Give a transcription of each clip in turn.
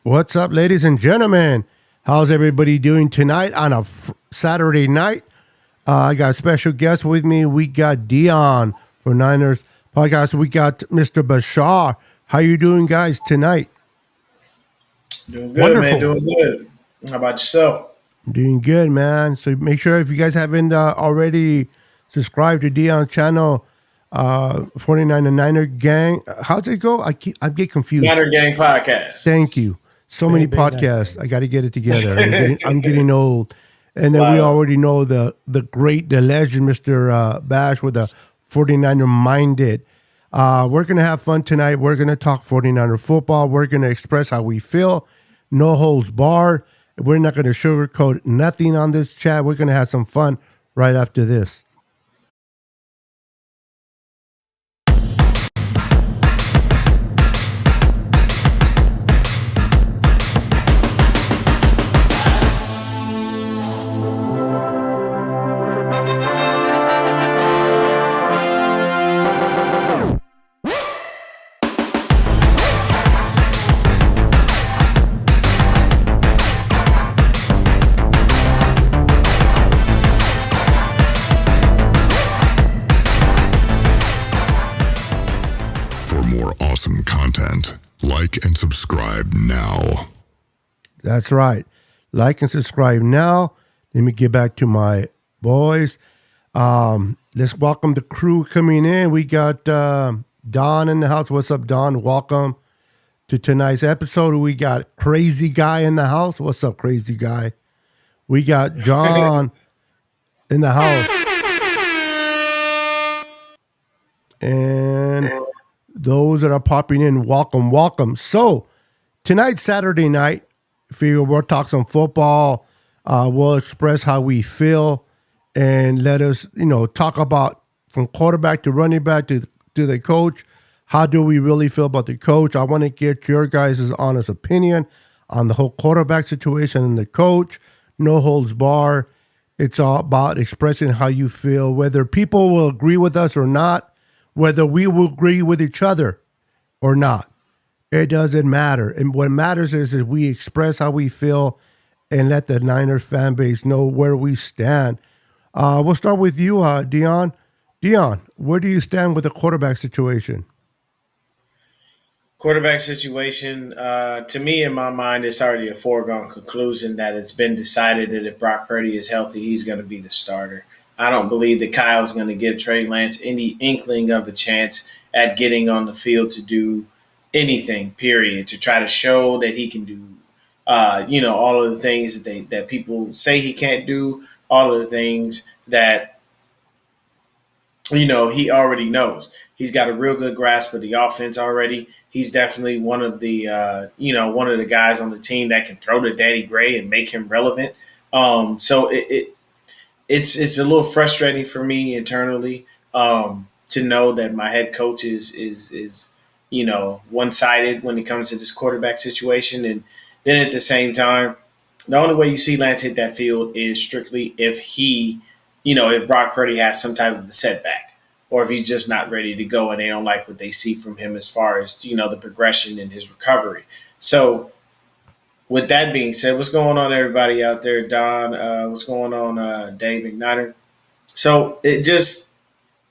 What's up, ladies and gentlemen? How's everybody doing tonight on a Saturday night? I got a special guest with me. We got Dion for Niners podcast. We got Mr. Bashar. How you doing, guys, tonight? Doing good, man. Wonderful. Doing good. How about yourself? Doing good, man. So make sure if you guys haven't already subscribed to Dion's channel, 49 and Niner Gang. How's it go? I get confused. Niner Gang Podcast. Thank you. So many podcasts. I got to get it together. I'm getting old. And then we Wow. already know the legend, Mr. Bash with the 49er minded. We're going to have fun tonight. We're going to talk 49er football. We're going to express how we feel. No holds barred. We're not going to sugarcoat nothing on this chat. We're going to have some fun right after this. For more awesome content, like and subscribe now. That's right. Like and subscribe now. Let me get back to my boys. Let's welcome the crew coming in. We got Don in the house. What's up, Don? Welcome to tonight's episode. We got Crazy Guy in the house. What's up, Crazy Guy? We got John in the house. And those that are popping in, welcome, welcome. So tonight, Saturday night, figure we'll talk some football. We'll express how we feel and let us, talk about from quarterback to running back to the coach. How do we really feel about the coach? I want to get your guys' honest opinion on the whole quarterback situation and the coach. No holds bar. It's all about expressing how you feel, whether people will agree with us or not, whether we will agree with each other or not. It doesn't matter. And what matters is we express how we feel and let the Niners fan base know where we stand. We'll start with you, Dion. Dion, where do you stand with the quarterback situation? Quarterback situation, to me, in my mind, it's already a foregone conclusion that it's been decided that if Brock Purdy is healthy, he's going to be the starter. I don't believe that Kyle's going to give Trey Lance any inkling of a chance at getting on the field to do anything, period, to try to show that he can do, all of the things that people say he can't do, all of the things that he already knows. He's got a real good grasp of the offense already. He's definitely one of the guys on the team that can throw to Danny Gray and make him relevant. So it's a little frustrating for me internally to know that my head coach is one-sided when it comes to this quarterback situation. And then at the same time, the only way you see Lance hit that field is strictly if if Brock Purdy has some type of a setback or if he's just not ready to go and they don't like what they see from him as far as, the progression in his recovery. So with that being said, what's going on, everybody out there? Don, what's going on, Dave McNider? So it just,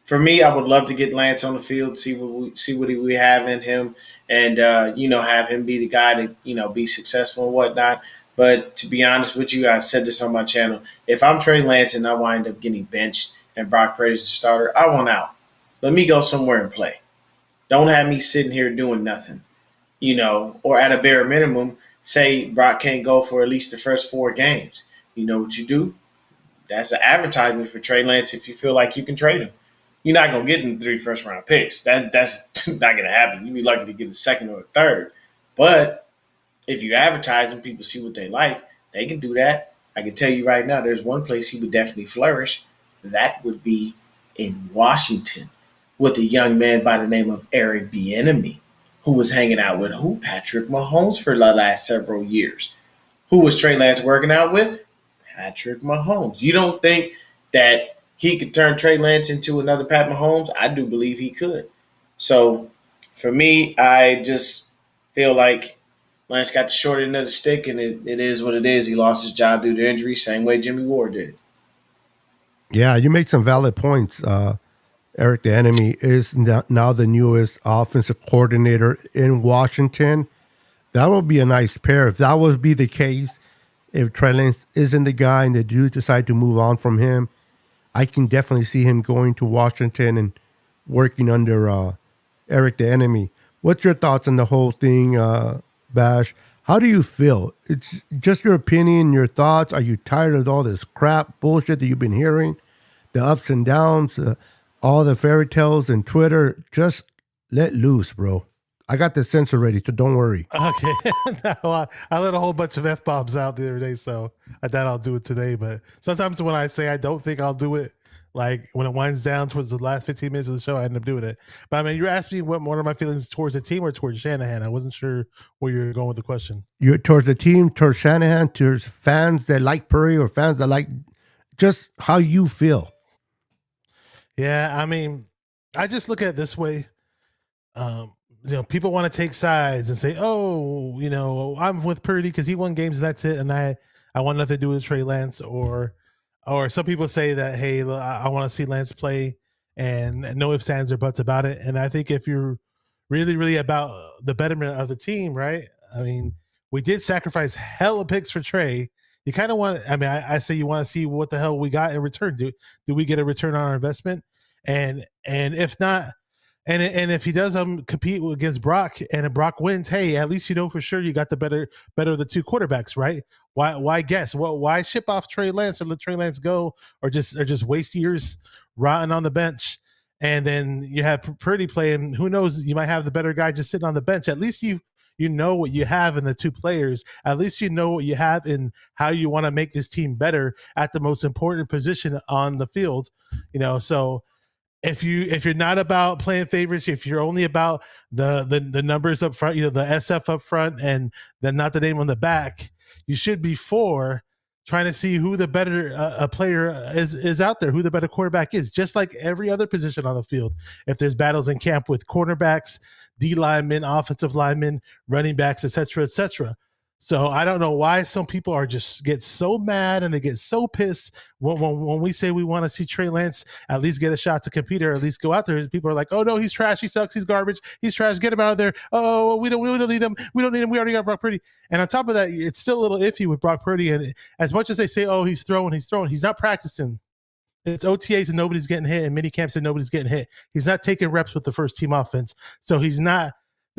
for me, I would love to get Lance on the field, see what we have in him, and have him be the guy to be successful and whatnot. But to be honest with you, I've said this on my channel. If I'm Trey Lance and I wind up getting benched and Brock Purdy's the starter, I want out. Let me go somewhere and play. Don't have me sitting here doing nothing, or at a bare minimum, say Brock can't go for at least the first 4 games. You know what you do? That's an advertisement for Trey Lance if you feel like you can trade him. You're not going to get in 3 first-round picks. That's not going to happen. You'd be lucky to get a second or a third. But if you advertise and people see what they like, they can do that. I can tell you right now, there's one place he would definitely flourish. That would be in Washington with a young man by the name of Eric Bieniemy, who was hanging out with Patrick Mahomes for the last several years. Who was Trey Lance working out with? Patrick Mahomes. You don't think that he could turn Trey Lance into another Pat Mahomes? I do believe he could. So for me, I just feel like Lance got the short end of the stick, and it is what it is. He lost his job due to injury, same way Jimmy Ward did. Yeah, you make some valid points. Eric the Enemy is now the newest offensive coordinator in Washington. That would be a nice pair. If that would be the case, if Trey Lance isn't the guy and the Jews decide to move on from him, I can definitely see him going to Washington and working under Eric the Enemy. What's your thoughts on the whole thing, Bash? How do you feel? It's just your opinion, your thoughts. Are you tired of all this crap bullshit that you've been hearing? The ups and downs, all the fairy tales and Twitter. Just let loose, bro. I got the censor ready, so don't worry. Okay. No, I let a whole bunch of F-bombs out the other day, so I thought I'll do it today. But sometimes when I say I don't think I'll do it, like when it winds down towards the last 15 minutes of the show, I end up doing it. But I mean, you're asking me what more of my feelings towards the team or towards Shanahan. I wasn't sure where you're going with the question. You're towards the team, towards Shanahan, towards fans that like Purdy or fans that like just how you feel. Yeah, I mean, I just look at it this way. People want to take sides and say, "Oh, I'm with Purdy because he won games. That's it." And I want nothing to do with Trey Lance. Or some people say that, "Hey, I want to see Lance play," and no ifs, ands, or buts about it. And I think if you're really, really about the betterment of the team, right? I mean, we did sacrifice hella picks for Trey. You kind of want. I mean, I say you want to see what the hell we got in return. Do we get a return on our investment? And if not. And if he does compete against Brock and Brock wins, hey, at least you know for sure you got the better of the two quarterbacks, right? Why guess? Why ship off Trey Lance or let Trey Lance go or just waste years rotting on the bench? And then you have Purdy playing. Who knows? You might have the better guy just sitting on the bench. At least you know what you have in the two players. At least you know what you have in how you want to make this team better at the most important position on the field. So. If you're not about playing favorites, if you're only about the numbers up front, the SF up front, and then not the name on the back, you should be for trying to see who the better player is out there, who the better quarterback is. Just like every other position on the field, if there's battles in camp with cornerbacks, D linemen, offensive linemen, running backs, etc., etc. So I don't know why some people are just get so mad and they get so pissed when we say we want to see Trey Lance at least get a shot to compete or at least go out there. People are like, "Oh no, he's trash. He sucks. He's garbage. He's trash. Get him out of there. Oh, we don't need him. We don't need him. We already got Brock Purdy." And on top of that, it's still a little iffy with Brock Purdy. And as much as they say, "Oh, he's throwing," he's not practicing. It's OTAs and nobody's getting hit, and mini camps and nobody's getting hit. He's not taking reps with the first team offense, so he's not.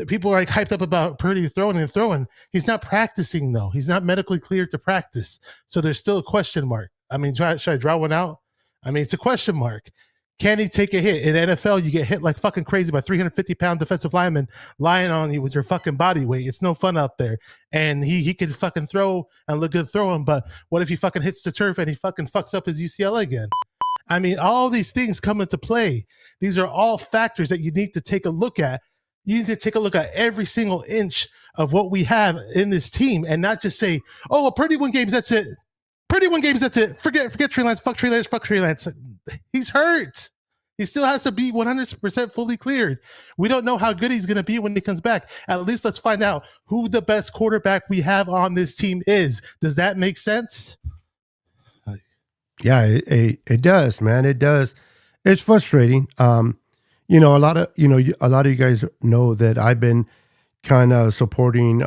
People are like hyped up about Purdy throwing. He's not practicing though. He's not medically cleared to practice. So there's still a question mark. I mean, should I draw one out? I mean, it's a question mark. Can he take a hit? In NFL, you get hit like fucking crazy by 350-pound defensive linemen lying on you with your fucking body weight. It's no fun out there. And he can fucking throw and look good throwing, but what if he fucking hits the turf and he fucking fucks up his UCL again? I mean, all these things come into play. These are all factors that you need to take a look at. You need to take a look at every single inch of what we have in this team and not just say, "Oh, well, Purdy won games, that's it. Purdy won games, that's it. Forget Trey Lance, fuck Trey Lance, fuck Trey Lance." He's hurt. He still has to be 100% fully cleared. We don't know how good he's going to be when he comes back. At least let's find out who the best quarterback we have on this team is. Does that make sense? Yeah, it does, man. It does. It's frustrating. A lot of you guys know that I've been kind of supporting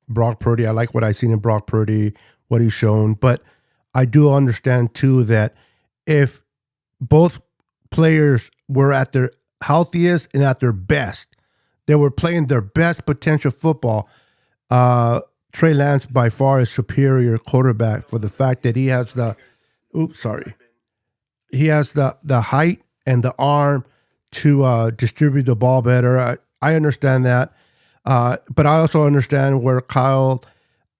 Brock Purdy. I like what I've seen in Brock Purdy, what he's shown, but I do understand too that if both players were at their healthiest and at their best, they were playing their best potential football. Trey Lance by far is superior quarterback for the fact that he has the height and the arm to distribute the ball better. I understand that. But I also understand where Kyle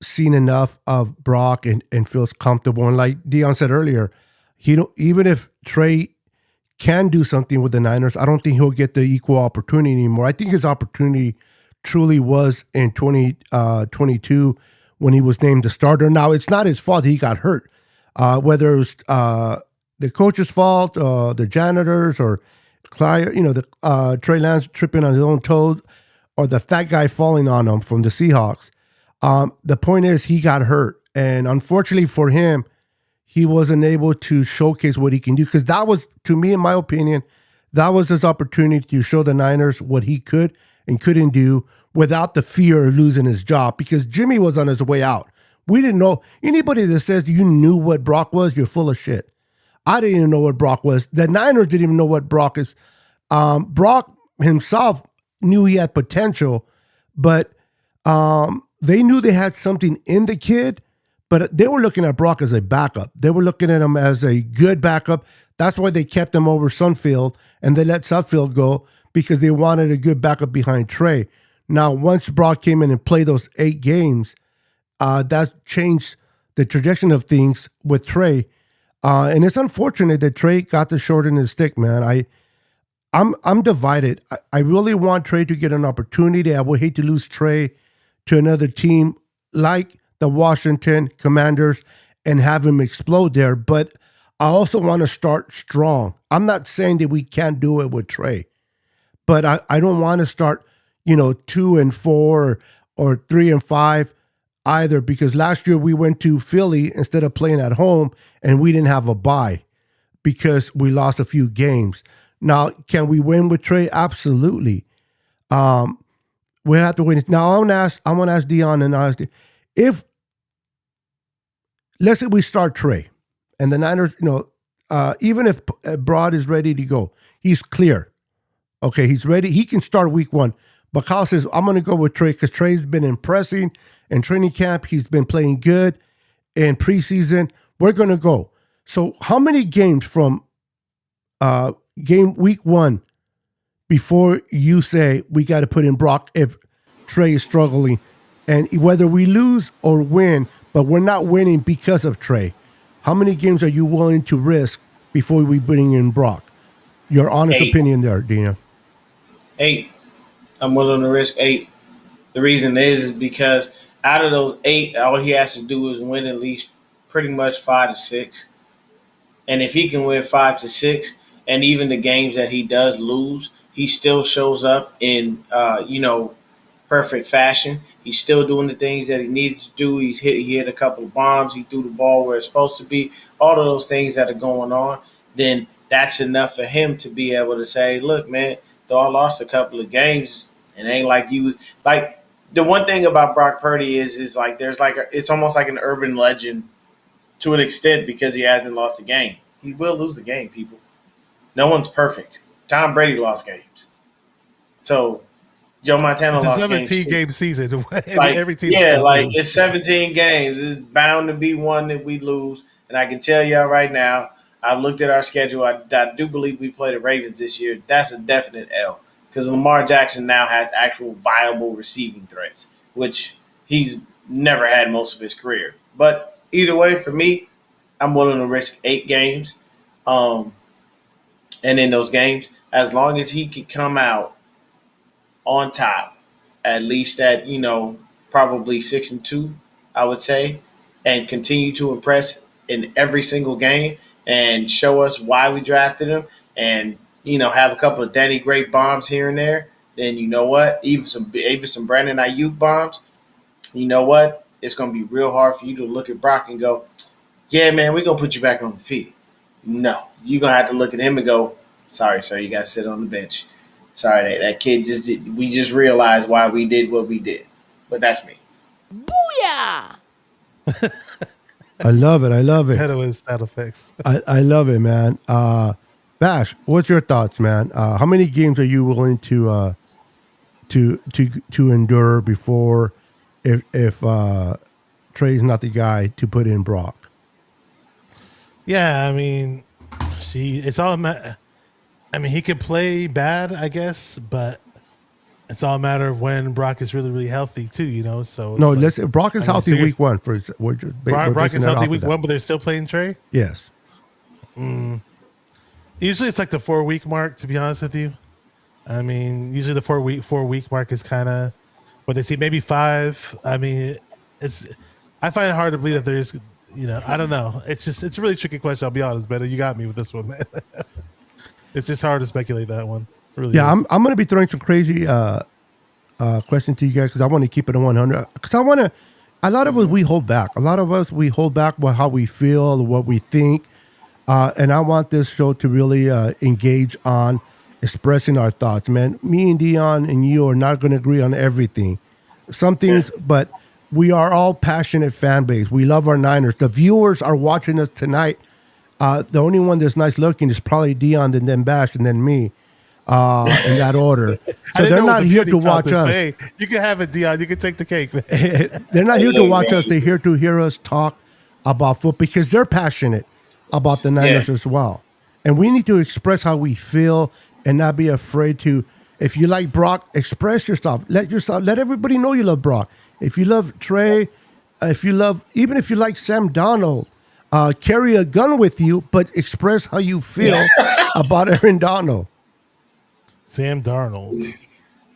seen enough of Brock and feels comfortable. And like Dion said earlier, even if Trey can do something with the Niners, I don't think he'll get the equal opportunity anymore. I think his opportunity truly was in 2022 when he was named the starter. Now, it's not his fault he got hurt. Whether it was the coach's fault, the janitors, or Trey Lance tripping on his own toes, or the fat guy falling on him from the Seahawks. The point is he got hurt, and unfortunately for him, he wasn't able to showcase what he can do, because that was, to me, in my opinion, that was his opportunity to show the Niners what he could and couldn't do without the fear of losing his job, because Jimmy was on his way out. We didn't know. Anybody that says you knew what Brock was, you're full of shit. I didn't even know what Brock was. The Niners didn't even know what Brock is. Brock himself knew he had potential, but they knew they had something in the kid, but they were looking at Brock as a backup. They were looking at him as a good backup. That's why they kept him over Sunfield, and they let Sudfeld go because they wanted a good backup behind Trey. Now, once Brock came in and played those 8 games, that changed the trajectory of things with Trey. And it's unfortunate that Trey got the short end of the stick, man. I'm divided. I really want Trey to get an opportunity. I would hate to lose Trey to another team like the Washington Commanders and have him explode there. But I also want to start strong. I'm not saying that we can't do it with Trey, but I don't want to start, 2-4 or 3-5 either, because last year we went to Philly instead of playing at home and we didn't have a bye because we lost a few games. Now, can we win with Trey? Absolutely. We have to win. Now, I want to ask Dion and ask, if, let's say we start Trey and the Niners, even if Broad is ready to go, he's clear. Okay, he's ready. He can start week 1. But Kyle says, I'm going to go with Trey because Trey's been impressing in training camp. He's been playing good in preseason. We're going to go. So how many games from game week 1 before you say we got to put in Brock if Trey is struggling? And whether we lose or win, but we're not winning because of Trey, how many games are you willing to risk before we bring in Brock? Your honest 8. opinion there, Dina. 8. I'm willing to risk 8. The reason is because out of those 8, all he has to do is win at least pretty much 5 to 6. And if he can win 5 to 6, and even the games that he does lose, he still shows up in, perfect fashion. He's still doing the things that he needed to do. He hit a couple of bombs. He threw the ball where it's supposed to be. All of those things that are going on, then that's enough for him to be able to say, look, man, though I lost a couple of games, and it ain't like you was like, the one thing about Brock Purdy is like there's like it's almost like an urban legend to an extent because he hasn't lost a game. He will lose the game, people. No one's perfect. Tom Brady lost games. So Joe Montana lost games. It's a 17-game season. Every team. Yeah, it's 17 games. It's bound to be one that we lose. And I can tell y'all right now, I looked at our schedule. I do believe we play the Ravens this year. That's a definite L. Because Lamar Jackson now has actual viable receiving threats, which he's never had most of his career. But either way, for me, I'm willing to risk 8 games. And in those games, as long as he can come out on top, at least at, probably 6-2, I would say, and continue to impress in every single game and show us why we drafted him and, have a couple of Danny Gray bombs here and there, then you know what? Even some Brandon Ayuk bombs, you know what? It's going to be real hard for you to look at Brock and go, yeah, man, we're going to put you back on the field. No, you're going to have to look at him and go, sorry, sir, you got to sit on the bench. Sorry, that kid we just realized why we did what we did. But that's me. Booyah! I love it. Headless sound effects. I love it, man. Bash, what's your thoughts, man? How many games are you willing to endure before if Trey's not the guy to put in Brock? Yeah, I mean, it's all. I mean, he could play bad, I guess, but it's all a matter of when Brock is really, really healthy too. So no, Brock is healthy week 1. Brock is healthy week 1, but they're still playing Trey. Yes. Usually it's like the 4-week mark, to be honest with you. I mean, usually the 4-week mark is kind of what they see. Maybe 5. I mean, I find it hard to believe that there's, I don't know. It's a really tricky question. I'll be honest, but you got me with this one, man. It's just hard to speculate that one. Really. Yeah, I'm going to be throwing some crazy question to you guys because I want to keep it at 100. Because I want to. A lot of us we hold back. A lot of us we hold back with how we feel, what we think, and I want this show to really engage on expressing our thoughts. Man, me and Dion and you are not going to agree on everything. Some things, but we are all passionate fan base. We love our Niners. The viewers are watching us tonight. The only one that's nice looking is probably Dion, and then Bash, and then me, in that order. I So didn't they're know it was not a here beauty to watch contest, but us. hey, you can have it, Dion. You can take the cake, man. They're not here to watch us. They're here to hear us talk about football because they're passionate about the Niners as well. And we need to express how we feel and not be afraid to. If you like Brock, express yourself. Let everybody know you love Brock. If you love Trey, even if you like Sam Donald, carry a gun with you, but express how you feel about Aaron Donald. Sam Darnold.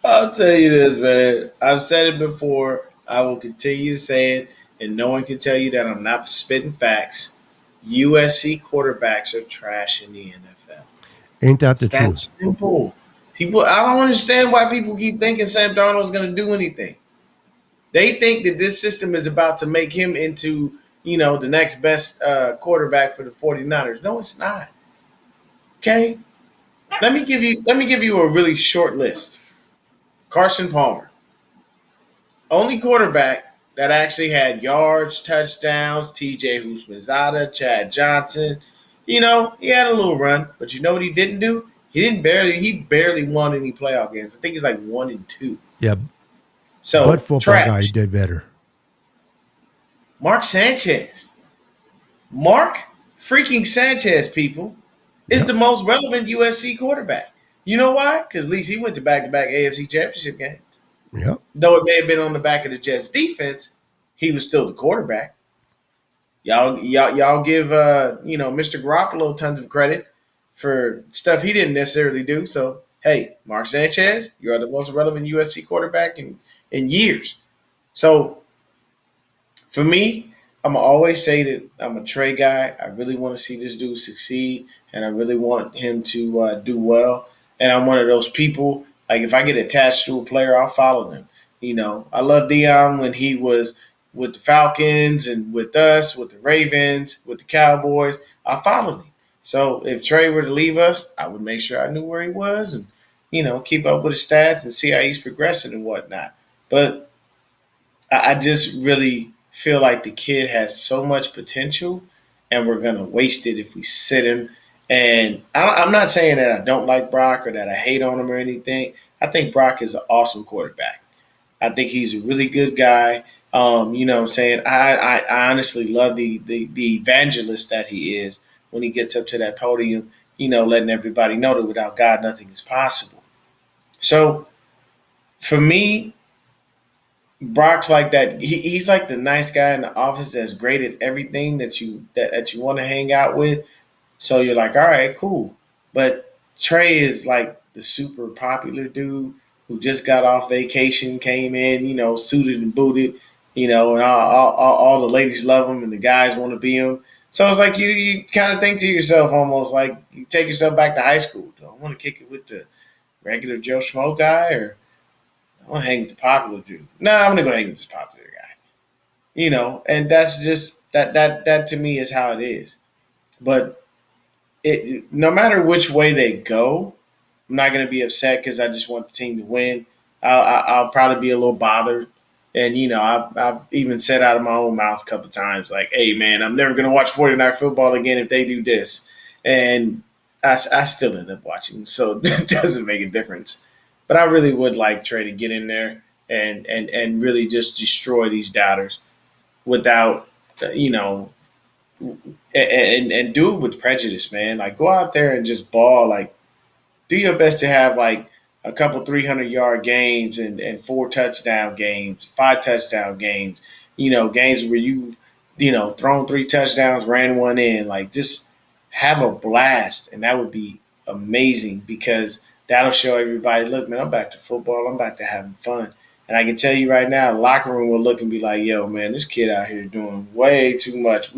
I'll tell you this, man. I've said it before. I will continue to say it, and no one can tell you that I'm not spitting facts. USC quarterbacks are trash in the NFL. Ain't that the It's that truth? simple. People, I don't understand why people keep thinking Sam Darnold's going to do anything. They think that this system is about to make him into, the next best quarterback for the 49ers. No, it's not. Okay? Let me give you a really short list. Carson Palmer, only quarterback that actually had yards, touchdowns. T.J. Houshmandzadeh, Chad Johnson. He had a little run, but you know what he didn't do? He barely won any playoff games. I think he's like 1-2. Yeah, So but football trash. guy did better. Mark Sanchez. Mark freaking Sanchez, people, is the most relevant USC quarterback. You know why? Because at least he went to back-to-back AFC Championship games. Yep. Though it may have been on the back of the Jets defense, he was still the quarterback. Y'all give Mr. Garoppolo tons of credit for stuff he didn't necessarily do. So hey, Mark Sanchez, you are the most relevant USC quarterback in years. So for me, I'm gonna always say that I'm a Trey guy. I really want to see this dude succeed, and I really want him to do well. And I'm one of those people. Like if I get attached to a player, I'll follow them. I love Dion when he was with the Falcons and with us, with the Ravens, with the Cowboys. I followed him. So if Trey were to leave us, I would make sure I knew where he was and keep up with his stats and see how he's progressing and whatnot. But I just really feel like the kid has so much potential, and we're gonna waste it if we sit him. And I'm not saying that I don't like Brock or that I hate on him or anything. I think Brock is an awesome quarterback. I think he's a really good guy. You know what I'm saying? I honestly love the evangelist that he is when he gets up to that podium, letting everybody know that without God, nothing is possible. So for me, Brock's like that. He's like the nice guy in the office that's great at everything that you want to hang out with. So you're like, all right, cool. But Trey is like the super popular dude who just got off vacation, came in, suited and booted, and all the ladies love him and the guys want to be him. So it's like you kind of think to yourself almost like you take yourself back to high school. Do I want to kick it with the regular Joe Schmo guy or I want to hang with the popular dude? No, I'm going to go hang with this popular guy. And that's just that to me is how it is. But no matter which way they go, I'm not going to be upset because I just want the team to win. I'll probably be a little bothered. And, I've even said out of my own mouth a couple of times, like, hey, man, I'm never going to watch 49 football again if they do this. And I still end up watching. So it doesn't make a difference. But I really would like Trey to get in there and really just destroy these doubters without, and do it with prejudice, man. Like go out there and just ball. Like do your best to have like a couple 300-yard games and 4 touchdown games, 5 touchdown games. Games where you've thrown 3 touchdowns, ran 1 in. Like just have a blast, and that would be amazing because that'll show everybody, look, man, I'm back to football. I'm back to having fun. And I can tell you right now, the locker room will look and be like, yo, man, this kid out here doing way too much.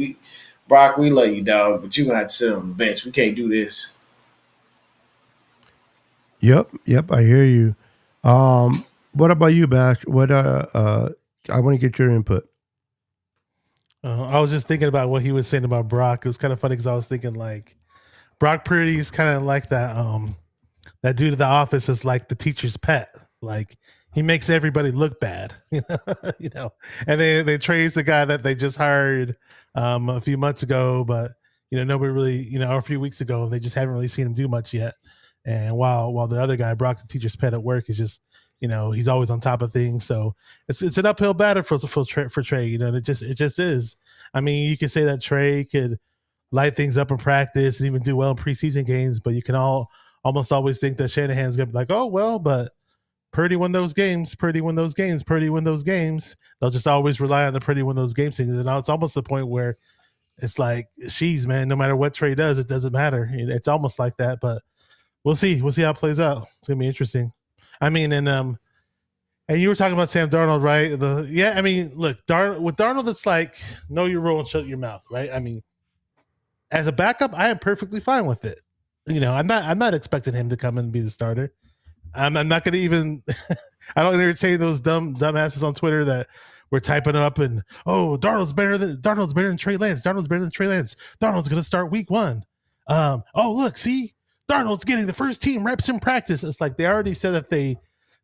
Brock, we love you, dog, but you're going to have to sit on the bench. We can't do this. Yep, I hear you. What about you, Bash? What I want to get your input. I was just thinking about what he was saying about Brock. It was kind of funny because I was thinking like Brock Purdy's kind of like that dude at the office is like the teacher's pet. Like he makes everybody look bad, you know. And they praise the guy that they just hired a few months ago, but nobody really, or a few weeks ago, they just haven't really seen him do much yet. And while the other guy, Brock's the teacher's pet at work, is just he's always on top of things. So it's an uphill battle for Trey. It just is. I mean, you could say that Trey could light things up in practice and even do well in preseason games, but you can almost always think that Shanahan's gonna be like, oh well, but Purdy won those games. Purdy won those games. Purdy win those games. They'll just always rely on the Purdy win those games things. And now it's almost the point where it's like, she's man, no matter what Trey does, it doesn't matter. It's almost like that, but we'll see. We'll see how it plays out. It's gonna be interesting. I mean, and you were talking about Sam Darnold, right? Look, with Darnold, it's like know your role and shut your mouth, right? I mean, as a backup, I am perfectly fine with it. I'm not expecting him to come and be the starter. I'm not going to even. I don't entertain those dumbasses on Twitter that were typing up and Darnold's better than Trey Lance. Darnold's better than Trey Lance. Darnold's going to start week 1. Look, see, Darnold's getting the first team reps in practice. It's like they already said that they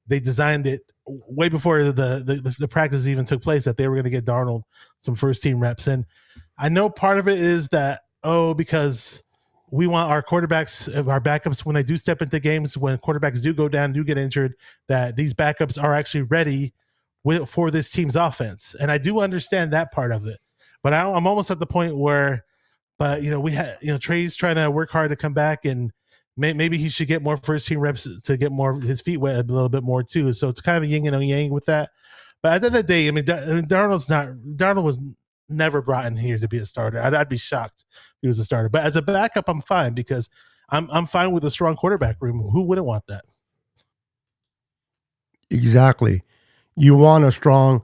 designed it way before the practice even took place that they were going to get Darnold some first team reps. And I know part of it is that because we want our quarterbacks, our backups, when they do step into games, when quarterbacks do go down, do get injured, that these backups are actually ready for this team's offense. And I do understand that part of it. But I'm almost at the point where, we had, Trey's trying to work hard to come back, and maybe he should get more first team reps to get more his feet wet a little bit more too. So it's kind of a yin and yang with that. But at the end of the day, Darnold was never brought in here to be a starter. I'd be shocked if he was a starter. But as a backup, I'm fine because I'm fine with a strong quarterback room. Who wouldn't want that? Exactly. You want a strong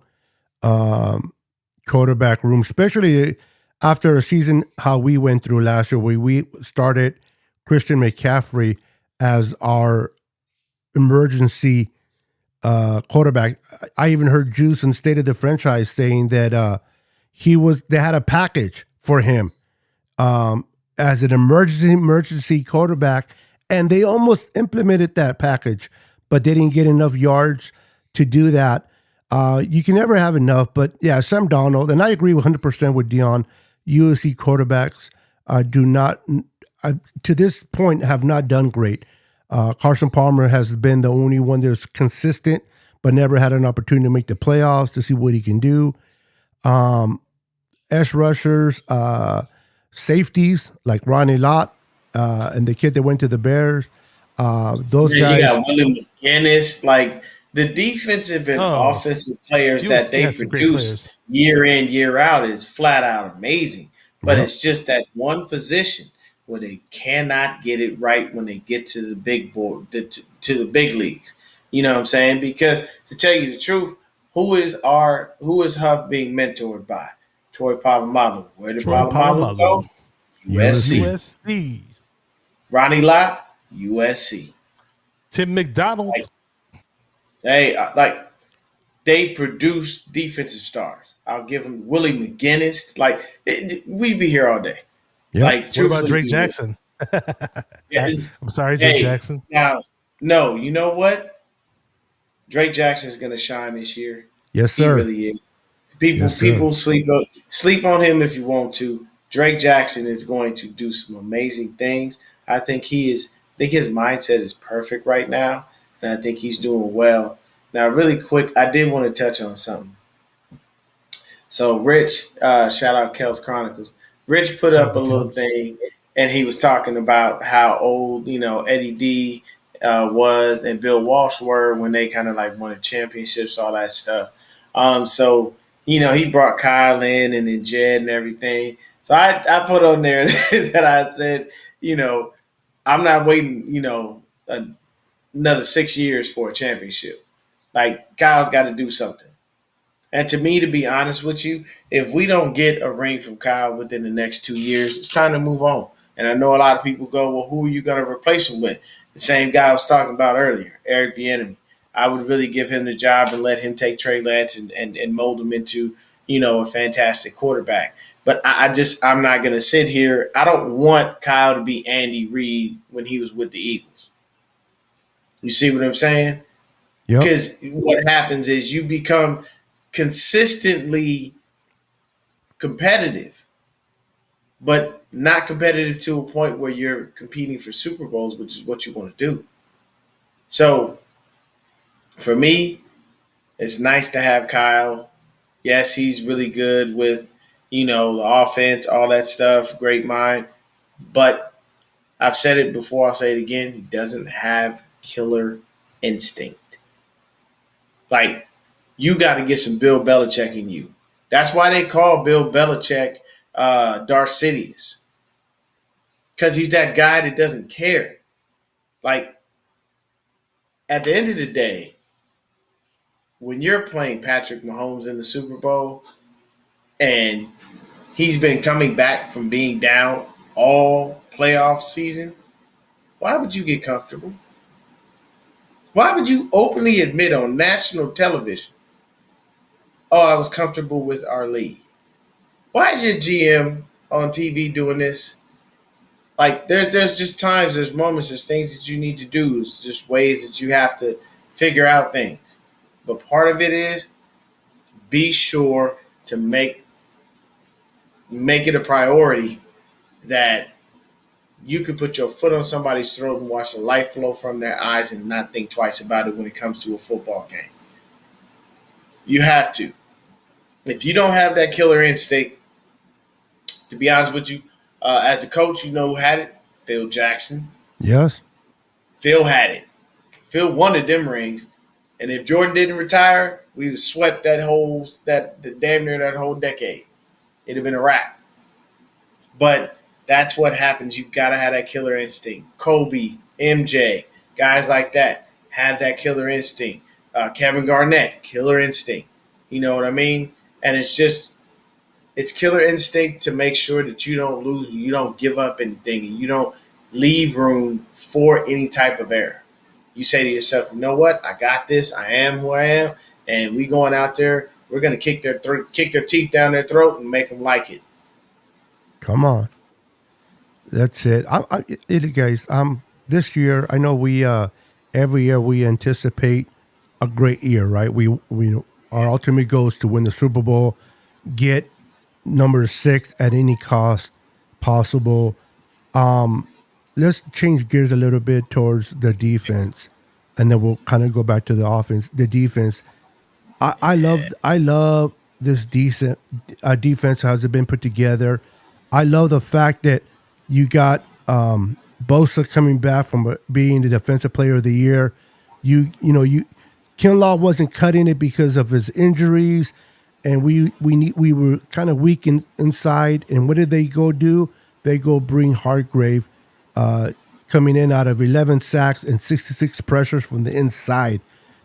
quarterback room, especially after a season how we went through last year, where we started Christian McCaffrey as our emergency quarterback. I even heard Juice and State of the Franchise saying that they had a package for him as an emergency quarterback, and they almost implemented that package, but they didn't get enough yards to do that. You can never have enough, but yeah, Sam Darnold, and I agree 100% with Dion. USC quarterbacks do not, to this point, have not done great. Carson Palmer has been the only one that's consistent, but never had an opportunity to make the playoffs to see what he can do. Edge rushers, safeties like Ronnie Lott, and the kid that went to the Bears. Those guys. You got Willie McGinnis, like the defensive and offensive players that they produce year in, year out is flat out amazing. But it's just that one position where they cannot get it right when they get to the big board, to the big leagues. You know what I'm saying? Because to tell you the truth, who is Huff being mentored by? Troy Polamalu. Where did Polamalu go? USC. Ronnie Lott, USC. Tim McDonald. They produce defensive stars. I'll give them Willie McGinnis. We'd be here all day. Yep. What about Drake Jackson? I'm sorry, Drake Jackson. Now, no, you know what? Drake Jackson is going to shine this year. Yes, sir. He really is. People sleep on him if you want to. Drake Jackson is going to do some amazing things. I think his mindset is perfect right now, and I think he's doing well. Now, really quick, I did want to touch on something. So, Rich, shout out Kel's Chronicles. Rich put up a little thing, and he was talking about how old, Eddie D was and Bill Walsh were when they kind of won championships, all that stuff. So, he brought Kyle in and then Jed and everything. So I put on there that I said, I'm not waiting, another 6 years for a championship. Kyle's got to do something. And to me, to be honest with you, if we don't get a ring from Kyle within the next 2 years, it's time to move on. And I know a lot of people go, well, who are you going to replace him with? The same guy I was talking about earlier, Eric Bieniemy. I would really give him the job and let him take Trey Lance and mold him into, a fantastic quarterback. But I'm not going to sit here. I don't want Kyle to be Andy Reid when he was with the Eagles. You see what I'm saying? Yep. Because what happens is you become consistently competitive, but not competitive to a point where you're competing for Super Bowls, which is what you want to do. So for me, it's nice to have Kyle. Yes, he's really good with, the offense, all that stuff, great mind. But I've said it before, I'll say it again, he doesn't have killer instinct. Like, you got to get some Bill Belichick in you. That's why they call Bill Belichick Darth Sidious. Because he's that guy that doesn't care. Like, at the end of the day, when you're playing Patrick Mahomes in the Super Bowl and he's been coming back from being down all playoff season, why would you get comfortable? Why would you openly admit on national television, oh, I was comfortable with our lead? Why is your GM on TV doing this? Like, there's just times, there's moments, there's things that you need to do. It's just ways that you have to figure out things. But part of it is be sure to make it a priority that you could put your foot on somebody's throat and watch the light flow from their eyes and not think twice about it when it comes to a football game. You have to. If you don't have that killer instinct, to be honest with you, as a coach, you know who had it? Phil Jackson. Yes. Phil had it. Phil wanted them rings. And if Jordan didn't retire, we would have swept damn near that whole decade. It'd have been a wrap. But that's what happens. You've got to have that killer instinct. Kobe, MJ, guys like that have that killer instinct. Kevin Garnett, killer instinct. You know what I mean? And it's killer instinct to make sure that you don't lose, you don't give up anything, and you don't leave room for any type of error. You say to yourself, you know what? I got this. I am who I am. And we going out there, we're going to kick their teeth down their throat and make them like it. Come on. That's it. Guys, this year, I know we every year we anticipate a great year, right? We our ultimate goal is to win the Super Bowl, get number 6 at any cost possible. Let's change gears a little bit towards the defense, and then we'll kind of go back to the offense. The defense, I love this decent defense. How it's been put together. I love the fact that you got Bosa coming back from being the defensive player of the year. Kinlaw wasn't cutting it because of his injuries, and we were kind of weak inside. And what did they go do? They go bring Hargrave, coming in out of 11 sacks and 66 pressures from the inside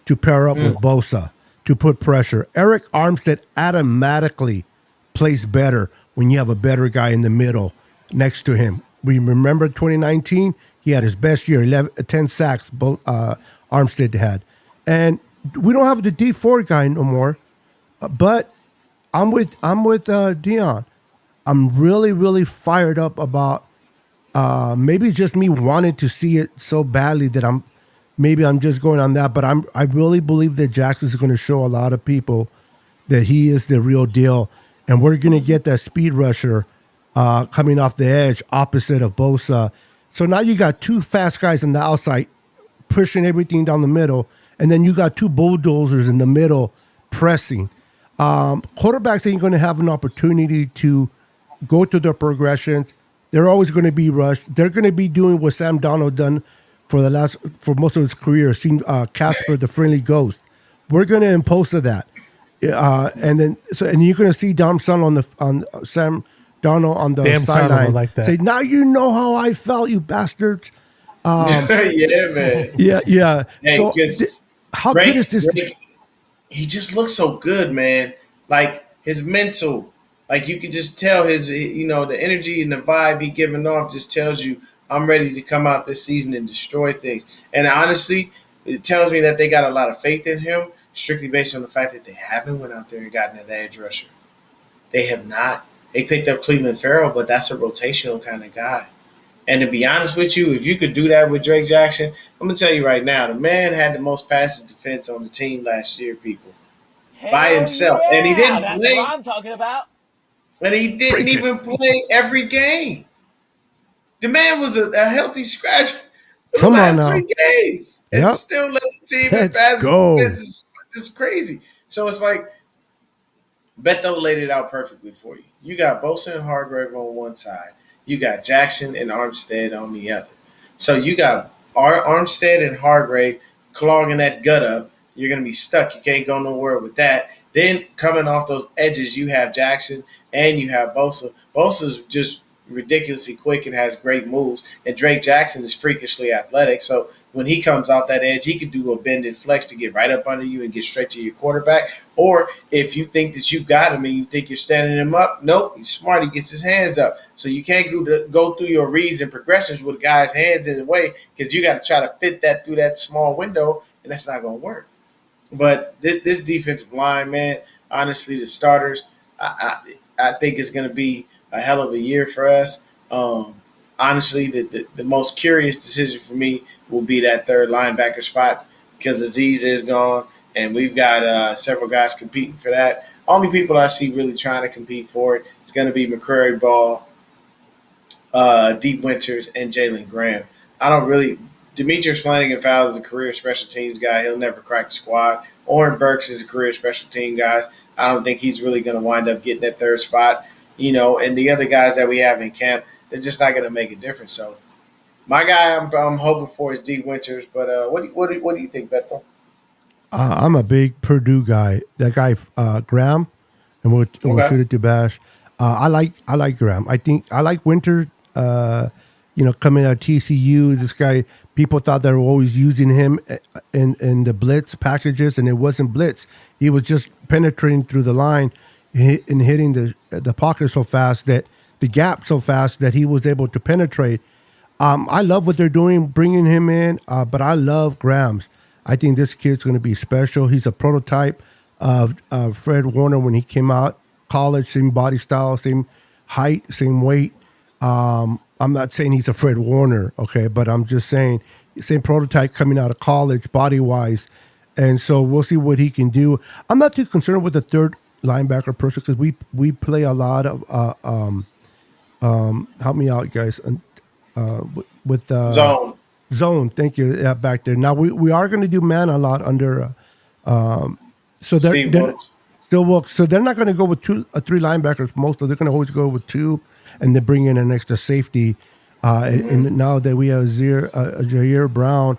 to pair up with Bosa to put pressure. Eric Armstead automatically plays better when you have a better guy in the middle next to him. We remember 2019, he had his best year, 10 sacks, both Armstead had. And we don't have the D4 guy no more, but I'm with Dion. I'm really, really fired up about maybe just me wanting to see it so badly that I'm just going on that, but I really believe that Jackson's going to show a lot of people that he is the real deal, and we're going to get that speed rusher coming off the edge opposite of Bosa. So now you got 2 fast guys on the outside pushing everything down the middle, and then you got 2 bulldozers in the middle pressing. Quarterbacks ain't going to have an opportunity to go to their progressions. They're always going to be rushed. They're going to be doing what Sam Darnold done for most of his career, seen Casper the Friendly Ghost. We're going to impose to that, and you're going to see Sam Darnold on the sideline like that. say, "Now you know how I felt, you bastards." Yeah, man. Yeah. Hey, So how good is this? He just looks so good, man. Like his mental, like you can just tell the energy and the vibe he giving off just tells you I'm ready to come out this season and destroy things. And honestly, it tells me that they got a lot of faith in him, strictly based on the fact that they haven't went out there and gotten an edge rusher. They have not. They picked up Cleveland Farrell, but that's a rotational kind of guy. And to be honest with you, if you could do that with Drake Jackson, I'm going to tell you right now, the man had the most passes defense on the team last year, people, by himself. Yeah, And he didn't that's play. what I'm talking about. And he didn't even play every game. The man was a healthy scratch for the Come on last now. 3 games. And Yep. still led the team in Let's passes go. defense. It's crazy. So it's like, Beto laid it out perfectly for you. You got Bosa and Hargrave on one side. You got Jackson and Armstead on the other. So you got Armstead and Hargrave clogging that gut up. You're going to be stuck. You can't go nowhere with that. Then coming off those edges, you have Jackson and you have Bosa. Bosa's just ridiculously quick and has great moves. And Drake Jackson is freakishly athletic. So when he comes off that edge, he can do a bend and flex to get right up under you and get straight to your quarterback. Or if you think that you got him and you think you're standing him up, nope, he's smart. He gets his hands up. So you can't go through your reads and progressions with a guy's hands in the way because you got to try to fit that through that small window, and that's not going to work. But this defensive line, man, honestly, the starters, I think it's going to be a hell of a year for us. Honestly, the most curious decision for me will be that third linebacker spot because Azeez is gone, and we've got several guys competing for that. Only people I see really trying to compete for it is going to be McCrary Ball, Deep Winters, and Jalen Graham. I don't really – Demetrius Flanagan-Fowles is a career special teams guy. He'll never crack the squad. Oren Burks is a career special team guy. I don't think he's really going to wind up getting that third spot. And the other guys that we have in camp, they're just not going to make a difference. So my guy I'm hoping for is Deep Winters. But what do you think, Beto? I'm a big Purdue guy. That guy, Graham, and we'll shoot it to Bash. I like Graham. I like Winter. Coming out of TCU, this guy. People thought they were always using him in the blitz packages, and it wasn't blitz. He was just penetrating through the line and hitting the pocket so fast that the gap so fast that he was able to penetrate. I love what they're doing, bringing him in, but I love Graham's. I think this kid's going to be special. He's a prototype of Fred Warner when he came out college, same body style, same height, same weight. I'm not saying he's a Fred Warner, okay, but I'm just saying same prototype coming out of college, body-wise. And so we'll see what he can do. I'm not too concerned with the third linebacker person because we play a lot of help me out, guys. With zone. Thank you. Back there. Now we are going to do man a lot under. So they're still work. So they're not going to go with three linebackers. They're going to always go with two, and they bring in an extra safety. And now that we have Jair Brown,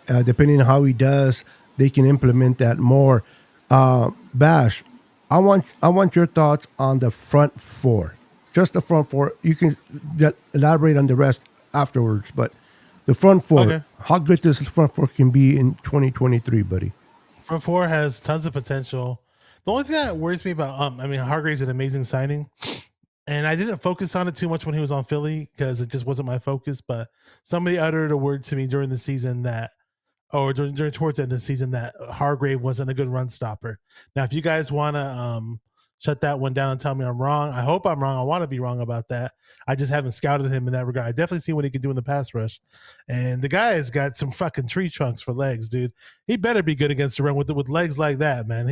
depending on how he does, they can implement that more. Bash, I want your thoughts on the front four. Just the front four. You can elaborate on the rest afterwards, but the front four. Okay. How good this front four can be in 2023, buddy? Front four has tons of potential. The only thing that worries me about, Hargrave's an amazing signing, and I didn't focus on it too much when he was on Philly because it just wasn't my focus. But somebody uttered a word to me during the season during towards the end of the season that Hargrave wasn't a good run stopper. Now, if you guys want to shut that one down and tell me I'm wrong, I hope I'm wrong. I want to be wrong about that. I just haven't scouted him in that regard. I definitely see what he can do in the pass rush. And the guy has got some fucking tree trunks for legs, dude. He better be good against the run with legs like that, man.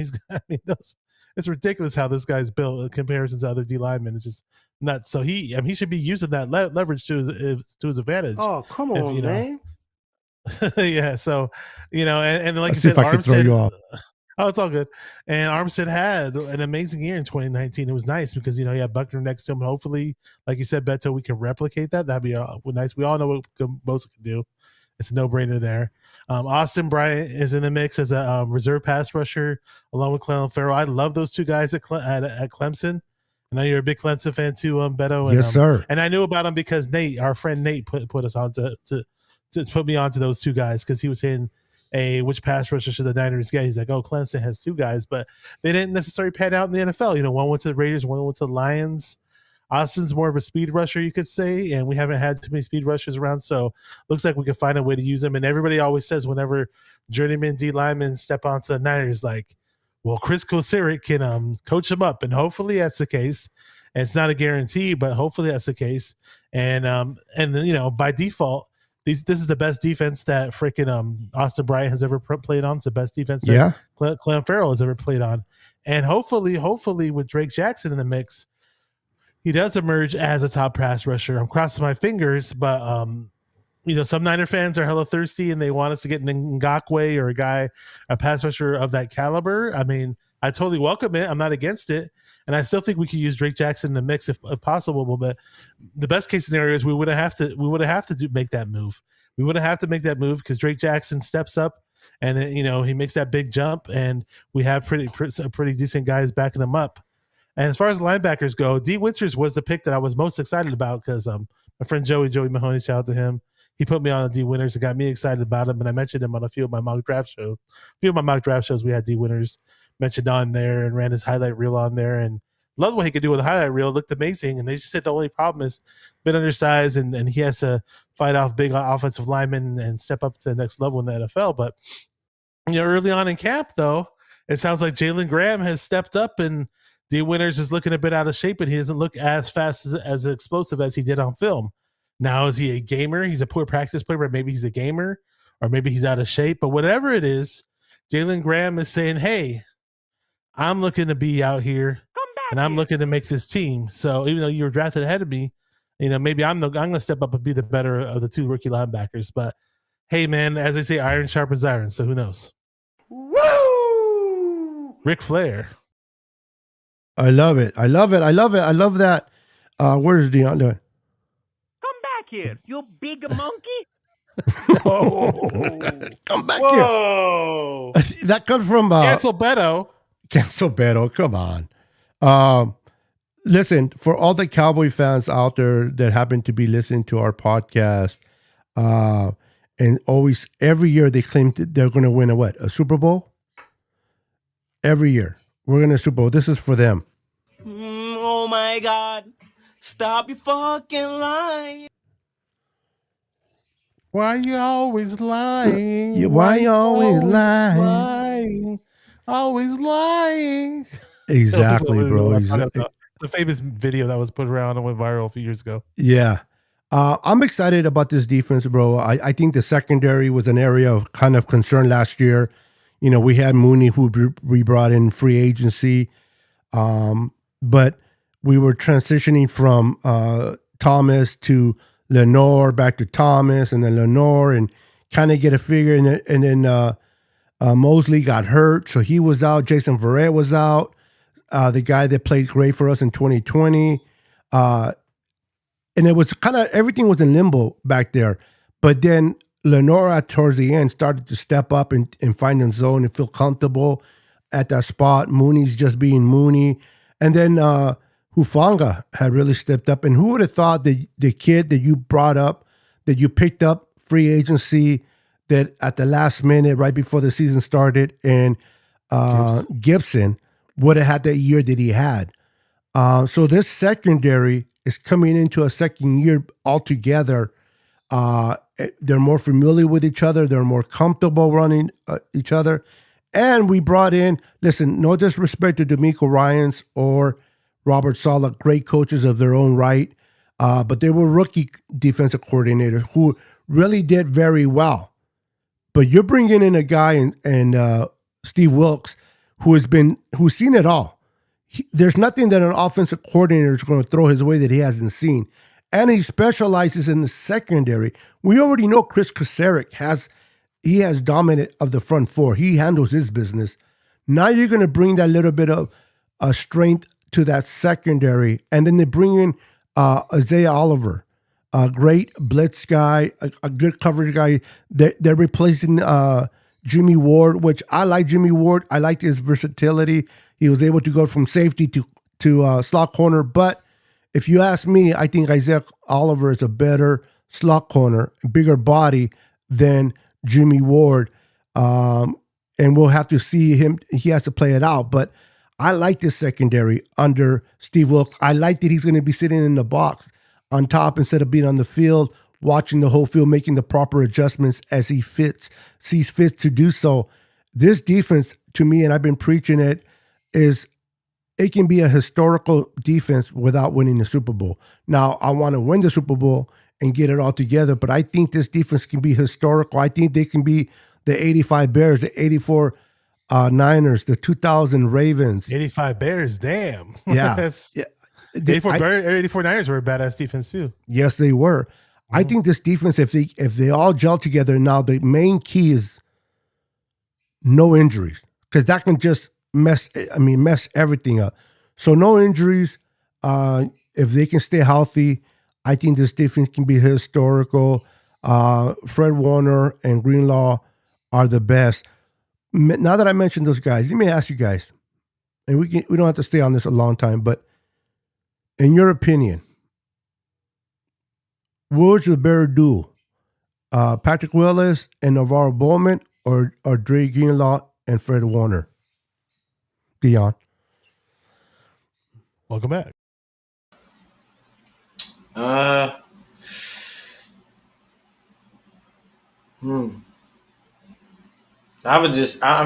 It's ridiculous how this guy's built in comparison to other D linemen. It's just nuts. So he should be using that leverage to his advantage. Oh, come on, man. Yeah, so and like Let's you said, I can throw you off. Oh, it's all good. And Armstead had an amazing year in 2019. It was nice because he had Buckner next to him. Hopefully, like you said, Beto, we can replicate that. That'd be nice. We all know what Bosa can do. It's a no-brainer there. Austin Bryant is in the mix as a reserve pass rusher along with Clelin Ferrell. I love those two guys at Clemson. I know you're a big Clemson fan too, Beto. And, yes, sir. And I knew about him because Nate, our friend Nate, put us on to put me onto those two guys because he was saying, which pass rusher should the Niners get? He's like, Clemson has two guys, but they didn't necessarily pan out in the NFL. One went to the Raiders, one went to the Lions. Austin's more of a speed rusher, you could say, and we haven't had too many speed rushers around, so looks like we could find a way to use them. And everybody always says whenever journeyman D linemen step onto the Niners, like, well, Chris Kocurek can coach them up, and hopefully that's the case. And it's not a guarantee, but hopefully that's the case. And by default, this is the best defense that freaking Austin Bryant has ever played on. It's the best defense that Clelin Ferrell has ever played on. And hopefully with Drake Jackson in the mix, he does emerge as a top pass rusher. I'm crossing my fingers, but some Niner fans are hella thirsty and they want us to get an Ngakoue or a pass rusher of that caliber. I mean, I totally welcome it. I'm not against it. And I still think we could use Drake Jackson in the mix if possible. But the best case scenario is we would have to make that move. We would have to make that move because Drake Jackson steps up and he makes that big jump, and we have pretty decent guys backing him up. And as far as linebackers go, D Winters was the pick that I was most excited about because my friend Joey Mahoney, shout out to him. He put me on D Winters and got me excited about him, and I mentioned him on a few of my mock draft shows. We had D Winters mentioned on there and ran his highlight reel on there, and loved what he could do with a highlight reel. It looked amazing, and they just said the only problem is a bit undersized, and he has to fight off big offensive linemen and step up to the next level in the NFL. But early on in camp, though, it sounds like Jalen Graham has stepped up, and D Winters is looking a bit out of shape, and he doesn't look as fast as explosive as he did on film. Now, is he a gamer? He's a poor practice player, but maybe he's a gamer, or maybe he's out of shape. But whatever it is, Jalen Graham is saying, hey, I'm looking to be out here, and I'm looking to make this team. So even though you were drafted ahead of me, maybe I'm going to step up and be the better of the two rookie linebackers. But hey, man, as they say, iron sharpens iron. So who knows? Woo! Ric Flair. I love it. I love that. Where's Deion? Come back here, you big monkey. Come back Whoa. here. That comes from Cancel Beto. Cancel Beto. Come on. Listen, for all the Cowboy fans out there that happen to be listening to our podcast, and always every year they claim that they're going to win a Super Bowl. Every year we're going to Super Bowl. This is for them. Oh my God! Stop your fucking lying. Why you always lying? Why you always lying? Always lying. Exactly, bro. It's a famous video that was put around and went viral a few years ago. Yeah. I'm excited about this defense, bro. I think the secondary was an area of kind of concern last year. We had Mooney, who we brought in free agency. But we were transitioning from Thomas to Lenoir, back to Thomas, and then Lenoir, and kind of get a figure. And then Mosley got hurt, so he was out. Jason Verrett was out, the guy that played great for us in 2020. And it was kind of, everything was in limbo back there. But then Lenoir, towards the end, started to step up and find his zone and feel comfortable at that spot. Mooney's just being Mooney. And then Hufanga had really stepped up. And who would have thought that the kid that you brought up, that you picked up free agency, that at the last minute, right before the season started, and Gibson would have had that year that he had. So this secondary is coming into a second year altogether. They're more familiar with each other. They're more comfortable running each other. And we brought in, listen, no disrespect to D'Amico Ryans or Robert Saleh, great coaches of their own right, but they were rookie defensive coordinators who really did very well. But you're bringing in a guy and Steve Wilks who's seen it all. There's nothing that an offensive coordinator is going to throw his way that he hasn't seen. And he specializes in the secondary. We already know Chris Kocurek has dominant of the front four. He handles his business. Now you're going to bring that little bit of strength to that secondary. And then they bring in Isaiah Oliver, a great blitz guy, a good coverage guy. They're replacing Jimmy Ward, which I like Jimmy Ward. I like his versatility. He was able to go from safety to slot corner. But if you ask me, I think Isaiah Oliver is a better slot corner, bigger body than Jimmy Ward. And we'll have to see him. He has to play it out. But I like this secondary under Steve Wilks. I like that he's going to be sitting in the box on top instead of being on the field, watching the whole field, making the proper adjustments as he sees fit to do so. This defense, to me, and I've been preaching it, is it can be a historical defense without winning the Super Bowl. Now, I want to win the Super Bowl and get it all together, but I think this defense can be historical. I think they can be the 85 Bears, the 84 Niners, the 2000 Ravens. 85 Bears, damn. Yeah. That's, Yeah. 84 Niners were a badass defense too. Yes, they were. I think this defense, if they all gel together, now the main key is no injuries, because that can just mess everything up. So no injuries. If they can stay healthy, I think this defense can be historical. Fred Warner and Greenlaw are the best. Now that I mentioned those guys, let me ask you guys, and we don't have to stay on this a long time, but in your opinion, what would better do? Patrick Willis and Navarro Bowman, or Dre Greenlaw and Fred Warner? Dion. Welcome back. I'm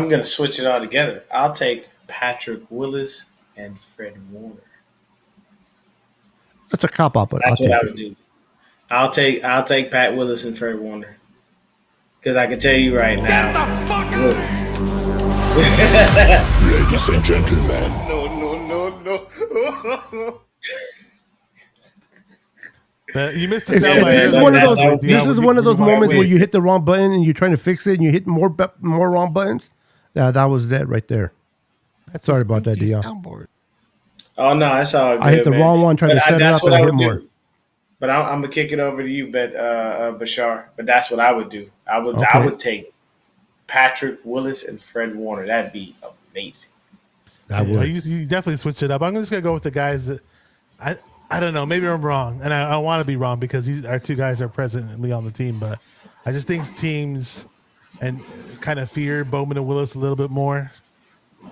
going to switch it all together. I'll take Patrick Willis and Fred Warner. That's a cop out, but That's what I would do. I'll take Pat Willis and Fred Warner, because I can tell you right now. Ladies and gentlemen, You missed the sound. This is one of those moments where you hit the wrong button and you're trying to fix it and you hit more wrong buttons. Yeah, that was that right there. Sorry about that, Dion. Soundboard. Oh no, that's all good. I hit the wrong one trying to set it up and I hit more. But I'm gonna kick it over to you, Bashar. But that's what I would do. I would take Patrick Willis and Fred Warner. That'd be amazing. You definitely switch it up. I'm just gonna go with the guys that I don't know. Maybe I'm wrong, and I want to be wrong because our two guys are presently on the team. But I just think teams and kind of fear Bowman and Willis a little bit more,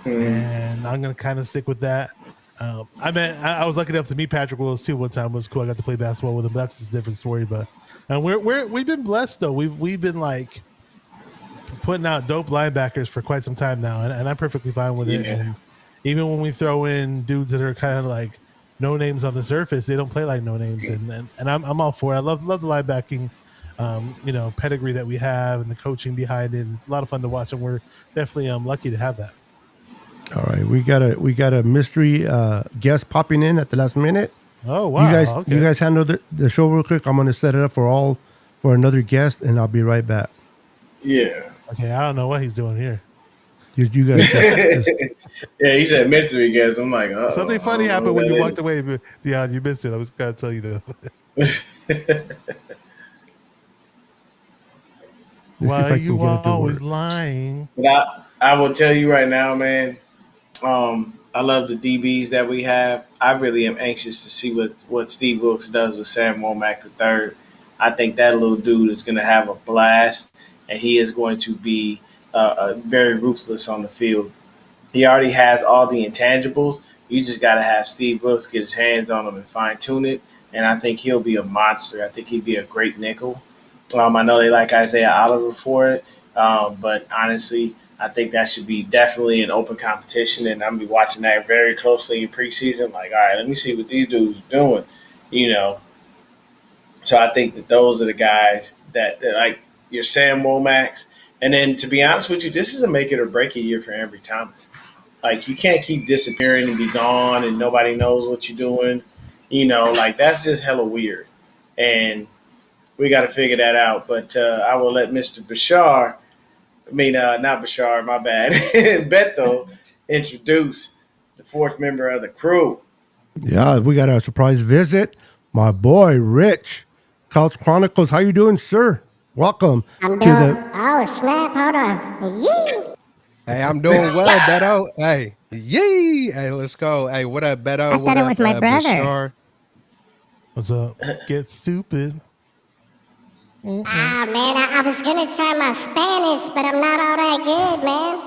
and I'm gonna kind of stick with that. I was lucky enough to meet Patrick Willis too one time. It was cool. I got to play basketball with him. That's just a different story. But we've been blessed though. We've been like putting out dope linebackers for quite some time now, and I'm perfectly fine with it. And even when we throw in dudes that are kind of like no names on the surface, they don't play like no names, and I'm all for it. I love the linebacking, pedigree that we have and the coaching behind it. It's a lot of fun to watch, and we're definitely lucky to have that. All right, we got a mystery guest popping in at the last minute. Oh wow! You guys handle the show real quick. I'm going to set it up for another guest, and I'll be right back. Yeah. Okay, I don't know what he's doing here. You guys. Yeah, he said mystery guest. I'm like, something funny happened when you walked away, but yeah, you missed it. I was going to tell you that. Why are you always lying? But I will tell you right now, man. I love the DBs that we have. I really am anxious to see what Steve Wilks does with Sam Womack III. I think that little dude is going to have a blast, and he is going to be very ruthless on the field. He already has all the intangibles. You just got to have Steve Wilks get his hands on him and fine-tune it, and I think he'll be a monster. I think he'd be a great nickel. I know they like Isaiah Oliver for it, but honestly, I think that should be definitely an open competition, and I'm going to be watching that very closely in preseason. Like, all right, let me see what these dudes are doing, So I think that those are the guys that like your Sam Womacks. And then, to be honest with you, this is a make it or break it year for Ambry Thomas. Like, you can't keep disappearing and be gone and nobody knows what you're doing. Like, that's just hella weird. And we got to figure that out. But I will let Mr. Bashar, not Bashar, my bad, Beto, introduce the fourth member of the crew. Yeah, we got a surprise visit. My boy, Rich, Couch Chronicles. How you doing, sir? Welcome. I'm doing. Oh snap! Hold on. Yee. Hey, I'm doing well, Beto. Hey, yee! Hey, let's go. Hey, what up, Beto? I thought it was my brother. Bashar? What's up? Get stupid. Ah, man, I was gonna try my Spanish, but I'm not all that good, man.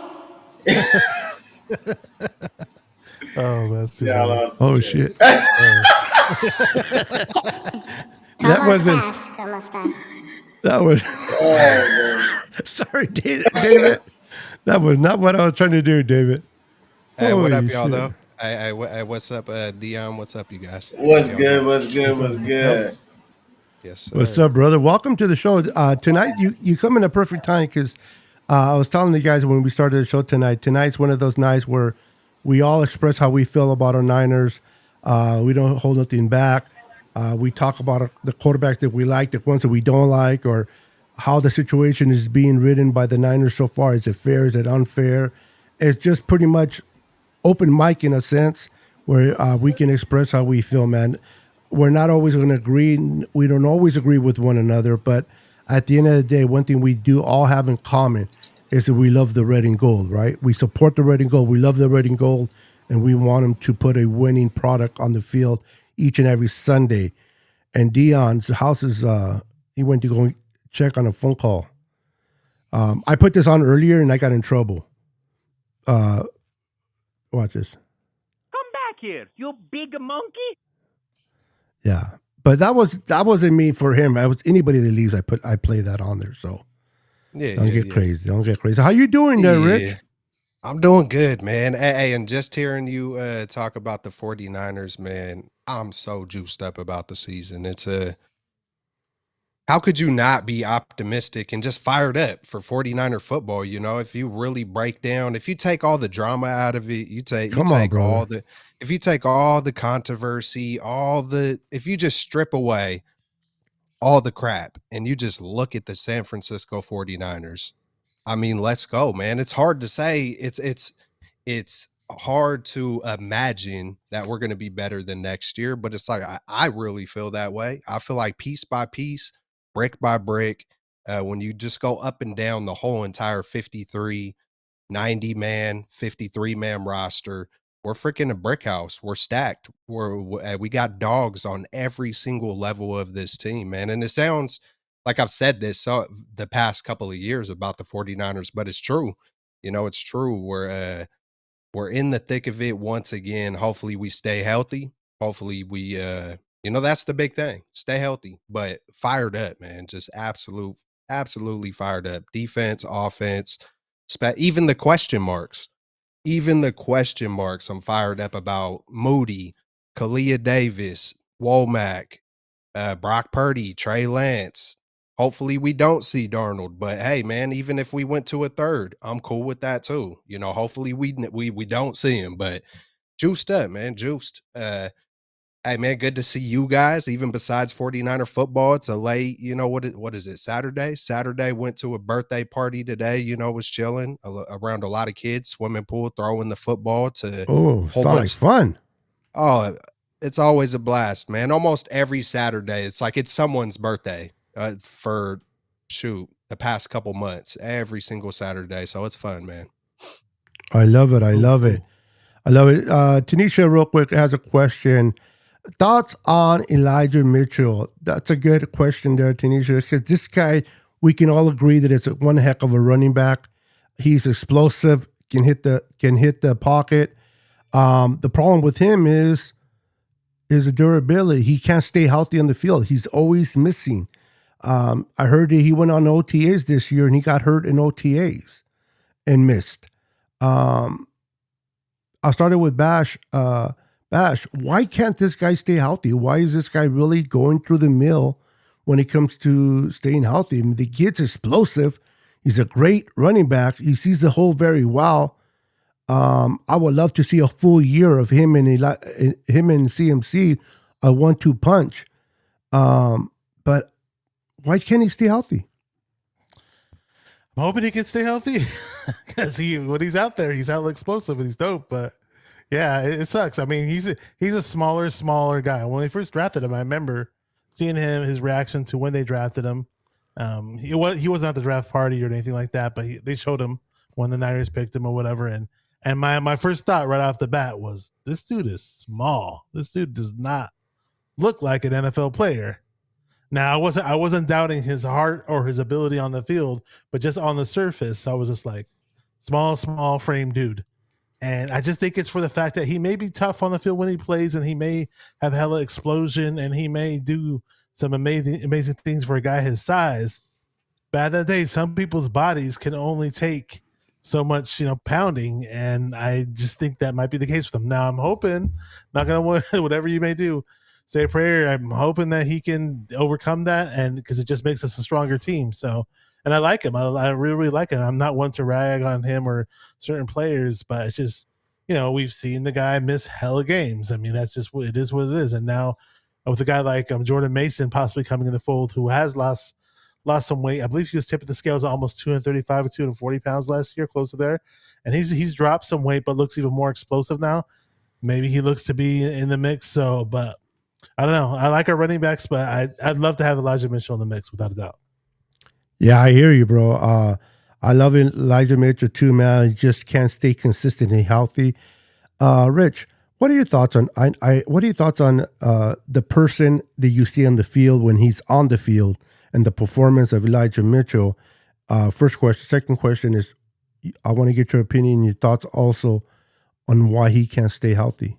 Oh, that's too Yeah, I funny. love Oh the shit. Come That wasn't. mustache. Come mustache. That was. Oh, Sorry, David. That was not what I was trying to do, David. Hey, what up, Holy y'all? shit. Though. Hey, what's up, Dion? What's up, you guys? man. What's How y'all good? doing? What's good? What's good? Yes, sir. What's up, brother? Welcome to the show. Tonight, you come in a perfect time because I was telling the guys when we started the show tonight. Tonight's one of those nights where we all express how we feel about our Niners. We don't hold nothing back. We talk about the quarterbacks that we like, the ones that we don't like, or how the situation is being ridden by the Niners so far. Is it fair? Is it unfair? It's just pretty much open mic in a sense where we can express how we feel, man. We're not always going to agree. We don't always agree with one another, but at the end of the day, one thing we do all have in common is that we love the red and gold, right? We support the red and gold. We love the red and gold, and we want them to put a winning product on the field each and every Sunday. And Dion's house is, he went to go check on a phone call. I put this on earlier and I got in trouble. Watch this. Come back here, you big monkey. Yeah, but that wasn't me for him. I was anybody that leaves. I play that on there. So Yeah, don't yeah, get yeah. crazy. Don't get crazy. How you doing there, Rich? I'm doing good, man. Hey, and just hearing you talk about the 49ers, man, I'm so juiced up about the season. How could you not be optimistic and just fired up for 49er football? You know, if you really break down, if you take all the drama out of it, you take Come on, all brother. if you take all the controversy, if you just strip away all the crap and you just look at the San Francisco 49ers, I mean, let's go, man. It's hard to say. It's hard to imagine that we're going to be better than next year, but it's like I really feel that way. I feel like piece by piece, brick by brick, when you just go up and down the whole entire 53, 90 man, 53 man roster, we're freaking a brick house. We're stacked. We got dogs on every single level of this team, man. And it sounds like I've said this the past couple of years about the 49ers, but it's true. You know, it's true. We're in the thick of it once again. Hopefully we stay healthy. Hopefully we that's the big thing. Stay healthy, but fired up, man. Just absolutely fired up. Defense, offense, even the question marks. Even the question marks I'm fired up about. Moody, Kalia Davis, Womack, Brock Purdy, Trey Lance. Hopefully we don't see Darnold, but hey, man, even if we went to a third, I'm cool with that too. You know, hopefully we don't see him, but juiced up, man, juiced. Hey, man, good to see you guys. Even besides 49er football, it's a late, what is it, Saturday? Saturday, went to a birthday party today, was chilling around a lot of kids, swimming pool, throwing the football to Oh, whole sound like bunch. fun. Oh, it's always a blast, man. Almost every Saturday, it's like it's someone's birthday for, the past couple months, every single Saturday. So it's fun, man. I love it. I love it. I love it. Tanisha, real quick, has a question. Thoughts on Elijah Mitchell? That's a good question there, Tanisha, because this guy, we can all agree that it's one heck of a running back. He's explosive, can hit the pocket. The problem with him is the durability. He can't stay healthy on the field. He's always missing. I heard that he went on OTAs this year and he got hurt in OTAs and missed. I started with Bash. Bash, why can't this guy stay healthy? Why is this guy really going through the mill when it comes to staying healthy? I mean, the kid's explosive. He's a great running back. He sees the hole very well. I would love to see a full year of him and CMC, a 1-2 punch. But why can't he stay healthy? I'm hoping he can stay healthy because when he's out there, he's hella explosive and he's dope. But yeah, it sucks. I mean, he's a smaller guy. When they first drafted him, I remember seeing his reaction to when they drafted him. He wasn't at the draft party or anything like that, but they showed him when the Niners picked him or whatever. And my first thought right off the bat was, this dude is small. This dude does not look like an NFL player. Now I wasn't doubting his heart or his ability on the field, but just on the surface, I was just like, small frame dude. And I just think it's for the fact that he may be tough on the field when he plays, and he may have hella explosion, and he may do some amazing things for a guy his size. But at the end of the day, some people's bodies can only take so much, pounding, and I just think that might be the case with him. Now I'm hoping, not gonna whatever you may do, say a prayer. I'm hoping that he can overcome that, and because it just makes us a stronger team. So, and I like him. I really, really like him. I'm not one to rag on him or certain players, but it's just, we've seen the guy miss hella games. I mean, that's just what it is. And now with a guy like Jordan Mason possibly coming in the fold, who has lost some weight. I believe he was tipping the scales at almost 235 or 240 pounds last year, close to there. And he's dropped some weight, but looks even more explosive now. Maybe he looks to be in the mix. So, but I don't know. I like our running backs, but I'd love to have Elijah Mitchell in the mix without a doubt. Yeah, I hear you, bro. I love Elijah Mitchell too, man. He just can't stay consistently healthy. Rich, what are your thoughts on the person that you see on the field when he's on the field and the performance of Elijah Mitchell? First question. Second question is, I want to get your opinion, your thoughts also on why he can't stay healthy.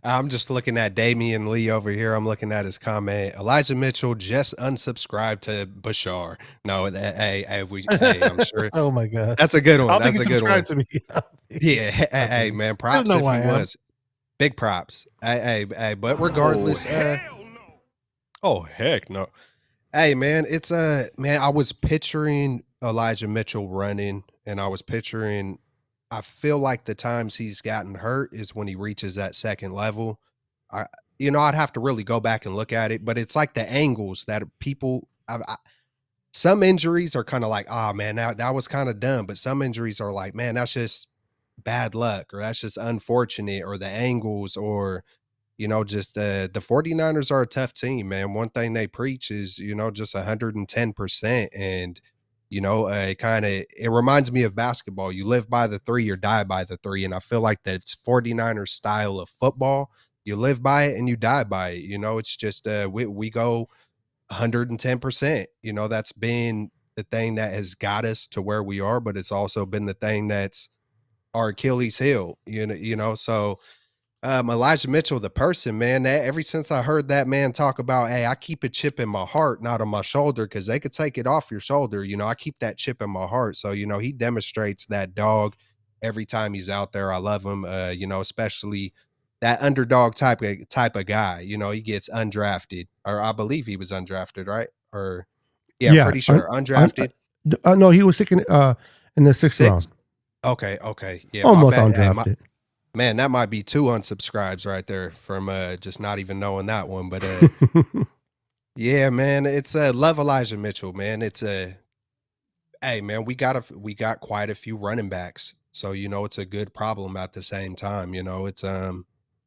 I'm just looking at Damian Lee over here. I'm looking at his comment. Elijah Mitchell just unsubscribed to Bashar. No, I'm sure. Oh my God, that's a good one. I don't That's think a good one. To me. Yeah, hey, man, props if he was. Big props. Hey, but regardless, oh heck no. Hey, man, it's man, I was picturing Elijah Mitchell running, and I was picturing. I feel like the times he's gotten hurt is when he reaches that second level. I'd have to really go back and look at it, but it's like the angles that people. Some injuries are kind of like, oh man, that was kind of dumb, but some injuries are like, man, that's just bad luck, or that's just unfortunate, or the angles, or just the 49ers are a tough team, man. One thing they preach is just 110%, and it reminds me of basketball. You live by the three or die by the three, and I feel like that's 49ers style of football. You live by it and you die by it. It's just we go 110%. That's been the thing that has got us to where we are, but it's also been the thing that's our Achilles heel. So Elijah Mitchell, the person, man, ever since I heard that man talk about, hey, I keep a chip in my heart, not on my shoulder, because they could take it off your shoulder. I keep that chip in my heart. So, he demonstrates that dog every time he's out there. I love him, especially that underdog type of guy. He gets undrafted, or I believe he was undrafted, right? Or yeah, pretty sure undrafted. No, he was taken in the sixth round. Okay. Yeah, almost undrafted. Man, that might be 2 unsubscribes right there from just not even knowing that one. But yeah, man, it's love Elijah Mitchell, man. It's hey, man, we got quite a few running backs, so it's a good problem at the same time. It's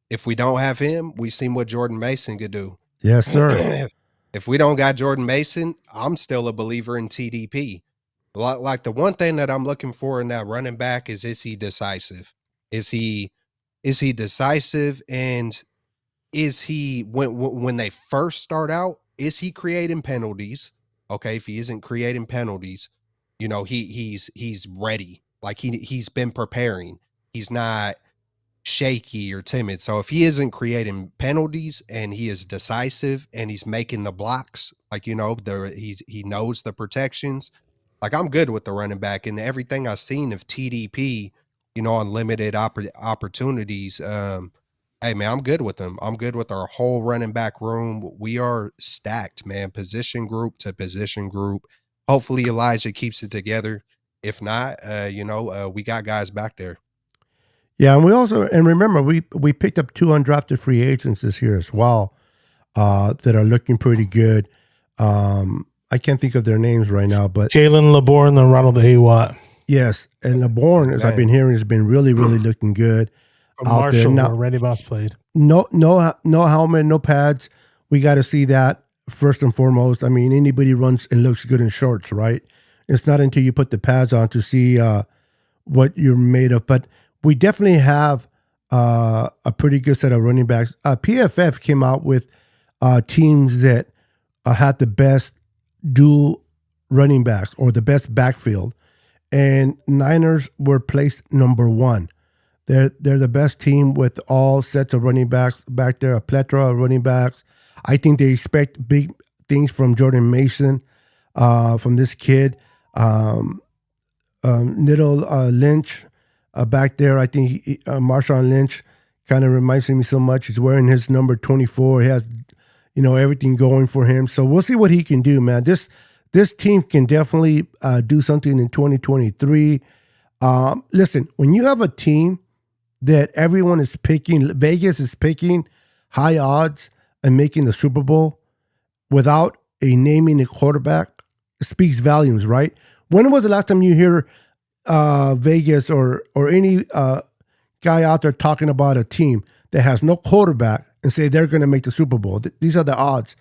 if we don't have him, we seen what Jordan Mason could do. Yes, sir. If we don't got Jordan Mason, I'm still a believer in TDP. Like the one thing that I'm looking for in that running back is he decisive? Is he decisive, and is he when they first start out, is he creating penalties? Okay, if he isn't creating penalties, he's ready. Like he's been preparing. He's not shaky or timid. So if he isn't creating penalties and he is decisive and he's making the blocks, like he knows the protections. Like I'm good with the running back, and everything I've seen of TDP, on limited opportunities. Hey man, I'm good with them. I'm good with our whole running back room. We are stacked, man. Position group to position group. Hopefully Elijah keeps it together. If not, we got guys back there. Yeah, and remember, we picked up 2 undrafted free agents this year as well, that are looking pretty good. I can't think of their names right now, but Jalen LeBourne and Ronald A. Watt. Yes, and LeBourne, as I've been hearing, has been really, really looking good. Out Marshall, there. Now, where Randy Moss played. No helmet, no pads. We got to see that first and foremost. I mean, anybody runs and looks good in shorts, right? It's not until you put the pads on to see what you're made of. But we definitely have a pretty good set of running backs. PFF came out with teams that had the best dual running backs or the best backfield. and Niners were placed number 1. They're the best team with all sets of running backs back there, a plethora of running backs. I think they expect big things from Jordan Mason, from this kid. Little Lynch back there. I think Marshawn Lynch kind of reminds me so much. He's wearing his number 24. He has, everything going for him. So we'll see what he can do, man. This team can definitely do something in 2023. Listen, when you have a team that everyone is picking, Vegas is picking high odds and making the Super Bowl without naming a quarterback, it speaks volumes, right? When was the last time you hear Vegas or any guy out there talking about a team that has no quarterback and say they're going to make the Super Bowl? These are the odds.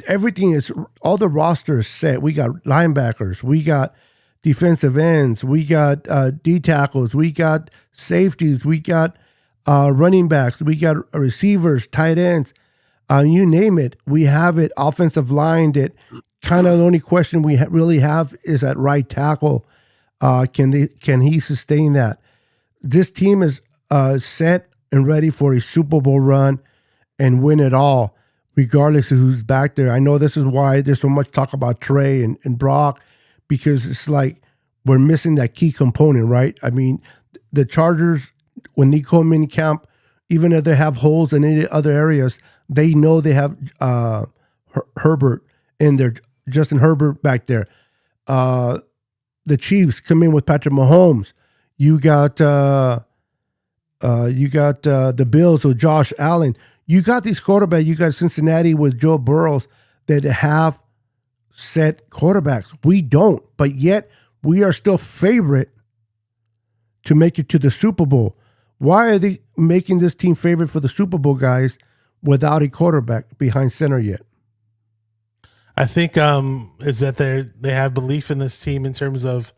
Everything is, all the roster is set. We got linebackers, we got defensive ends, we got D tackles, we got safeties, we got running backs, we got receivers, tight ends, you name it. We have it. Offensive line, that kind of the only question we really have is at right tackle. Can he sustain that? This team is set and ready for a Super Bowl run and win it all, regardless of who's back there. I know this is why there's so much talk about Trey and Brock, because it's like we're missing that key component, right? I mean, the Chargers, when they come in camp, even if they have holes in any other areas, they know they have Herbert in there, Justin Herbert back there. The Chiefs come in with Patrick Mahomes. You got the Bills with Josh Allen. You got these quarterbacks. You got Cincinnati with Joe Burrows that have set quarterbacks. We don't, but yet we are still favorite to make it to the Super Bowl. Why are they making this team favorite for the Super Bowl, guys, without a quarterback behind center yet? I think is that they have belief in this team in terms of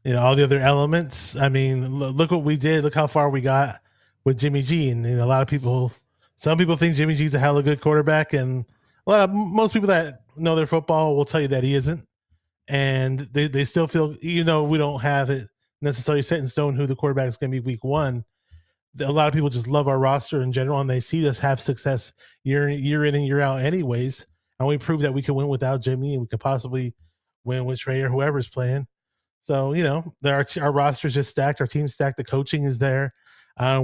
all the other elements. I mean, look what we did. Look how far we got with Jimmy G. And a lot of some people think Jimmy G's a hella good quarterback, and most people that know their football will tell you that he isn't. And they still feel, we don't have it necessarily set in stone who the quarterback is going to be week 1. A lot of people just love our roster in general, and they see us have success year in and year out anyways. And we proved that we could win without Jimmy, and we could possibly win with Trey or whoever's playing. So, our roster's just stacked. Our team's stacked. The coaching is there.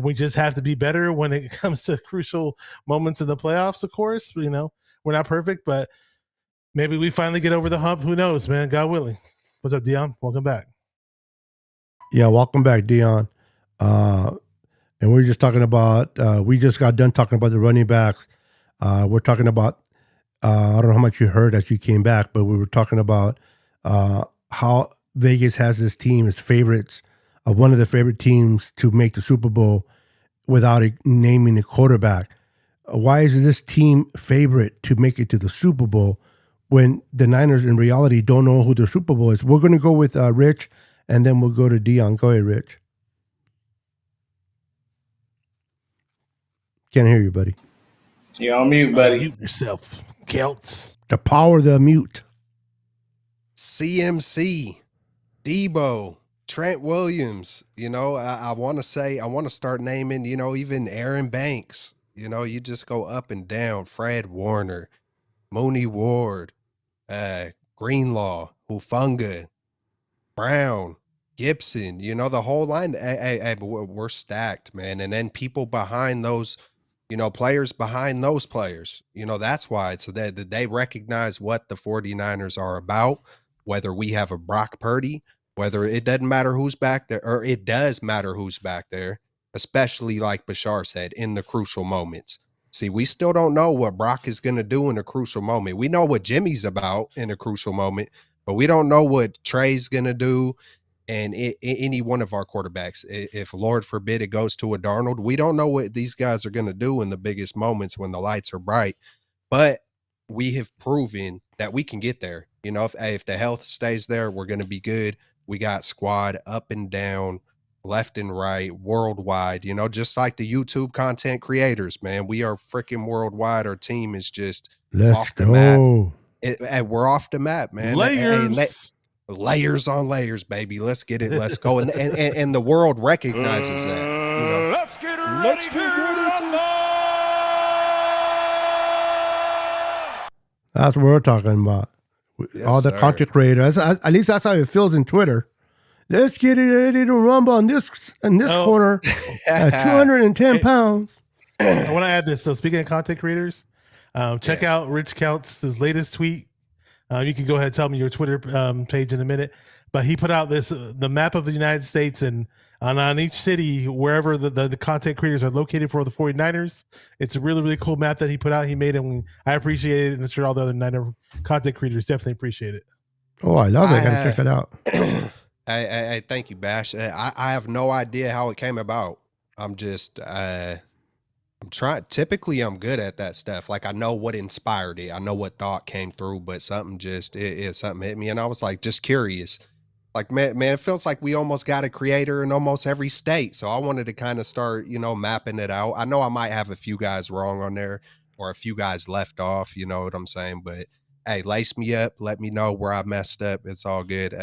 We just have to be better when it comes to crucial moments in the playoffs, of course. We're not perfect, but maybe we finally get over the hump. Who knows, man? God willing. What's up, Dion? Welcome back. Yeah, welcome back, Dion. And we're just talking about, we just got done talking about the running backs. We're talking about, I don't know how much you heard as you came back, but we were talking about how Vegas has this team as favorites, one of the favorite teams to make the Super Bowl without naming a quarterback. Why is this team favorite to make it to the Super Bowl when the Niners in reality don't know who their Super Bowl is? We're going to go with Rich, and then we'll go to Dion. Go ahead, Rich. Can't hear you, buddy. You're on mute, buddy. Mute yourself, Celts. The power of the mute. CMC, Debo, Trent Williams. I want to start naming, even Aaron Banks. You just go up and down. Fred Warner, Mooney Ward, Greenlaw, Hufanga, Brown, Gibson. The whole line. Hey, we're stacked, man. And then people behind those, players behind those players. That's why it's that they recognize what the 49ers are about, whether we have a Brock Purdy, whether it doesn't matter who's back there, or it does matter who's back there, especially like Bashar said, in the crucial moments. See, we still don't know what Brock is going to do in a crucial moment. We know what Jimmy's about in a crucial moment, but we don't know what Trey's going to do. And any one of our quarterbacks, if Lord forbid it goes to a Darnold, we don't know what these guys are going to do in the biggest moments when the lights are bright. But we have proven that we can get there. If the health stays there, we're going to be good. We got squad up and down, left and right, worldwide, just like the YouTube content creators, man. We are freaking worldwide. Our team is just Let's off the go. map. We're off the map, man. Layers. layers on layers, baby. Let's get it. Let's go. And the world recognizes that. You know, Let's get ready to rumble! That's what we're talking about. Yes, All the sir. content creators. At least that's how it feels in Twitter. Let's get it ready to rumble in this Oh. corner at 210 pounds. I want to add this. So speaking of content creators, check out Rich Counts' latest tweet. You can go ahead and tell me your Twitter page in a minute. But he put out the map of the United States and on each city, wherever the content creators are located for the 49ers. It's a really, really cool map that he put out. He made it. And I appreciate it. And I'm sure all the other Niner content creators definitely appreciate it. Oh, I love it. I gotta check it out. I thank you, Bash. I have no idea how it came about. I'm just I'm trying. Typically, I'm good at that stuff. Like I know what inspired it. I know what thought came through, but something just something hit me, and I was like just curious. Like man, it feels like we almost got a creator in almost every state. So I wanted to kind of start, mapping it out. I know I might have a few guys wrong on there or a few guys left off. You know what I'm saying? But hey, lace me up. Let me know where I messed up. It's all good.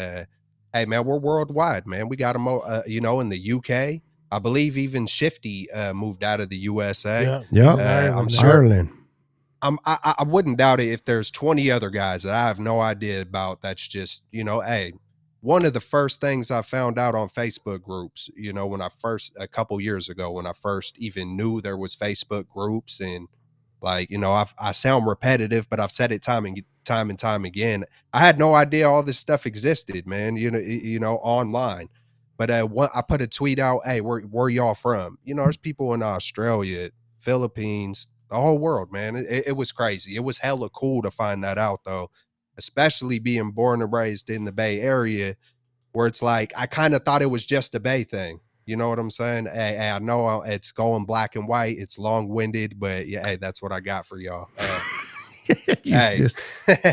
Hey man, we're worldwide, man. We got them, in the UK. I believe even Shifty moved out of the USA. Yeah, I'm sure. Ireland. I wouldn't doubt it if there's 20 other guys that I have no idea about. That's just, hey, one of the first things I found out on Facebook groups, when a couple years ago, when I first even knew there was Facebook groups, and like, I sound repetitive, but I've said it time and time again. I had no idea all this stuff existed, man, online. But I put a tweet out, hey, where y'all from? There's people in Australia, Philippines, the whole world, man. It was crazy. It was hella cool to find that out, though, especially being born and raised in the Bay Area, where it's like I kind of thought it was just a Bay thing. You know what I'm saying? Hey, I know it's going black and white. It's long-winded, but yeah, hey, that's what I got for y'all. Hey.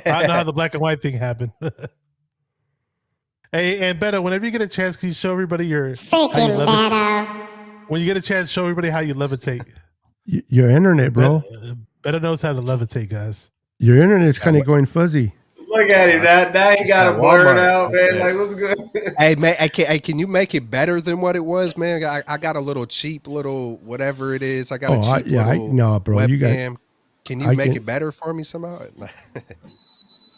I know how the black and white thing happened. Hey, and Beto, whenever you get a chance, can you show everybody how you Freaking levitate? Beto. When you get a chance, show everybody how you levitate. Your internet, bro. Beto knows how to levitate, guys. Your internet's kind of going fuzzy. Look at him. Now he got a blurred out, man. Like, what's good? Hey, man, can you make it better than what it was, man? I got a little cheap little whatever it is. I got a cheap little bro. webcam. You got. Can you make it better for me somehow?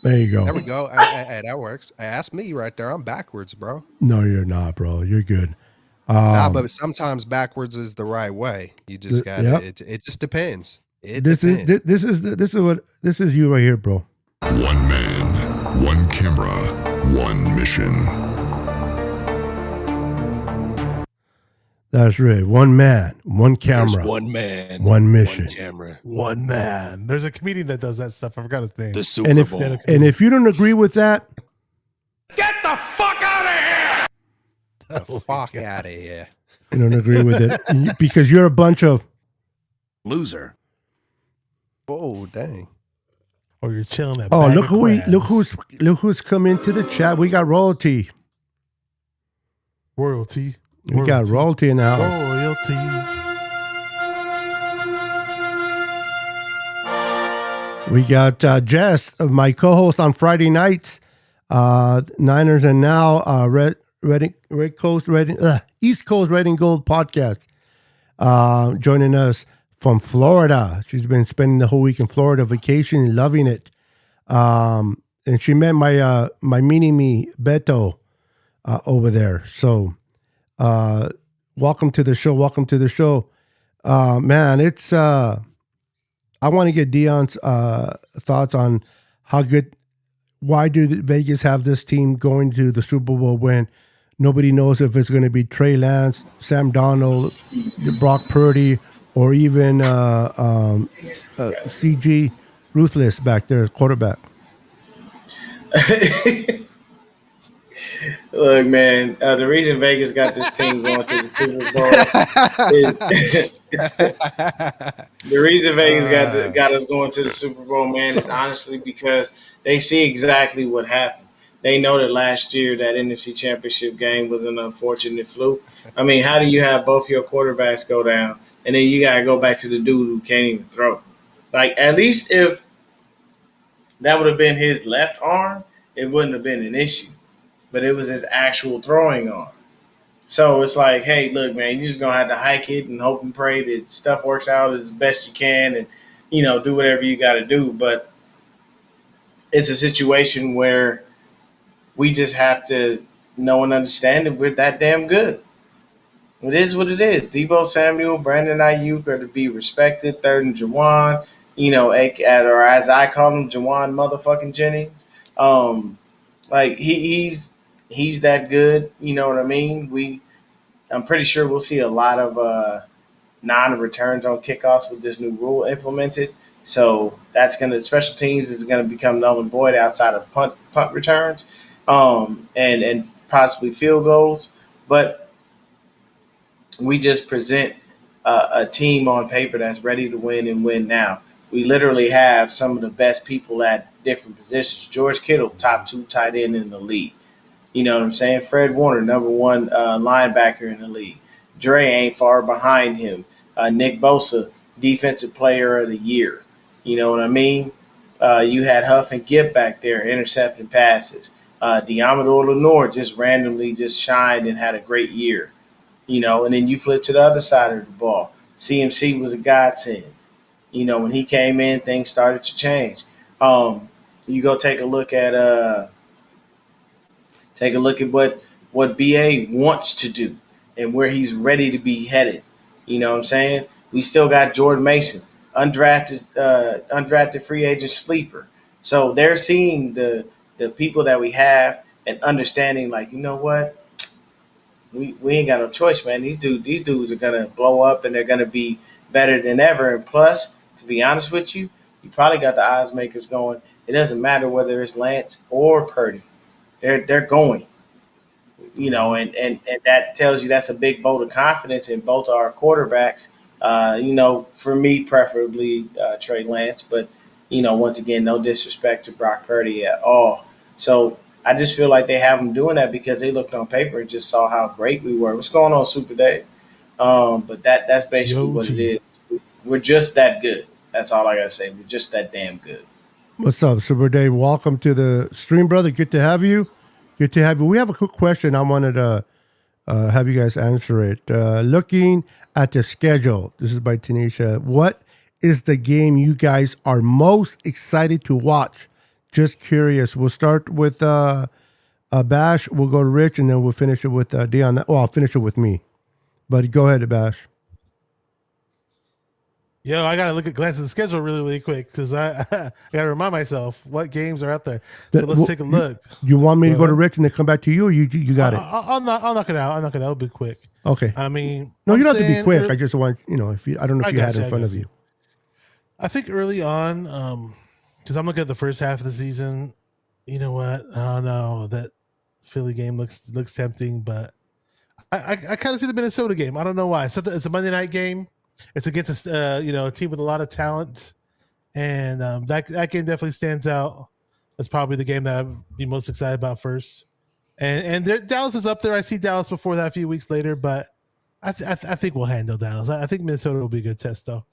There you go. There we go. Hey, that works. Hey, that's me right there. I'm backwards, bro. No, you're not, bro. You're good. But sometimes backwards is the right way. You just got it just depends. This is you right here, bro. One man, one camera, one mission. That's right. One man, one camera. There's one man, one mission. one camera, one man. There's a comedian that does that stuff. I forgot his name. The Super Bowl. And if you don't agree with that, Get the fuck out of here! The fuck out of here. you don't agree with it because you're a bunch of Loser. Oh, dang. Or you're chilling at. Oh, look who's come into the chat. We got royalty. Royalty. We got royalty now. Royalty. We got Jess, my co-host on Friday nights. Niners and Now, East Coast Red and Gold podcast. Joining us from Florida. She's been spending the whole week in Florida vacation and loving it. And she met my mini-me, Beto, over there. So welcome to the show. Man, it's I want to get Dion's thoughts on why do Vegas have this team going to the Super Bowl when nobody knows if it's going to be Trey Lance, Sam Darnold, Brock Purdy, or even CG Ruthless back there, quarterback. Look, man, the reason Vegas got this team going to the Super Bowl is the reason Vegas got us going to the Super Bowl, man, is honestly because they see exactly what happened. They know that last year that NFC Championship game was an unfortunate fluke. I mean, how do you have both your quarterbacks go down, and then you got to go back to the dude who can't even throw? Like, at least if that would have been his left arm, it wouldn't have been an issue. but it was his actual throwing arm. So it's like, hey, look, man, you're just gonna have to hike it and hope and pray that stuff works out as best you can, and do whatever you got to do. But it's a situation where we just have to know and understand that we're that damn good. It is what it is. Debo Samuel, Brandon Ayuk are to be respected. Third and Jawan, or as I call him, Jawan motherfucking Jennings. Like he's that good. You know what I mean? I'm pretty sure we'll see a lot of non-returns on kickoffs with this new rule implemented. So that's special teams is gonna become null and void outside of punt returns, and possibly field goals. But we just present a team on paper that's ready to win and win now. We literally have some of the best people at different positions. George Kittle, top 2 tight end in the league. You know what I'm saying? Fred Warner, number 1 linebacker in the league. Dre ain't far behind him. Nick Bosa, defensive player of the year. You know what I mean? You had Huff and Gibb back there intercepting passes. Diamador Lenore just randomly just shined and had a great year. And then you flip to the other side of the ball. CMC was a godsend. When he came in, things started to change. You go take a look at what BA wants to do and where he's ready to be headed. You know what I'm saying? We still got Jordan Mason, undrafted free agent sleeper. So they're seeing the people that we have and understanding, like, you know what? We ain't got no choice, man. These dudes are gonna blow up and they're gonna be better than ever. And plus, to be honest with you, you probably got the odds makers going. It doesn't matter whether it's Lance or Purdy. They're going. And that tells you that's a big vote of confidence in both our quarterbacks. For me, preferably Trey Lance, but once again, no disrespect to Brock Purdy at all. So I just feel like they have them doing that because they looked on paper and just saw how great we were. What's going on, Super Dave? But that's basically what it is. We're just that good. That's all I gotta say. We're just that damn good. What's up, Super Dave? Welcome to the stream, brother. Good to have you. Good to have you. We have a quick question. I wanted to have you guys answer it. Looking at the schedule, this is by Tanisha. What is the game you guys are most excited to watch? Just curious. We'll start with Bash. We'll go to Rich, and then we'll finish it with Dion. Well, I'll finish it with me. But go ahead, Bash. Yo, I gotta glance at the schedule really quick because I gotta remind myself what games are out there. So let's take a look. You want me to go to Rich and then come back to you, or you got it? I'll knock it out. I'll knock it out. It'll be quick. Okay. I mean, no, you don't have to be quick. I just want if you. I don't know if you had it in front of you. I think early on, because I'm looking at the first half of the season. You know what? I don't know, that Philly game looks tempting, but I kind of see the Minnesota game. I don't know why. It's a Monday night game. It's against a team with a lot of talent, and that game definitely stands out. That's probably the game that I'd be most excited about first. And Dallas is up there. I see Dallas before that a few weeks later, but I think we'll handle Dallas. I think Minnesota will be a good test, though.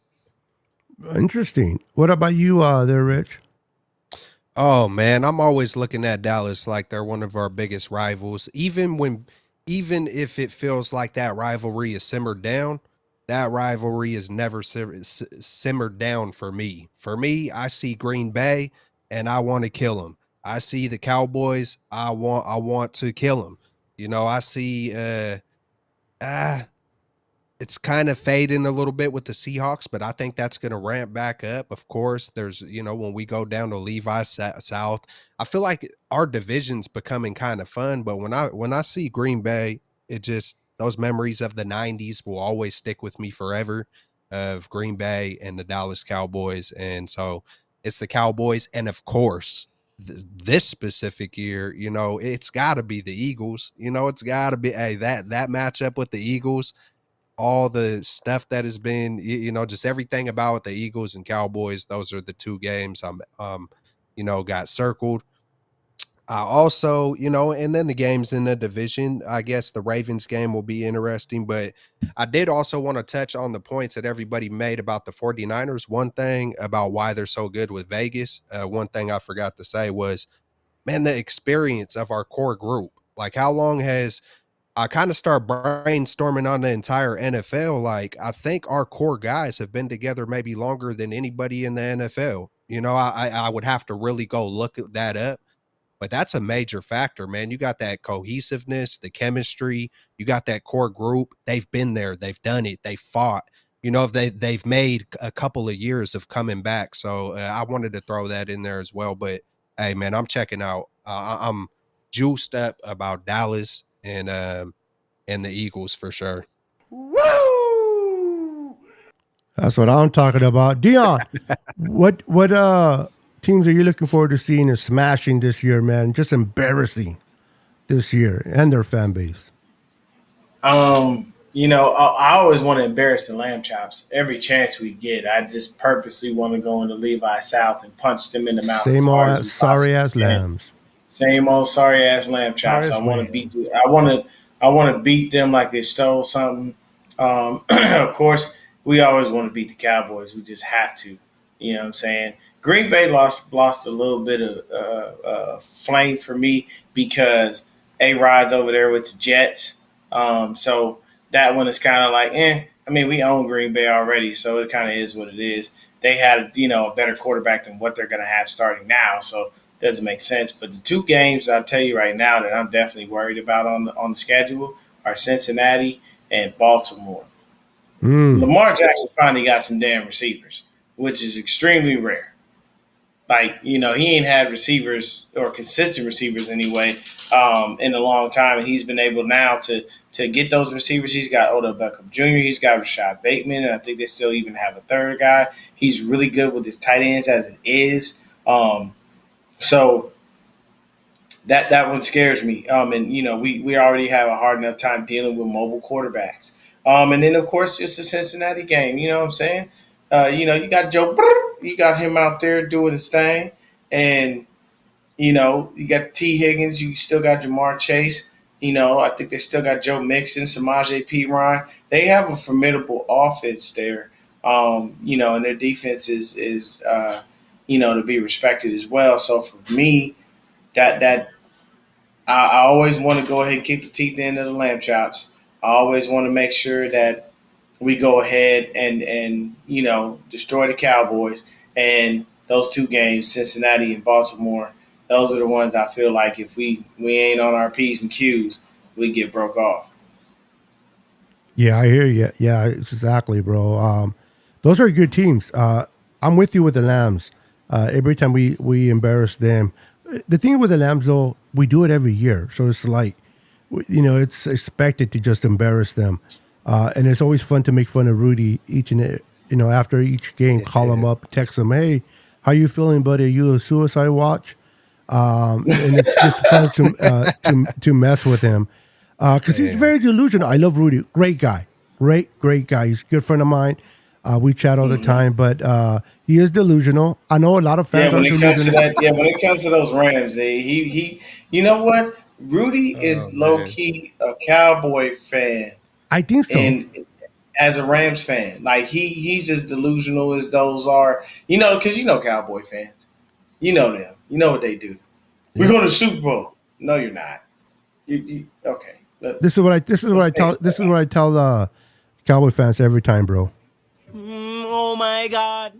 Interesting. What about you there, Rich? Oh man, I'm always looking at Dallas like they're one of our biggest rivals. Even if it feels like that rivalry is simmered down, that rivalry is never simmered down for me. For me, I see Green Bay and I want to kill them. I see the Cowboys, I want to kill them. I see it's kind of fading a little bit with the Seahawks, but I think that's going to ramp back up. Of course, there's, when we go down to Levi South, I feel like our division's becoming kind of fun, but when I see Green Bay, it just, those memories of the 90s will always stick with me forever, of Green Bay and the Dallas Cowboys. And so it's the Cowboys. And of course, this specific year, it's got to be the Eagles. It's got to be that matchup with the Eagles. All the stuff that has been, just everything about the Eagles and Cowboys. Those are the two games I'm got circled. I also, and then the games in the division, I guess the Ravens game will be interesting, but I did also want to touch on the points that everybody made about the 49ers. One thing about why they're so good with Vegas, one thing I forgot to say was, man, the experience of our core group. Like, how long has I kind of start brainstorming on the entire NFL? Like, I think our core guys have been together maybe longer than anybody in the NFL. You know, I would have to really go look at that up, but that's a major factor, man. You got that cohesiveness, the chemistry, you got that core group. They've been there, they've done it, they fought. You know, they've made a couple of years of coming back. So I wanted to throw that in there as well. But hey, man, I'm checking out. I'm juiced up about Dallas and the Eagles for sure. That's what I'm talking about. Dion, what teams are you looking forward to seeing and smashing this year, man? Just embarrassing this year and their fan base. You know, I always want to embarrass the Lamb Chops every chance we get. I just purposely want to go into Levi South and punch them in the mouth. Same old sorry ass lambs. Same old sorry ass Lamb Chops. I want to beat. I want to beat them like they stole something. Of course, we always want to beat the Cowboys. We just have to. You know what I'm saying? Green Bay lost a little bit of flame for me because A-Rod's over there with the Jets. So that one is kind of like, I mean, we own Green Bay already, so it kind of is what it is. They had, a better quarterback than what they're going to have starting now, so it doesn't make sense. But the two games I'll tell you right now that I'm definitely worried about on the schedule are Cincinnati and Baltimore. Lamar Jackson finally got some damn receivers, which is extremely rare. Like, he ain't had receivers or consistent receivers anyway in a long time. And he's been able now to get those receivers. He's got Odell Beckham Jr., he's got Rashad Bateman, and I think they still even have a third guy. He's really good with his tight ends as it is. So that one scares me. And, we already have a hard enough time dealing with mobile quarterbacks. And then, of course, just the Cincinnati game. You know what I'm saying? You got Joe, you got him out there doing his thing. And, you got T. Higgins, you still got Jamar Chase. I think they still got Joe Mixon, Samaje Perine. They have a formidable offense there, and their defense is to be respected as well. So for me, that I always want to go ahead and keep the teeth in of the Lamb Chops. I always want to make sure that we go ahead and destroy the Cowboys. And those two games, Cincinnati and Baltimore, those are the ones I feel like if we ain't on our P's and Q's, we get broke off. Yeah, I hear you. Yeah, exactly, bro. Those are good teams. I'm with you with the Lambs. Every time we embarrass them. The thing with the Lambs, though, we do it every year. So it's like, it's expected to just embarrass them. And it's always fun to make fun of Rudy after each game, call him up, text him, hey, how you feeling, buddy? Are you a suicide watch? And it's just fun to mess with him because he's very delusional. I love Rudy. Great guy. Great guy. He's a good friend of mine. We chat all the time, but he is delusional. I know a lot of fans when are it comes to that, when it comes to those Rams, he you know what? Rudy is low-key a Cowboy fan. I think so. And as a Rams fan, like he's as delusional as those are, because Cowboy fans. You know them. You know what they do. We're going to Super Bowl. No, you're not. Okay. This is what I tell Cowboy fans every time, bro. Oh my God!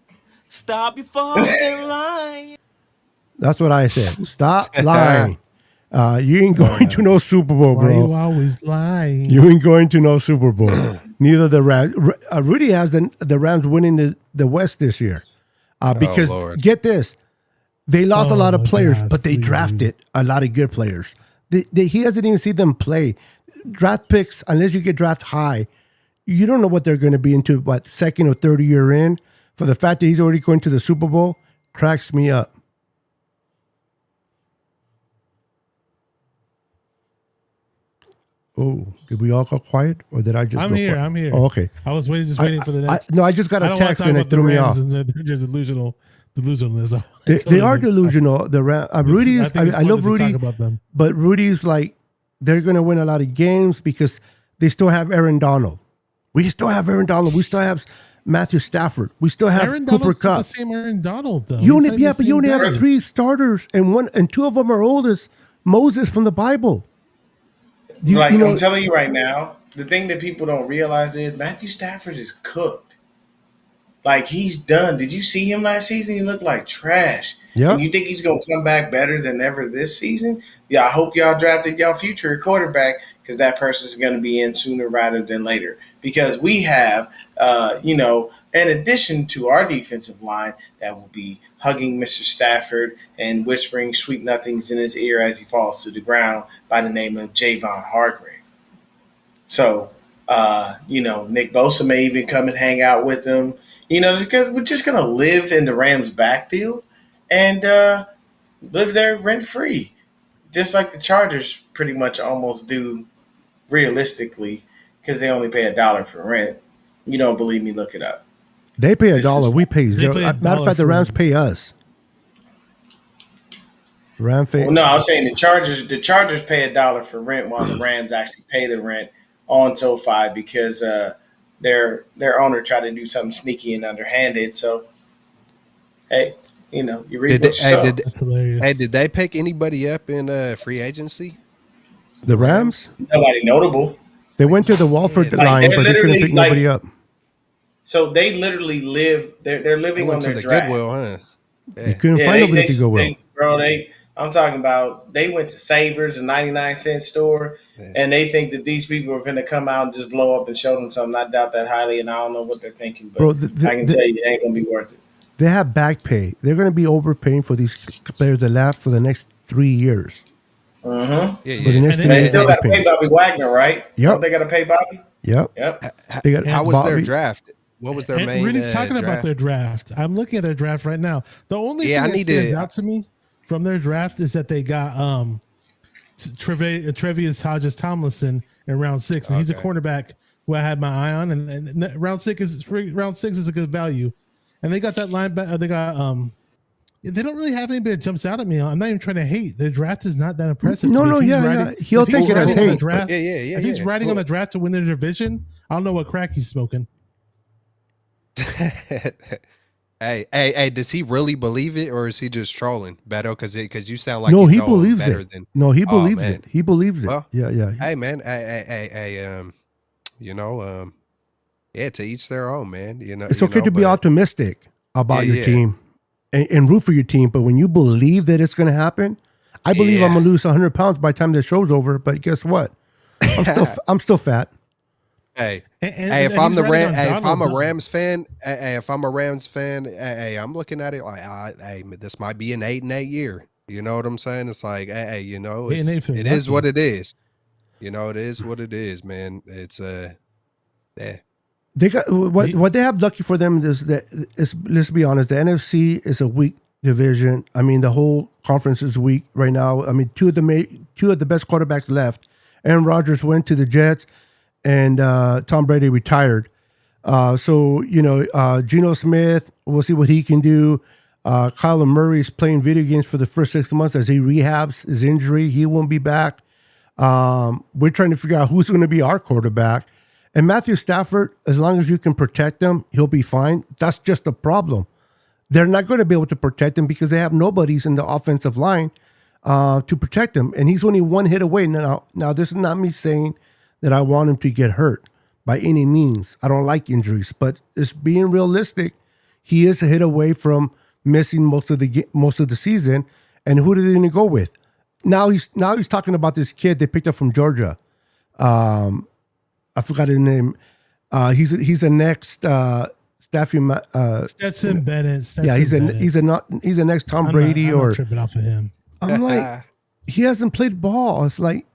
Stop your fucking lying. That's what I said. Stop lying. You ain't going to no Super Bowl, bro. Why you always lying? You ain't going to no Super Bowl. Neither the Rams. Rudy has the Rams winning the West this year. Because get this, they lost a lot of players, but they drafted a lot of good players. He hasn't even seen them play. Draft picks, unless you get drafted high, you don't know what they're going to be into, second or third year in. For the fact that he's already going to the Super Bowl, cracks me up. Oh, did we all go quiet, or did I just? I'm here. Oh, okay. I was waiting for the next. I just got a text and it threw me off. They're delusionalism. They are delusional. The Rudy is. I love Rudy, but Rudy's like they're going to win a lot of games because they still have Aaron Donald. We still have Aaron Donald. We still have Matthew Stafford. We still have Aaron Cooper Donald's Kupp. The same Aaron Donald though. You only have 3 starters, and two of them are oldest. Moses from the Bible. I'm telling you right now, the thing that people don't realize is Matthew Stafford is cooked. Like, he's done. Did you see him last season? He looked like trash. Yeah. And you think he's going to come back better than ever this season? Yeah, I hope y'all drafted y'all future quarterback, because that person's going to be in sooner rather than later. Because we have, in addition to our defensive line that will be hugging Mr. Stafford and whispering sweet nothings in his ear as he falls to the ground, by the name of Javon Hargrave. So, Nick Bosa may even come and hang out with him. We're just going to live in the Rams' backfield and live there rent-free, just like the Chargers pretty much almost do realistically, because they only pay $1 for rent. You don't believe me? Look it up. They pay $1. We pay They zero. pay Matter of fact, the $1 Rams pay us. Well, no, I was saying the Chargers pay $1 for rent, while the Rams actually pay the rent on SoFi, because their owner tried to do something sneaky and underhanded. So, hey, you read what you saw. That's hilarious. Hey, did they pick anybody up in free agency? The Rams? Nobody notable. They went to the Walford Yeah, line, they're but they couldn't literally, pick nobody up. So they literally live. They're They living on went to their the draft. Goodwill, huh? They couldn't find nobody to go well. I'm talking about, they went to Savers, a 99-cent store, and they think that these people are going to come out and just blow up and show them something. I doubt that highly, and I don't know what they're thinking, but I can tell you it ain't going to be worth it. They have back pay. They're going to be overpaying for these players that last for the next 3 years. Mm-hmm. Yeah, But the next And thing They is still got to overpaying. pay Bobby Wagner, right? Yep. Don't they got to pay Bobby? Yep. Yep. They got How was their Bobby. draft? What was their And main Rudy's talking about draft? their draft. I'm looking at their draft right now. The only Yeah, I thing that need stands to- out to me from their draft is that they got Trevius Hodges Tomlinson in round 6, and he's a Okay. cornerback who I had my eye on, and round 6 is a good value. And they got that linebacker. They got they don't really have anybody that jumps out at me. I'm not even trying to hate. Their draft is not that impressive. No, to me. no, If he's yeah. He'll if he's take it as riding on the hate. draft- Yeah. If he's riding on the draft to win their division, I don't know what crack he's smoking. Hey, does he really believe it, or is he just trolling, Beto? Because you sound like No, you he know him believes better it. than. No, he Oh, believes man. it. He believes it. Well, Yeah. Hey, man. To each their own, man. It's okay to be but- optimistic about Yeah, your yeah. team and root for your team, but when you believe that it's going to happen, I believe I'm Yeah. going to lose 100 pounds by the time the show's over. But guess what? I'm still fat. Hey, And if I'm he's the riding on if I'm a Donald. Rams fan, if I'm a Rams fan, I'm looking at it like, this might be an 8-8 year. You know what I'm saying? It's like, it's, 8-8 feels it is lucky. what it is. It is what it is, man. It's yeah. They got what they have lucky for them is that let's be honest, the NFC is a weak division. I mean, the whole conference is weak right now. I mean, two of the best quarterbacks left. Aaron Rodgers went to the Jets, and Tom Brady retired. So Geno Smith, we'll see what he can do. Kyler Murray is playing video games for the first 6 months as he rehabs his injury. He won't be back. We're trying to figure out who's going to be our quarterback. And Matthew Stafford, as long as you can protect him, he'll be fine. That's just the problem. They're not going to be able to protect him because they have nobodies in the offensive line to protect him. And he's only one hit away. Now, this is not me saying that I want him to get hurt by any means. I don't like injuries, but it's being realistic. He is a hit away from missing most of the season. And who are they going to go with? Now he's talking about this kid they picked up from Georgia. I forgot his name. He's the next Stetson Bennett. he's the next Tom Brady I'm not tripping off of him. I'm like, he hasn't played ball. It's like,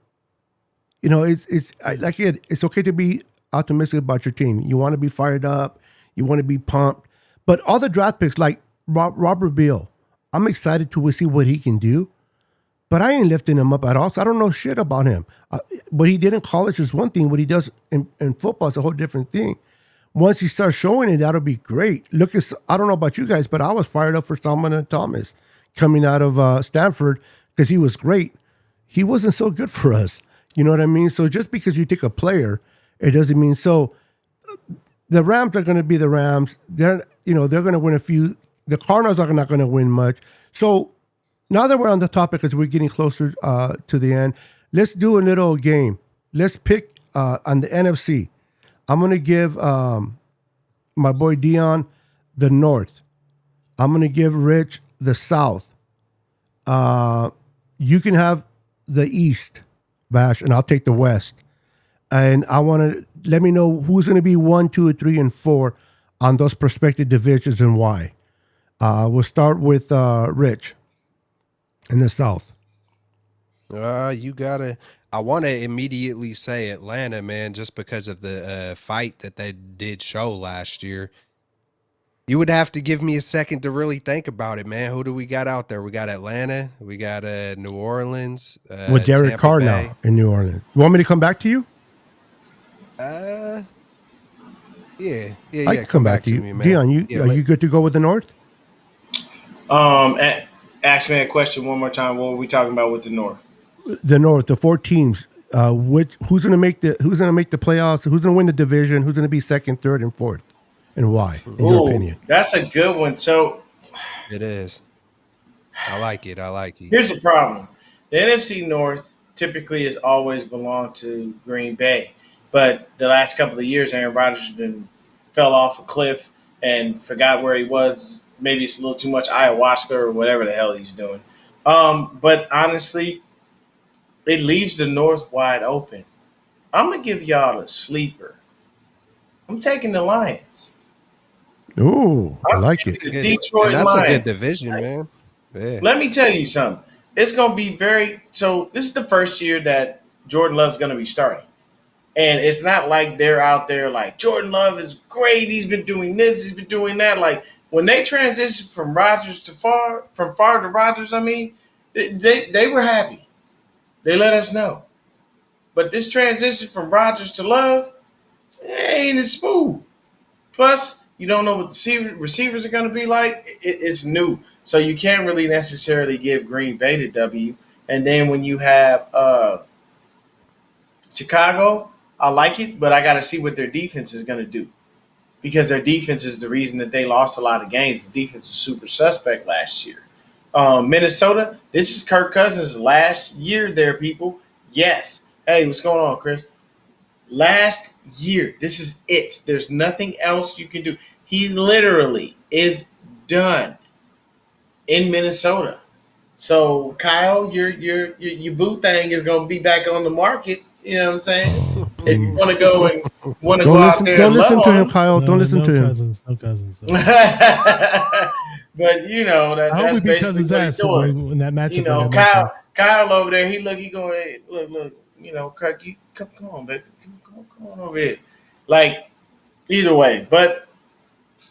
it's okay to be optimistic about your team. You want to be fired up. You want to be pumped. But all the draft picks, like Robert Beal, I'm excited to see what he can do. But I ain't lifting him up at all. So I don't know shit about him. What he did in college is one thing. What he does in football is a whole different thing. Once he starts showing it, that'll be great. I don't know about you guys, but I was fired up for Solomon Thomas coming out of Stanford because he was great. He wasn't so good for us. You know what I mean? So just because you take a player, it doesn't mean so. The Rams are going to be the Rams. They're going to win a few. The Cardinals are not going to win much. So now that we're on the topic, as we're getting closer to the end, let's do a little game. let's pick on the NFC. I'm gonna give my boy Dion the North. I'm gonna give Rich the South. You can have the East, Bash, and I'll take the West. And I want to let me know who's going to be 1, 2, 3, and 4 on those prospective divisions and why. We'll start with Rich in the South. You gotta. I want to immediately say Atlanta, man, just because of the fight that they did show last year. You would have to give me a second to really think about it, man. Who do we got out there? We got Atlanta. We got New Orleans. With Derek Tampa Carr Bay. now in New Orleans. You want me to come back to you? Yeah. I can come back to you. me, man. Dion, Yeah, are you good to go with the North? Ask me a question one more time. What were we talking about with the North? The North, the 4 teams. Who's going to make the playoffs? Who's going to win the division? Who's going to be second, third, and fourth, and why? In your opinion, That's a good one. So It is. I like it. here's the problem: the NFC North typically has always belonged to Green Bay, but the last couple of years, Aaron Rodgers fell off a cliff and forgot where he was. Maybe it's a little too much ayahuasca or whatever the hell he's doing. But honestly, it leaves the North wide open. I'm gonna give y'all a sleeper. I'm taking the Lions. ooh, I like it. The Good. Detroit And that's Lions. a good division, man. Yeah. Let me tell you something. It's going to be so this is the first year that Jordan Love's going to be starting. And it's not like they're out there like, Jordan Love is great. He's been doing this. He's been doing that. Like, when they transitioned from Favre to Rodgers, they were happy. They let us know. But this transition from Rodgers to Love, it ain't as smooth. Plus, you don't know what the receivers are going to be like. It's new. So you can't really necessarily give Green Bay the W. And then when you have Chicago, I like it, but I got to see what their defense is going to do. Because their defense is the reason that they lost a lot of games. The defense was super suspect last year. Minnesota, this is Kirk Cousins' last year there, people. Yes. Hey, what's going on, Chris? Last year. This is it. There's nothing else you can do. He literally is done in Minnesota. So, Kyle, your boot thing is going to be back on the market. You know what I'm saying? If you want to go and go out there Don't and listen love to him, him. Kyle. Don't listen to him. No cousins. But you know I hope that's we beat basically Cousins' what ass he's doing. in that matchup. You know, Kyle over there, he going, hey, look. You know, Kirk, you come on, baby, come on over here. Like either way, but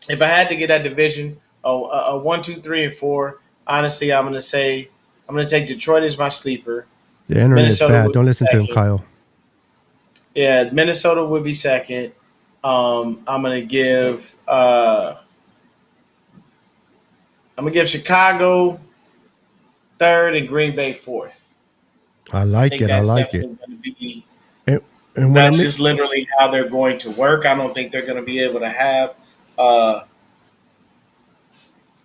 if I had to get that division, a 1, 2, 3, and 4, honestly, I'm gonna take Detroit as my sleeper. The internet is Minnesota bad. would Don't be listen to him, second. Kyle. Yeah, Minnesota would be second. I'm gonna give Chicago third and Green Bay fourth. I like it. I like it. Definitely gonna be, And when that's I just literally how they're going to work. I don't think they're going to be able to have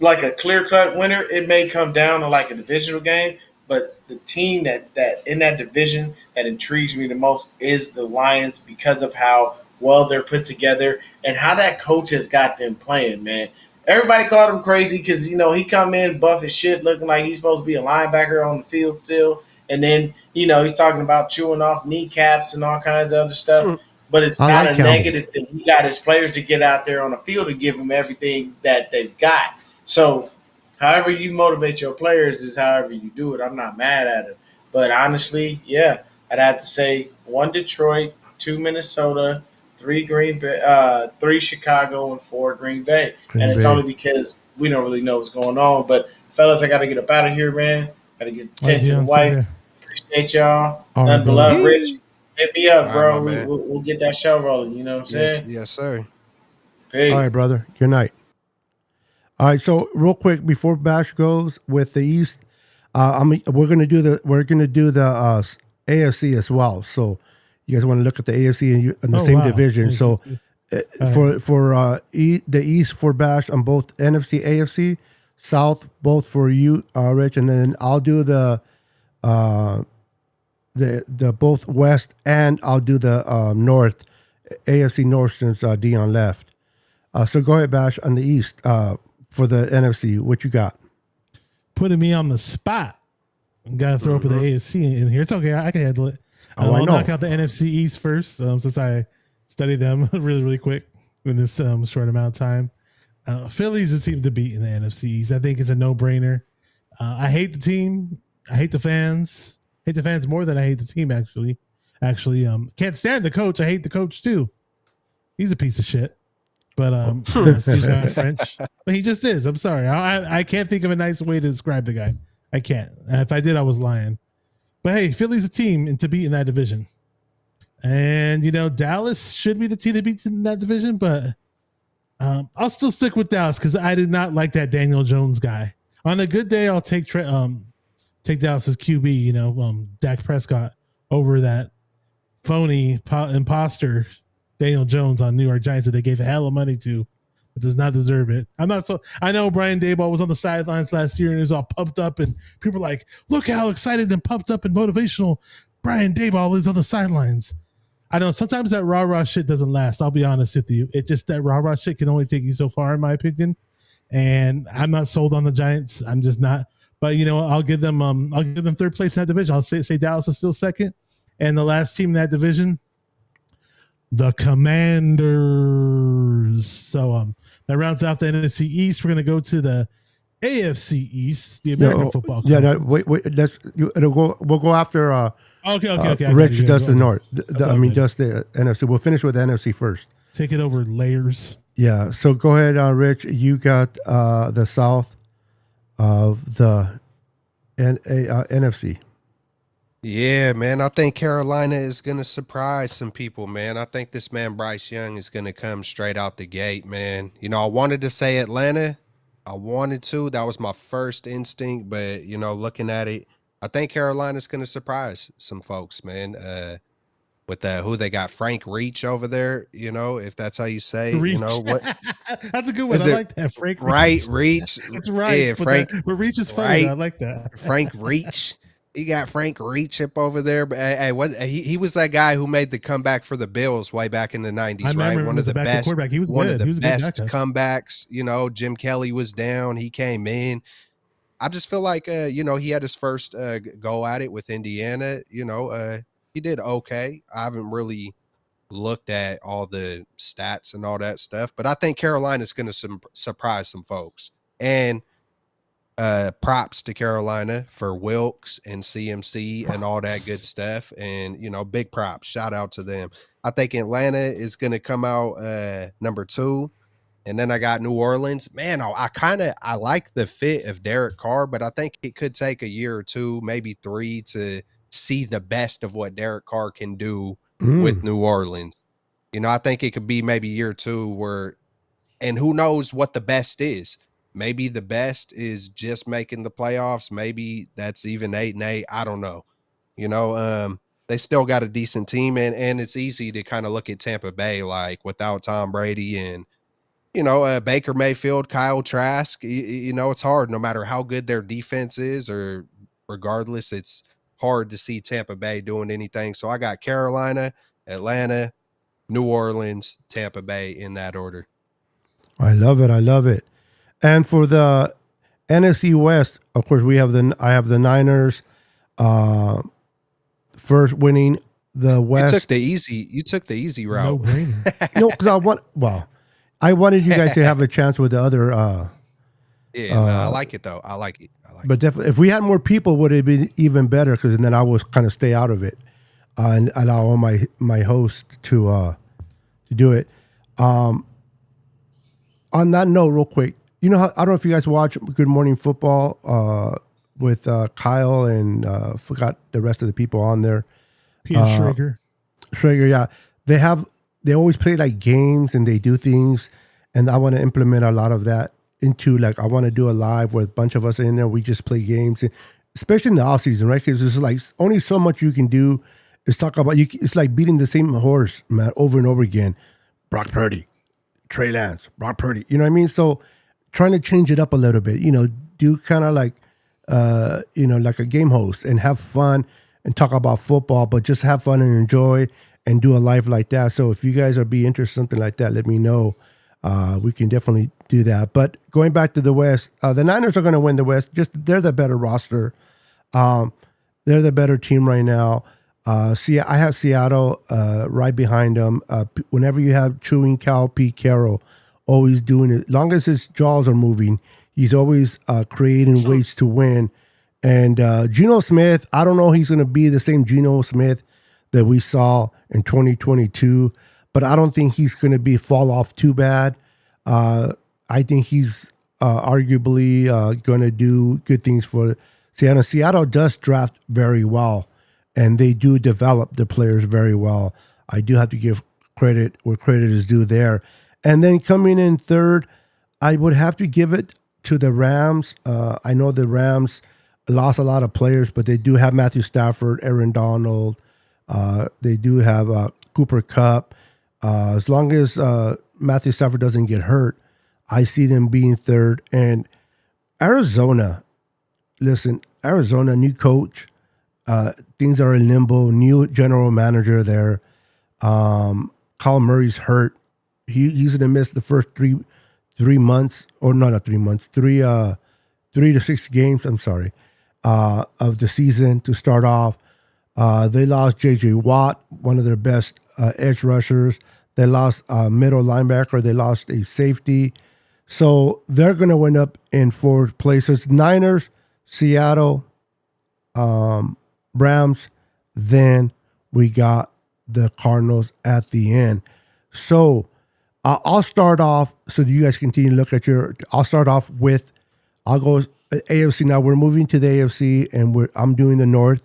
like a clear-cut winner. It may come down to like a divisional game, but the team that in that division that intrigues me the most is the Lions because of how well they're put together and how that coach has got them playing, man. Everybody called him crazy because, you know, he come in buff as shit looking like he's supposed to be a linebacker on the field still. And then, you know, he's talking about chewing off kneecaps and all kinds of other stuff. But it's I not like a Campbell. negative thing. He got his players to get out there on the field and give them everything that they've got. So however you motivate your players is however you do it. I'm not mad at it. But honestly, yeah, I'd have to say 1 Detroit, 2 Minnesota, 3 Green Bay, 3 Chicago, and 4 Green Bay. Green It's Bay. only because we don't really know what's going on. But fellas, I got to get up out of here, man. Got to get attention to the wife. Appreciate y'all. All right, Nothing but brother. love, Rich. Hit me up, All bro. right, my man. We'll get that show rolling. You know what I'm saying? Yes, sir. Peace. All right, brother. Good night. All right. So real quick before Bash goes with the East, we're gonna do the AFC as well. So you guys want to look at the AFC in the same division. So for the East for Bash on both NFC, AFC, South both for you, Rich, and then I'll do the the both West, and I'll do the North, AFC North, since Dion left. So go ahead, Bash, on the East for the NFC. What you got? Putting me on the spot. Got to throw up the AFC in here. It's okay. I can handle it. Oh, I I'll know. knock out the NFC East first, since I studied them really, really quick in this short amount of time. Philly's a team to beat in the NFC East. I think it's a no-brainer. I hate the team. I hate the fans. I hate the fans more than I hate the team, actually. Can't stand the coach. I hate the coach, too. He's a piece of shit. But excuse my French. But he just is. I'm sorry. I can't think of a nice way to describe the guy. I can't. If I did, I was lying. But hey, Philly's a team and to beat in that division. And Dallas should be the team that beats in that division, but I'll still stick with Dallas because I do not like that Daniel Jones guy. On a good day, I'll take Dallas's QB, Dak Prescott, over that phony imposter Daniel Jones on New York Giants that they gave a hell of money to. It does not deserve it. I know Brian Daboll was on the sidelines last year and he was all pumped up, and people were like, look how excited and pumped up and motivational Brian Daboll is on the sidelines. I know sometimes that rah-rah shit doesn't last. I'll be honest with you. It just, that rah-rah shit can only take you so far, in my opinion. And I'm not sold on the Giants. I'm just not. But I'll give them third place in that division. I'll say Dallas is still second. And the last team in that division, the Commanders. So that rounds out the NFC East. We're going to go to the AFC East, the American Football Club. Yeah, no, wait. We'll go after. Okay. Rich does the North. Does the NFC. We'll finish with the NFC first. Take it over layers. Yeah. So go ahead, Rich. You got the South of the NFC. Yeah, man. I think Carolina is going to surprise some people, man. I think this man, Bryce Young, is going to come straight out the gate, man. I wanted to say Atlanta. I wanted to. That was my first instinct. But, looking at it, I think Carolina's going to surprise some folks, man. With who they got, Frank Reach over there, if that's how you say, Reach. What? That's a good one. I like that. Frank Reach. Right, Reach. That's right. Yeah, Frank. But Reach is funny. Right. I like that. Frank Reach. You got Frank Reach up over there, but he was that guy who made the comeback for the Bills way back in the 90s, right? One of the best quarterback. He was one of the best comebacks. Jim Kelly was down. He came in. I just feel like he had his first go at it with Indiana. He did okay. I haven't really looked at all the stats and all that stuff, but I think Carolina's going to surprise some folks. And props to Carolina for Wilkes and CMC and all that good stuff. And, big props. Shout out to them. I think Atlanta is going to come out number 2. And then I got New Orleans. Man, I like the fit of Derek Carr, but I think it could take a year or 2, maybe 3 to see the best of what Derek Carr can do with New Orleans. I think it could be maybe year 2 and who knows what the best is. Maybe the best is just making the playoffs. Maybe that's even 8-8. I don't know. They still got a decent team, and it's easy to kind of look at Tampa Bay like without Tom Brady and Baker Mayfield, Kyle Trask. It's hard no matter how good their defense is, or regardless, it's hard to see Tampa Bay doing anything. So I got Carolina, Atlanta, New Orleans, Tampa Bay in that order. I love it. And for the NFC West, of course, I have the Niners first winning the West. You took the easy route. No, because I wanted you guys to have a chance with the other. I like it though. I like it. But definitely, if we had more people, would it have been even better? Because then I was kind of stay out of it and allow my host to do it. On that note, real quick. I don't know if you guys watch Good Morning Football with Kyle and forgot the rest of the people on there. Peter Schrager. Yeah. They always play like games and they do things. And I want to implement a lot of that into I want to do a live where a bunch of us are in there. We just play games, especially in the off season, right? Because there's only so much you can do is talk about you. It's like beating the same horse, man, over and over again. Brock Purdy, Trey Lance, Brock Purdy. You know what I mean? So, trying to change it up a little bit, do kind of like a game host and have fun and talk about football, but just have fun and enjoy and do a live like that. So if you guys are be interested in something like that, let me know. We can definitely do that. But going back to the West, the Niners are going to win the West. Just they're the better roster. They're the better team right now. See, I have Seattle right behind them. Whenever you have chewing cow Pete Carroll, always doing it. As long as his jaws are moving, he's always creating ways to win. And Geno Smith, I don't know if he's going to be the same Geno Smith that we saw in 2022, but I don't think he's going to fall off too bad. I think he's arguably going to do good things for Seattle. Seattle does draft very well, and they do develop the players very well. I do have to give credit where credit is due there. And then coming in third, I would have to give it to the Rams. I know the Rams lost a lot of players, but they do have Matthew Stafford, Aaron Donald. They do have Cooper Kupp. As long as Matthew Stafford doesn't get hurt, I see them being third. And Arizona, listen, Arizona, new coach. Things are in limbo. New general manager there. Kyle Murray's hurt. He's going to miss the first 3 months, or no, not 3 months, 3 to 6 games. I'm sorry, of the season to start off. They lost J.J. Watt, one of their best edge rushers. They lost a middle linebacker. They lost a safety. So they're going to wind up in 4th places. Niners, Seattle, Rams. Then we got the Cardinals at the end. So I'll start off so that you guys continue to look at I'll start off with, I'll go AFC. Now we're moving to the AFC, and I'm doing the North,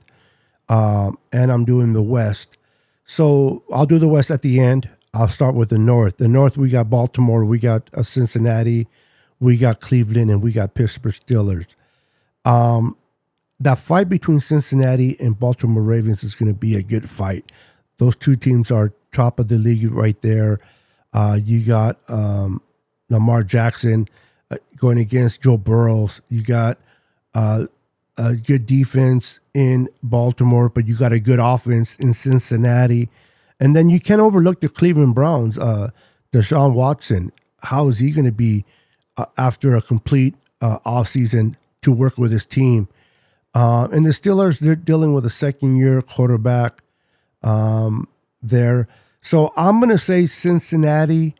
and I'm doing the West. So I'll do the West at the end. I'll start with the North. The North, we got Baltimore, we got Cincinnati, we got Cleveland, and we got Pittsburgh Steelers. That fight between Cincinnati and Baltimore Ravens is going to be a good fight. Those two teams are top of the league right there. You got Lamar Jackson going against Joe Burrows. You got a good defense in Baltimore, but you got a good offense in Cincinnati. And then you can't overlook the Cleveland Browns. Deshaun Watson, how is he going to be after a complete offseason to work with his team? And the Steelers, they're dealing with a second-year quarterback there. So I'm going to say Cincinnati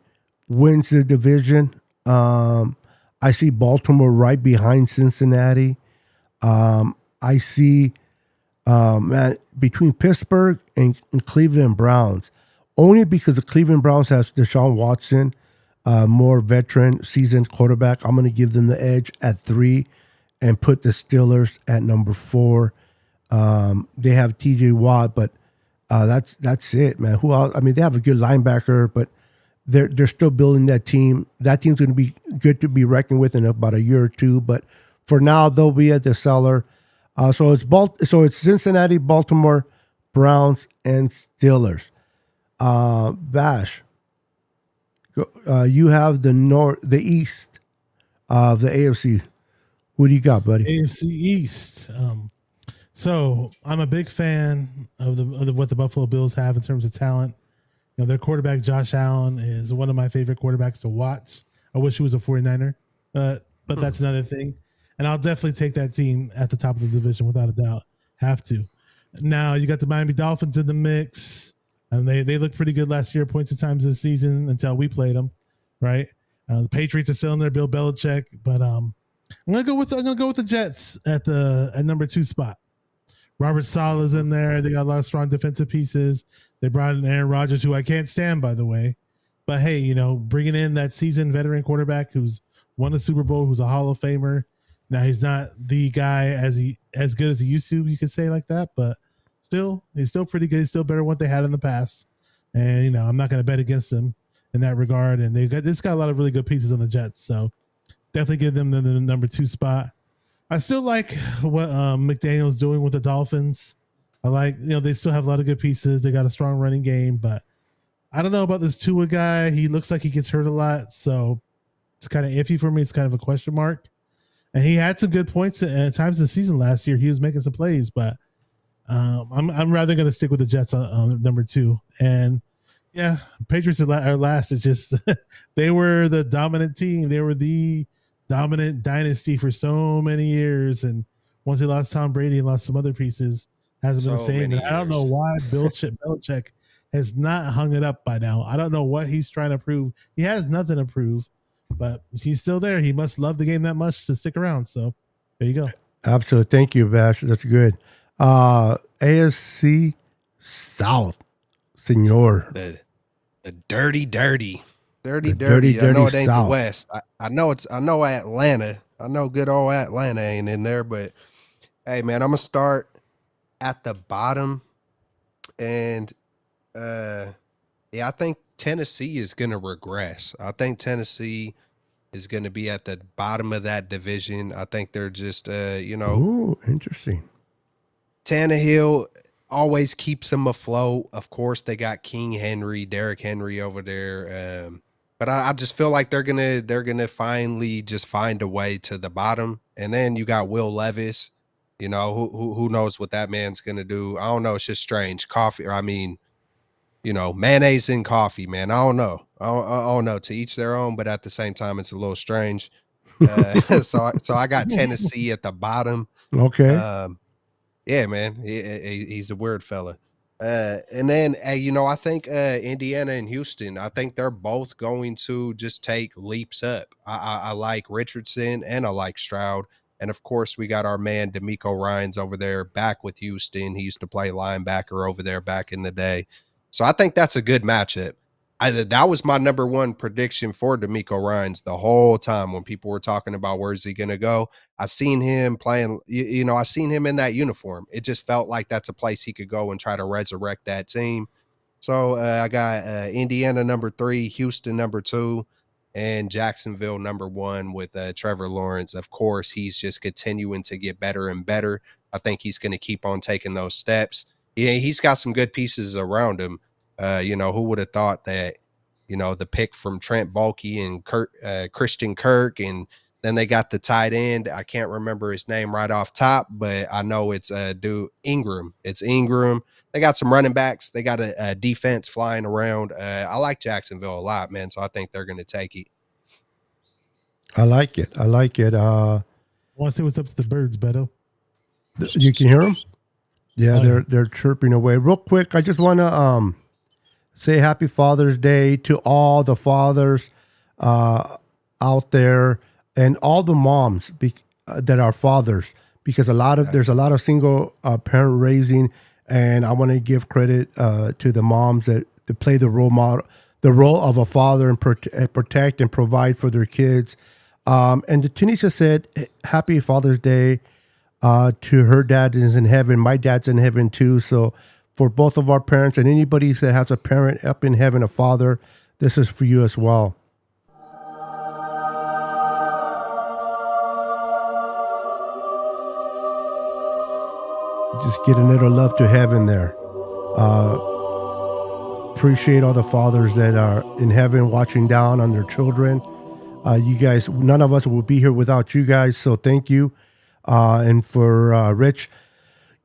wins the division. I see Baltimore right behind Cincinnati. I see, between Pittsburgh and Cleveland Browns, only because the Cleveland Browns has Deshaun Watson, more veteran, seasoned quarterback. I'm going to give them the edge at 3 and put the Steelers at number 4. They have TJ Watt, but that's it, man. Who else? I mean, they have a good linebacker, but they're still building that team. That team's going to be good to be reckoned with in about a year or two. But for now, they'll be at the cellar. So it's Cincinnati, Baltimore, Browns, and Steelers. Vash, you have the East of the AFC. Who do you got, buddy? AFC East. So I'm a big fan of what the Buffalo Bills have in terms of talent. You know, their quarterback, Josh Allen, is one of my favorite quarterbacks to watch. I wish he was a 49er, but that's another thing. And I'll definitely take that team at the top of the division without a doubt. Have to. Now you got the Miami Dolphins in the mix, and they looked pretty good last year, points at times this season until we played them, right? The Patriots are still in there, Bill Belichick, but I'm gonna go with the Jets at number 2 spot. Robert Saleh's in there. They got a lot of strong defensive pieces. They brought in Aaron Rodgers, who I can't stand, by the way. But hey, you know, bringing in that seasoned veteran quarterback who's won a Super Bowl, who's a Hall of Famer. Now he's not the guy as good as he used to, you could say like that, but he's still pretty good. He's still better than what they had in the past. And you know, I'm not going to bet against them in that regard. And they got a lot of really good pieces on the Jets, so definitely give them the number 2 spot. I still like what McDaniel's doing with the Dolphins. I like, you know, they still have a lot of good pieces. They got a strong running game, but I don't know about this Tua guy. He looks like he gets hurt a lot, so it's kind of iffy for me. It's kind of a question mark. And he had some good points at times in the season last year. He was making some plays, but I'm rather going to stick with the Jets on number 2. And yeah, Patriots are last. It's just they were the dominant team. They were the dominant dynasty for so many years. And once they lost Tom Brady and lost some other pieces, hasn't been the So same. many And I don't know years. why Belichick has not hung it up by now. I don't know what he's trying to prove. He has nothing to prove, but he's still there. He must love the game that much to stick around. So there you go. Absolutely. Thank you, Bash. That's good. AFC South, senor. The dirty. The Dirty. dirty, I know it dirty ain't South. the West. I know Atlanta. I know good old Atlanta ain't in there, but hey man, I'm gonna start at the bottom. And I think Tennessee is gonna regress. I think Tennessee is gonna be at the bottom of that division. I think they're just Oh, interesting. Tannehill always keeps them afloat. Of course, they got King Henry, Derrick Henry over there. But I just feel like they're gonna finally just find a way to the bottom. And then you got Will Levis. You know, who knows what that man's gonna do? I don't know. It's just strange. Mayonnaise in coffee, man. I don't know. I don't know. To each their own, but at the same time, it's a little strange. So I got Tennessee at the bottom. Okay. Yeah, man, he's a weird fella. And then, I think Indiana and Houston, I think they're both going to just take leaps up. I like Richardson and I like Stroud. And of course, we got our man DeMeco Ryans over there back with Houston. He used to play linebacker over there back in the day. So I think that's a good matchup. That was my number one prediction for DeMeco Ryans the whole time when people were talking about where's he going to go. I seen him playing, I seen him in that uniform. It just felt like that's a place he could go and try to resurrect that team. So I got Indiana number 3, Houston number 2, and Jacksonville number 1 with Trevor Lawrence. Of course, he's just continuing to get better and better. I think he's going to keep on taking those steps. Yeah, he's got some good pieces around him. Who would have thought that, the pick from Trent Baalke and Christian Kirk, and then they got the tight end. I can't remember his name right off top, but I know it's Ingram. It's Ingram. They got some running backs. They got a defense flying around. I like Jacksonville a lot, man, so I think they're going to take it. I like it. I want to see what's up to the birds, Beto. You can hear them? Yeah, Oh, they're chirping away. Real quick, I just want to say Happy Father's Day to all the fathers out there and all the moms that are fathers, because there's a lot of single parent raising, and I want to give credit to the moms that play the role of a father and protect and provide for their kids. And Tanisha said, Happy Father's Day to her dad is in heaven. My dad's in heaven too. So for both of our parents and anybody that has a parent up in heaven, a father, this is for you as well. Just get a little love to heaven there. Appreciate all the fathers that are in heaven watching down on their children. You guys, none of us will be here without you guys. So thank you. And for Rich,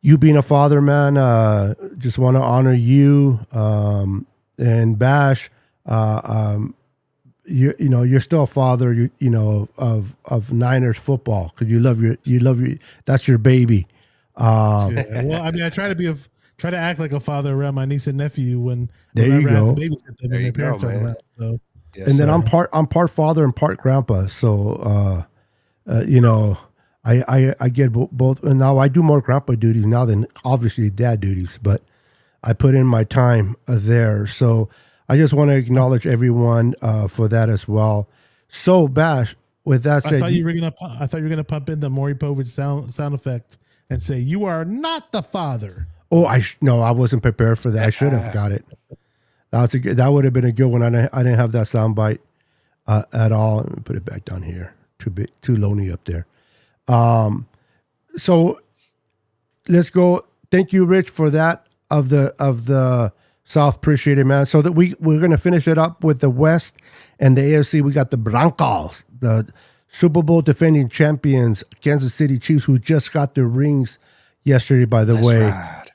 you being a father, man, just want to honor you. And Bash, you're still a father, of Niners football, because you love your that's your baby. yeah. Well, I mean, I try to act like a father around my niece and nephew when There you whenever I have go. to babysit them There when you their parents go, are man. around. So Yes, And then sir. I'm part father and part grandpa. So, I get both. And now I do more grandpa duties now than obviously dad duties, but I put in my time there. So I just want to acknowledge everyone for that as well. So Bash, with that I said, thought you were gonna pump in the Maury Povich sound effect and say you are not the father. no, I wasn't prepared for that. I should have got it. That would have been a good one. I didn't have that sound bite at all. Let me put it back down here. Too lonely up there. So let's go. Thank you, Rich, for that of the South. Appreciate it, man. So that we're gonna finish it up with the West and the AFC. We got the Broncos, the Super Bowl defending champions, Kansas City Chiefs, who just got their rings yesterday. By the Let's way, ride.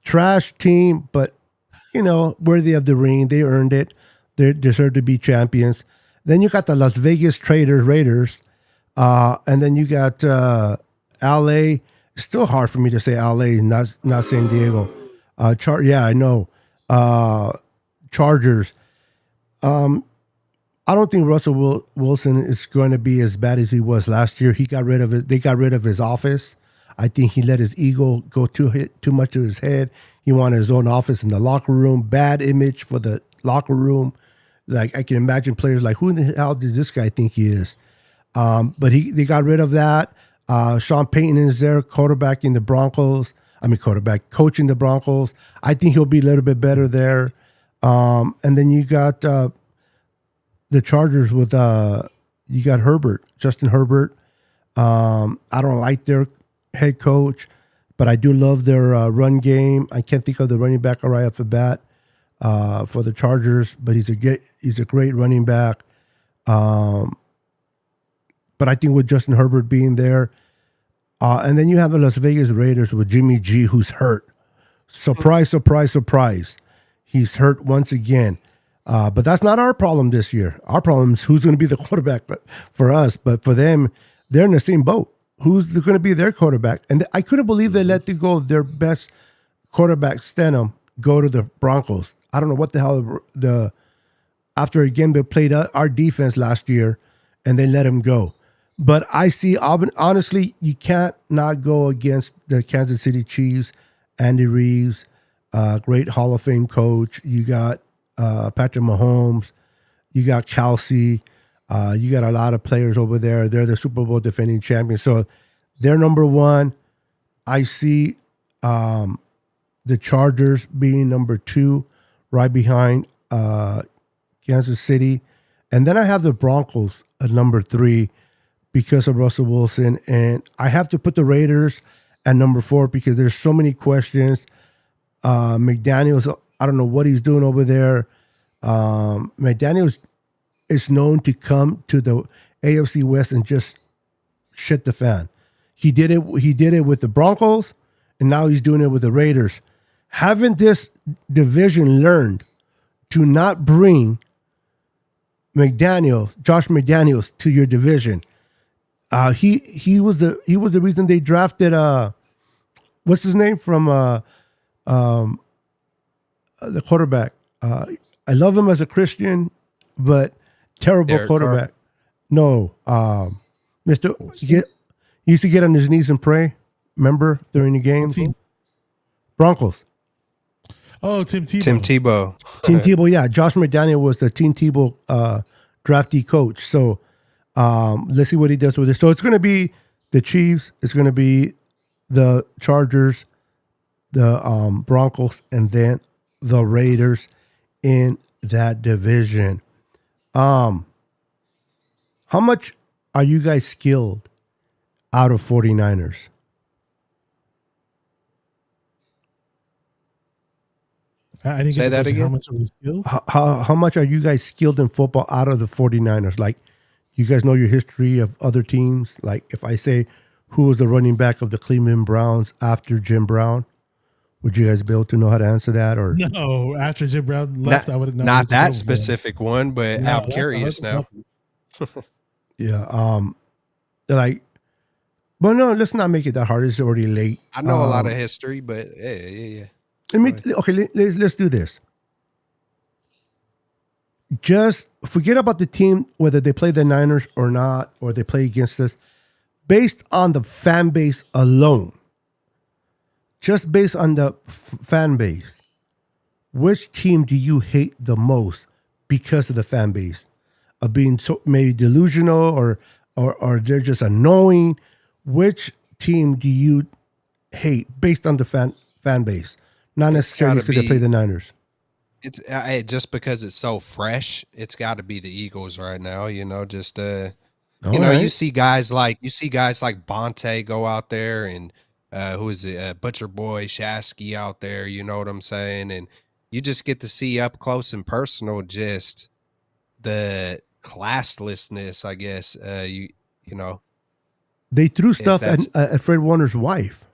Trash team, but worthy of the ring. They earned it. They deserve to be champions. Then you got the Las Vegas Raiders, and then you got LA. Still hard for me to say LA, not San Diego. I know. Chargers. I don't think Russell Wilson is going to be as bad as he was last year. He got rid of it. They got rid of his office. I think he let his ego go too much to his head. He wanted his own office in the locker room. Bad image for the locker room. Like, I can imagine players like, who in the hell does this guy think he is? But they got rid of that. Sean Payton is there, coaching the Broncos. I think he'll be a little bit better there. And then you got the Chargers with you got Justin Herbert. I don't like their head coach, but I do love their run game. I can't think of the running back right off the bat for the Chargers, but he's a great running back. But I think with Justin Herbert being there, and then you have the Las Vegas Raiders with Jimmy G, who's hurt. Surprise, surprise, surprise. He's hurt once again. But that's not our problem this year. Our problem is who's going to be the quarterback for us. But for them, they're in the same boat. Who's going to be their quarterback? And I couldn't believe they let go of their best quarterback, Stenham, go to the Broncos. I don't know what the hell after again they played our defense last year, and they let him go. But I see, honestly, you can't not go against the Kansas City Chiefs. Andy Reeves, great Hall of Fame coach. You got Patrick Mahomes. You got Kelsey. You got a lot of players over there. They're the Super Bowl defending champions. So they're number one. I see the Chargers being number two, right behind Kansas City. And then I have the Broncos at number three because of Russell Wilson. And I have to put the Raiders at number four because there's so many questions. McDaniels, I don't know what he's doing over there. McDaniels is known to come to the AFC West and just shit the fan. He did it with the Broncos, and now he's doing it with the Raiders. Haven't this division learned to not bring Josh McDaniels to your division? He was the reason they drafted what's his name from the quarterback. I love him as a Christian, but terrible Derek quarterback. No, Mr. He used to get on his knees and pray. Remember during the game? Broncos. Oh, Tim Tebow. Tim Tebow. Tim Tebow, yeah. Josh McDaniel was the Tim Tebow draftee coach. So let's see what he does with it. So it's going to be the Chiefs. It's going to be the Chargers, the Broncos, and then the Raiders in that division. How much are you guys skilled out of 49ers? I didn't Say get the that question. again? How much are we skilled? How much are you guys skilled in football out of the 49ers? Like, you guys know your history of other teams? Like, if I say who was the running back of the Cleveland Browns after Jim Brown, would you guys be able to know how to answer that? Or No, after Jim Brown left, I would have known. Not that specific one, but No, I'm that's curious now. yeah, like, but no, let's not make it that hard. It's already late. I know a lot of history, but yeah. Let's do this. Just forget about the team, whether they play the Niners or not, or they play against us. Based on the fan base alone, just based on the fan base, which team do you hate the most because of the fan base? Of being so maybe delusional or they're just annoying. Which team do you hate based on the fan base? Not necessarily because they play the Niners. It's just because it's so fresh. It's got to be the Eagles right now. Just you see guys like Bonte go out there, and who is it? Butcher Boy Shasky out there. You know what I'm saying? And you just get to see up close and personal just the classlessness, I guess. You know. They threw stuff at Fred Warner's wife.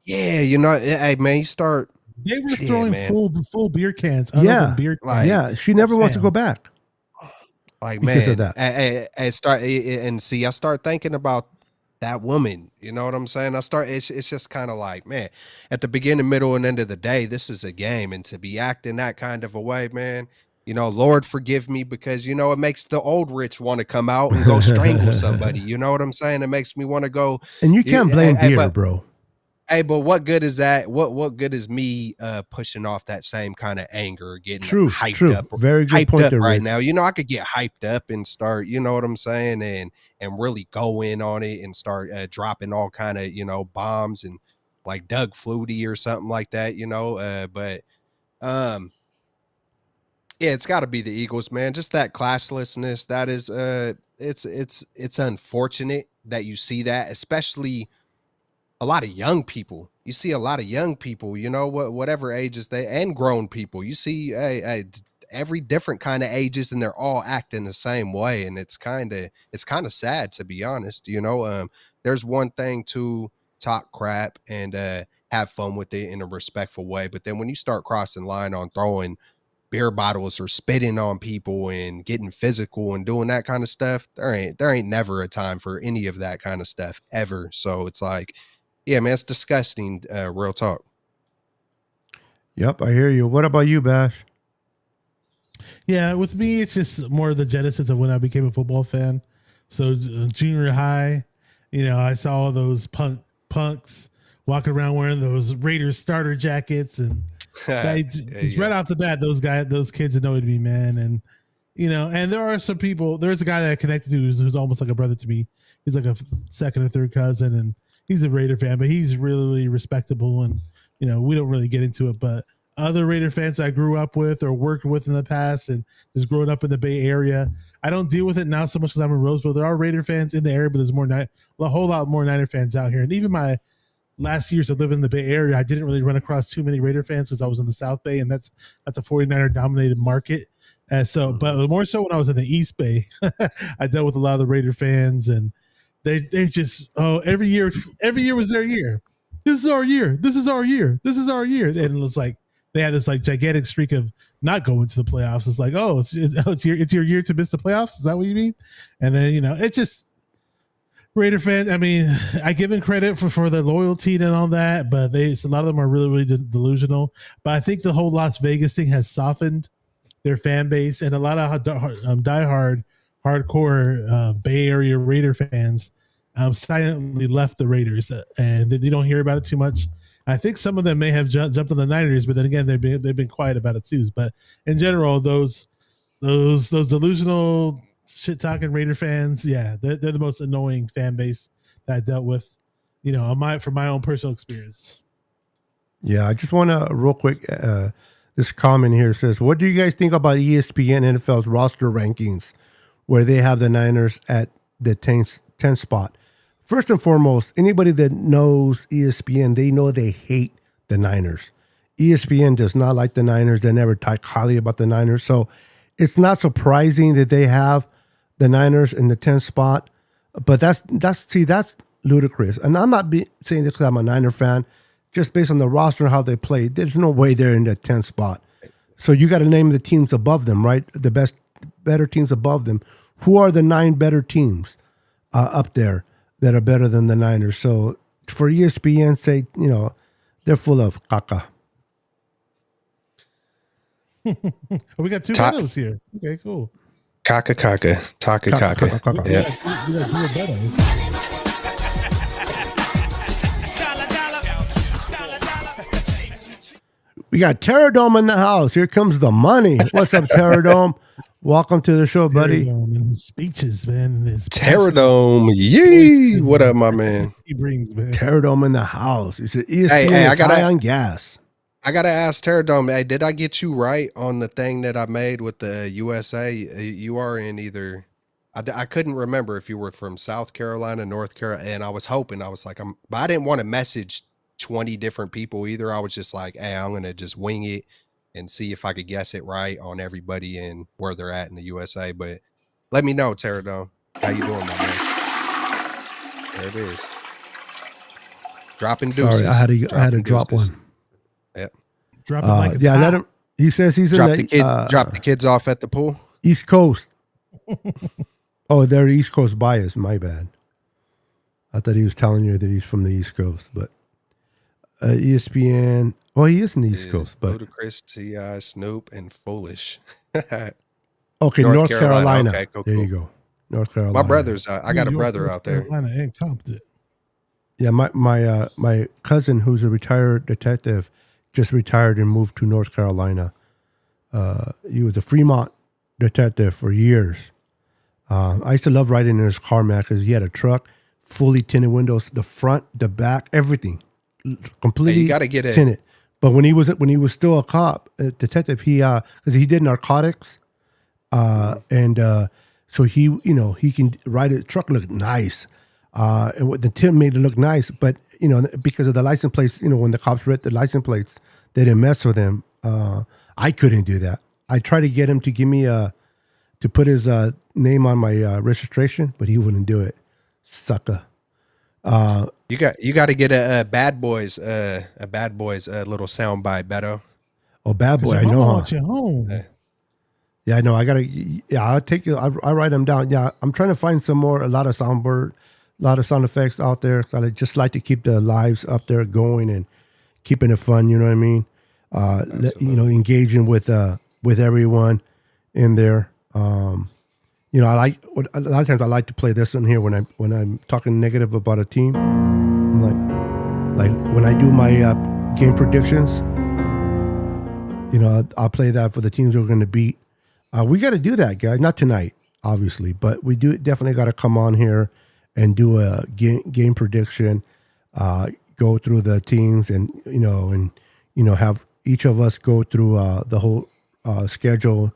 Yeah, you know, hey man, you start. They were Yeah, throwing man. full beer cans. Yeah, Unopened beer like- cans. Yeah, she never wants to go back. Like, Because man, of that. and see, I start thinking about that woman. You know what I'm saying? It's just kind of like, man, at the beginning, middle, and end of the day, this is a game, and to be acting that kind of a way, man. You know, Lord forgive me, because you know it makes the old rich want to come out and go strangle somebody. You know what I'm saying? It makes me want to go. And you can't blame beer, but- bro. Hey, but what good is that? What good is me pushing off that same kind of anger, getting True, hyped true. up, Very good hyped point up there, right Rich. now? You know, I could get hyped up and start, you know what I'm saying, and really go in on it and start dropping all kind of, you know, bombs and like Doug Flutie or something like that, you know. But yeah, it's got to be the Eagles, man. Just that classlessness. That is, it's unfortunate that you see that, especially a lot of young people. You see a lot of young people, you know, whatever ages they, and grown people. You see every different kind of ages, and they're all acting the same way. And it's kind of sad, to be honest. You know, there's one thing to talk crap and have fun with it in a respectful way, but then when you start crossing line on throwing beer bottles or spitting on people and getting physical and doing that kind of stuff, there ain't never a time for any of that kind of stuff ever. So it's like, yeah, man, it's disgusting. Real talk. Yep, I hear you. What about you, Bash? Yeah, with me, it's just more the genesis of when I became a football fan. So junior high, you know, I saw all those punks walking around wearing those Raiders starter jackets, and just right off the bat, those kids annoyed me, man. And you know, and there are some people. There's a guy that I connected to who's almost like a brother to me. He's like a second or third cousin, and he's a Raider fan, but he's really respectable. And you know, we don't really get into it, but other Raider fans I grew up with or worked with in the past, and just growing up in the Bay Area, I don't deal with it now so much because I'm in Roseville. There are Raider fans in the area, but there's a whole lot more Niner fans out here. And even my last years of living in the Bay Area, I didn't really run across too many Raider fans because I was in the South Bay, and that's a 49er dominated market. But more so when I was in the East Bay, I dealt with a lot of the Raider fans, and they just every year was their year. This is our year. This is our year. This is our year. And it was like they had this like gigantic streak of not going to the playoffs. It's like, it's your year to miss the playoffs. Is that what you mean? And then you know, it just Raider fans. I mean, I give them credit for their loyalty and all that, but a lot of them are really delusional. But I think the whole Las Vegas thing has softened their fan base, and a lot of diehard, hardcore Bay Area Raider fans silently left the Raiders, and they don't hear about it too much. I think some of them may have jumped on the Niners, but then again, they've been quiet about it too. But in general, those delusional shit talking Raider fans, yeah, they're the most annoying fan base that I dealt with, you know, from my own personal experience. Yeah, I just want to real quick. This comment here says, "What do you guys think about ESPN NFL's roster rankings, where they have the Niners at the 10th spot?" First and foremost, anybody that knows ESPN, they know they hate the Niners. ESPN does not like the Niners. They never talk highly about the Niners. So it's not surprising that they have the Niners in the 10th spot. But that's ludicrous. And I'm not saying this because I'm a Niner fan. Just based on the roster and how they play, there's no way they're in the 10th spot. So you got to name the teams above them, right? The better teams above them. Who are the 9 better teams up there that are better than the Niners? So for ESPN, say, you know, they're full of caca. We got 2 Betos here. Okay, cool. Taka. Yeah. We got 2 Betos. We got Terradome in the house. Here comes the money. What's up, Terradome? Welcome to the show, buddy. And his speeches, man. Terradome. Yee. What up, my man? He brings, man. Terradome in the house. It's ESPN Hey, is high on gas. I gotta ask Terradome, hey, did I get you right on the thing that I made with the USA? You are in either. I couldn't remember if you were from South Carolina, North Carolina, and I was hoping. I was like, but I didn't want to message 20 different people either. I was just like, hey, I'm gonna just wing it and see if I could guess it right on everybody and where they're at in the USA. But let me know, Terradome. How you doing, my man? There it is. Dropping deuces. Sorry, I had to Dropping drop deuces. one. Yep. Drop it like it's Yeah, hot. let him. He says he's Drop in the kids off at the pool. East Coast. Oh, they're East Coast bias. My bad. I thought he was telling you that he's from the East Coast, but ESPN. Well, he is in the East Coast, but Ludacris, T.I., Snoop, and Foolish. okay, North Carolina. Okay, cool, there cool. you go, North Carolina. My brother's. I got a New York, brother North out there. Carolina and Compton. Yeah, my cousin, who's a retired detective, just retired and moved to North Carolina. He was a Fremont detective for years. I used to love riding in his car, man, because he had a truck, fully tinted windows, the front, the back, everything, completely Hey, you gotta get it. tinted. But when he was still a cop, a detective, he because he did narcotics, and so he can ride a truck, look nice, and what the tint made it look nice. But because of the license plates, when the cops read the license plates, they didn't mess with him. I couldn't do that. I tried to get him to give me to put his name on my registration, but he wouldn't do it. Sucker. You got to get a Bad Boys little soundbite, Beto. Oh, bad boy. I Your know. mama Huh? wants you home. Yeah, I know. I gotta. Yeah, I'll take you. I write them down. Yeah, I'm trying to find a lot of sound effects out there. I just like to keep the lives up there going and keeping it fun. You know what I mean? Engaging with everyone in there. I like a lot of times I like to play this one here when I'm talking negative about a team. I'm like when I do my game predictions. I'll play that for the teams we're going to beat. We got to do that, guys. Not tonight, obviously, but we definitely got to come on here and do a game prediction. Go through the teams and have each of us go through the whole schedule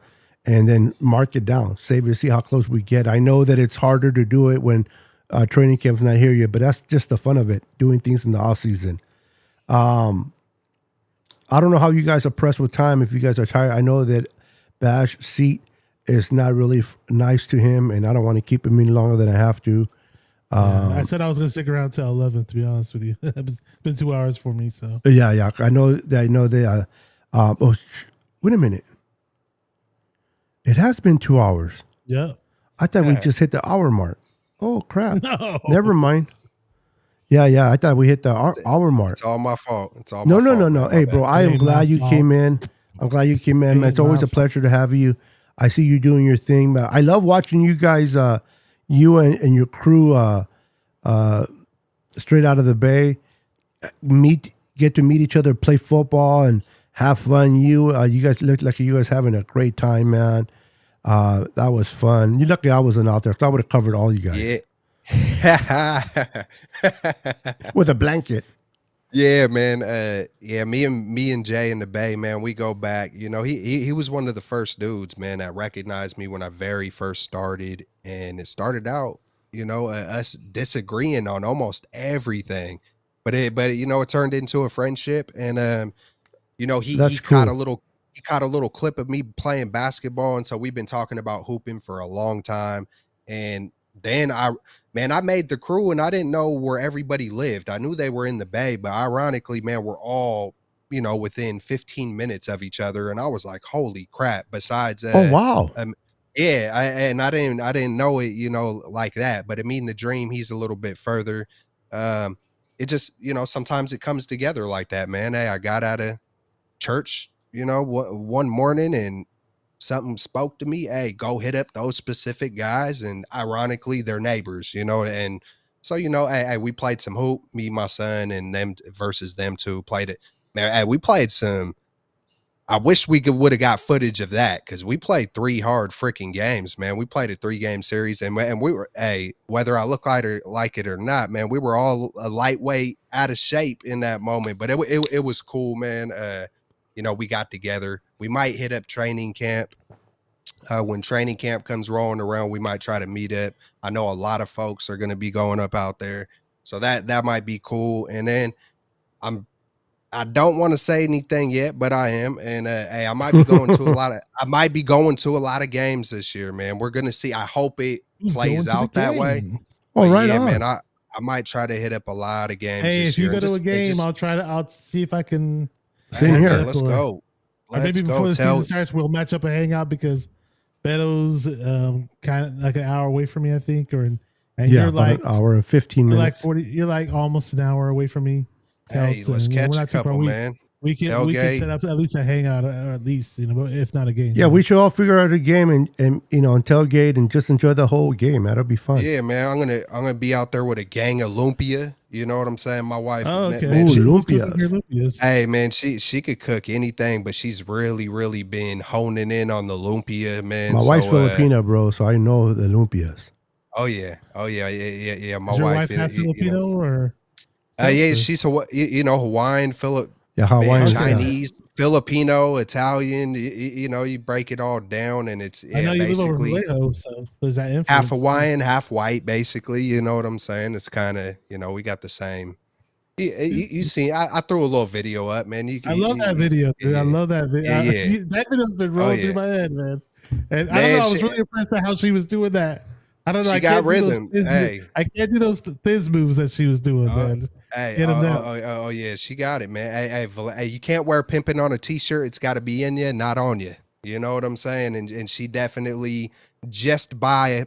and then mark it down. Save it, see how close we get. I know that it's harder to do it when training camp's not here yet, but that's just the fun of it, doing things in the off season. I don't know how you guys are pressed with time. If you guys are tired, I know that Bash seat is not really nice to him, and I don't want to keep him any longer than I have to. I said I was going to stick around till 11. To be honest with you, it's been 2 hours for me. So yeah, I know that. Wait a minute. It has been 2 hours. yeah. I thought we just hit the hour mark. Oh crap! No. Never mind. Yeah. I thought we hit the hour mark. It's all my fault. It's all No. my fault. Man, Hey, my bro, bad. I am Ain't glad my you fault. came in. I'm glad you came in, man. It's Ain't always my a pleasure to have you. I see you doing your thing, man. I love watching you guys, you and your crew, straight out of the Bay, get to meet each other, play football, and have fun. You guys look like you guys having a great time, man. That was fun. You're lucky I wasn't out there, because I would have covered all you guys Yeah. with a blanket. Yeah, man. Me and Jay in the Bay, man, we go back. He was one of the first dudes, man, that recognized me when I very first started. And it started out, us disagreeing on almost everything. But it turned into a friendship. And he That's caught cool. he caught a little clip of me playing basketball. And so we've been talking about hooping for a long time. And then I made the crew and I didn't know where everybody lived. I knew they were in the Bay, but ironically, man, we're all, within 15 minutes of each other. And I was like, holy crap. Besides, Oh wow! yeah, I didn't know it, like that, but I mean, the dream, he's a little bit further. It just, sometimes it comes together like that, man. Hey, I got out of church, one morning and something spoke to me. Hey, go hit up those specific guys. And ironically, they're neighbors, and so, hey, we played some hoop, me, my son, and them versus them two played it. Man, hey, we played some. I wish we would have got footage of that because we played 3 hard freaking games, man. We played a 3-game series and we were, hey, whether I look like it or not, man, we were all a lightweight out of shape in that moment, but it was cool, man. We got together. We might hit up training camp. When training camp comes rolling around, we might try to meet up. I know a lot of folks are going to be going up out there. So that might be cool. And then I don't want to say anything yet, but I am. And hey, I might be going to a lot of games this year, man. We're going to see. I hope it Who's plays going to out the that way. game? Oh, But right yeah, on. man, I might try to hit up a lot of games Hey, this if you year. go and to just- a and game, just- I'll see if I can. Same Hey, here. man, let's go. Or Let's maybe before go. the Tell season starts, we'll match up and hang out because Beto's kind of like an hour away from me, I think, and Yeah, you're about like an hour and 15 you're minutes. like 40. You're like almost an hour away from me. hey, Kelts, let's and, you know, catch we're a not too far. couple, man. We can Tailgate. set up at least a hangout, or at least if not a game. Yeah, we should all figure out a game and and tailgate and just enjoy the whole game. That'll be fun. Yeah, man. I'm gonna be out there with a gang of lumpia. You know what I'm saying? My wife. Oh, okay. man, Ooh, she- lumpias. Who's cooking your lumpias? hey, man, she could cook anything, but she's really been honing in on the lumpia, man. My wife's So, Filipino, bro, so I know the lumpias. Oh yeah. Yeah. My Is your wife wife. half Filipino or? Yeah, she's Hawaiian, Yeah, Hawaiian. man, yeah. Chinese, Filipino, Italian. You break it all down, and it's I know you live over basically Vallejo, so there's that influence. half Hawaiian, half white. Basically, you know what I'm saying? It's kind of we got the same. You see, I threw a little video up, man. I love that video, dude. I yeah. love that video. Yeah. That video's been rolling yeah. through my head, man. And I Man, don't know. I was she- really impressed at how she was doing that. I don't know. She I got can't do those rhythm. Thiz Hey. moves. I can't do those Thiz moves that she was doing, man. Hey, Get 'em down. oh, yeah, she got it, man. Hey, you can't wear pimping on a t-shirt. It's got to be in you, not on you. You know what I'm saying? And she definitely just by,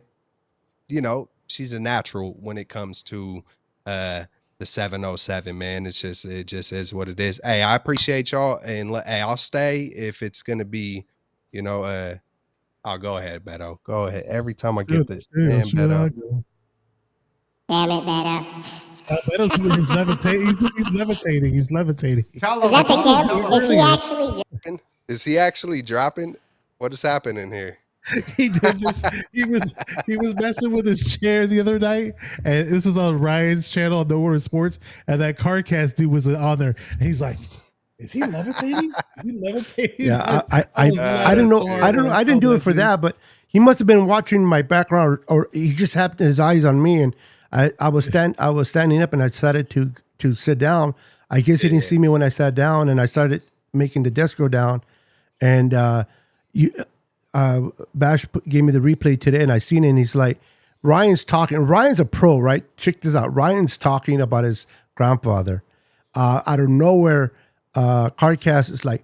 she's a natural when it comes to the 707, man. It just is what it is. Hey, I appreciate y'all, and hey, I'll stay if it's gonna be, I'll go ahead, Beto. Go ahead. Every time I get this, man, Beto. Damn it, Beto. Beto's doing his levitating. He's levitating. He's levitating. Is that the camera? Is he actually? Is he actually dropping? What is happening here? He did this. He was messing with his chair the other night, and this was on Ryan's channel on Nowhere Sports, and that CarCast dude was on there, and he's like, "Is he levitating? Is he levitating?" Yeah, I was I don't know. laughing I don't know. I so didn't do it much, for dude. that, but he must have been watching my background, or he just happened his eyes on me, and I was standing up, and I decided to sit down. I guess he didn't see me when I sat down, and I started making the desk go down, and Bash gave me the replay today, and I seen it, and he's like, Ryan's talking. Ryan's a pro, right? Check this out. Ryan's talking about his grandfather. Out of nowhere, CarCast is like,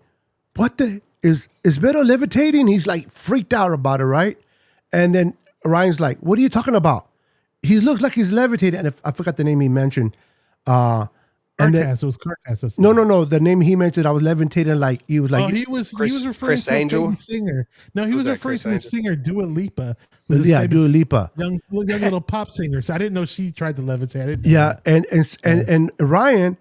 what the is Beto levitating? He's like freaked out about it, right? And then Ryan's like, what are you talking about? He looks like he's levitating. And if, I forgot the name he mentioned. And then, CarCast. It was CarCast. no. The name he mentioned, I was levitating like he was like, Oh, he was referring Chris to a Angel? famous singer. No, he Was was that referring Chris to the Angel? singer Dua Lipa. who's this yeah, famous Dua Lipa. young little pop singer. So I didn't know she tried to levitate. I didn't know Yeah, that. and Ryan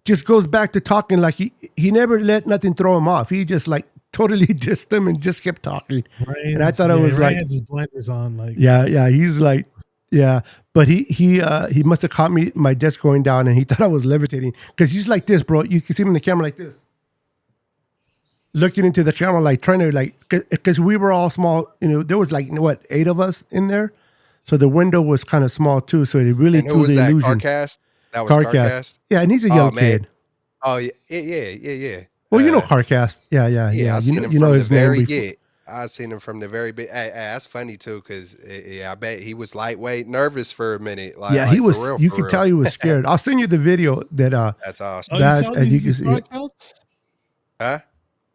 just goes back to talking like he never let nothing throw him off. He just like totally dissed him and just kept talking. Ryan's- And I thought it was Ryan like, has his blinders on. Like, yeah, he's like, yeah, but he must have caught me my desk going down, and he thought I was levitating because he's like this, bro. You can see him in the camera like this, looking into the camera, like trying to like, because we were all small. There was like 8 of us in there, so the window was kind of small too. So it really And who threw was the that? illusion. CarCast? That was CarCast. CarCast? Yeah, and he's a Oh, young man. kid. Oh, yeah. Well, Uh, CarCast. Yeah. I seen him You from know the his name. very Before. get. I seen him from the very big. Hey, that's funny too, because I bet he was lightweight, nervous for a minute. Like, Yeah, he for was. real, You for could real. tell he was scared. I'll send you the video that. That's awesome. Oh, That- you saw, and you you, can you see saw it. it, Kelts? Huh?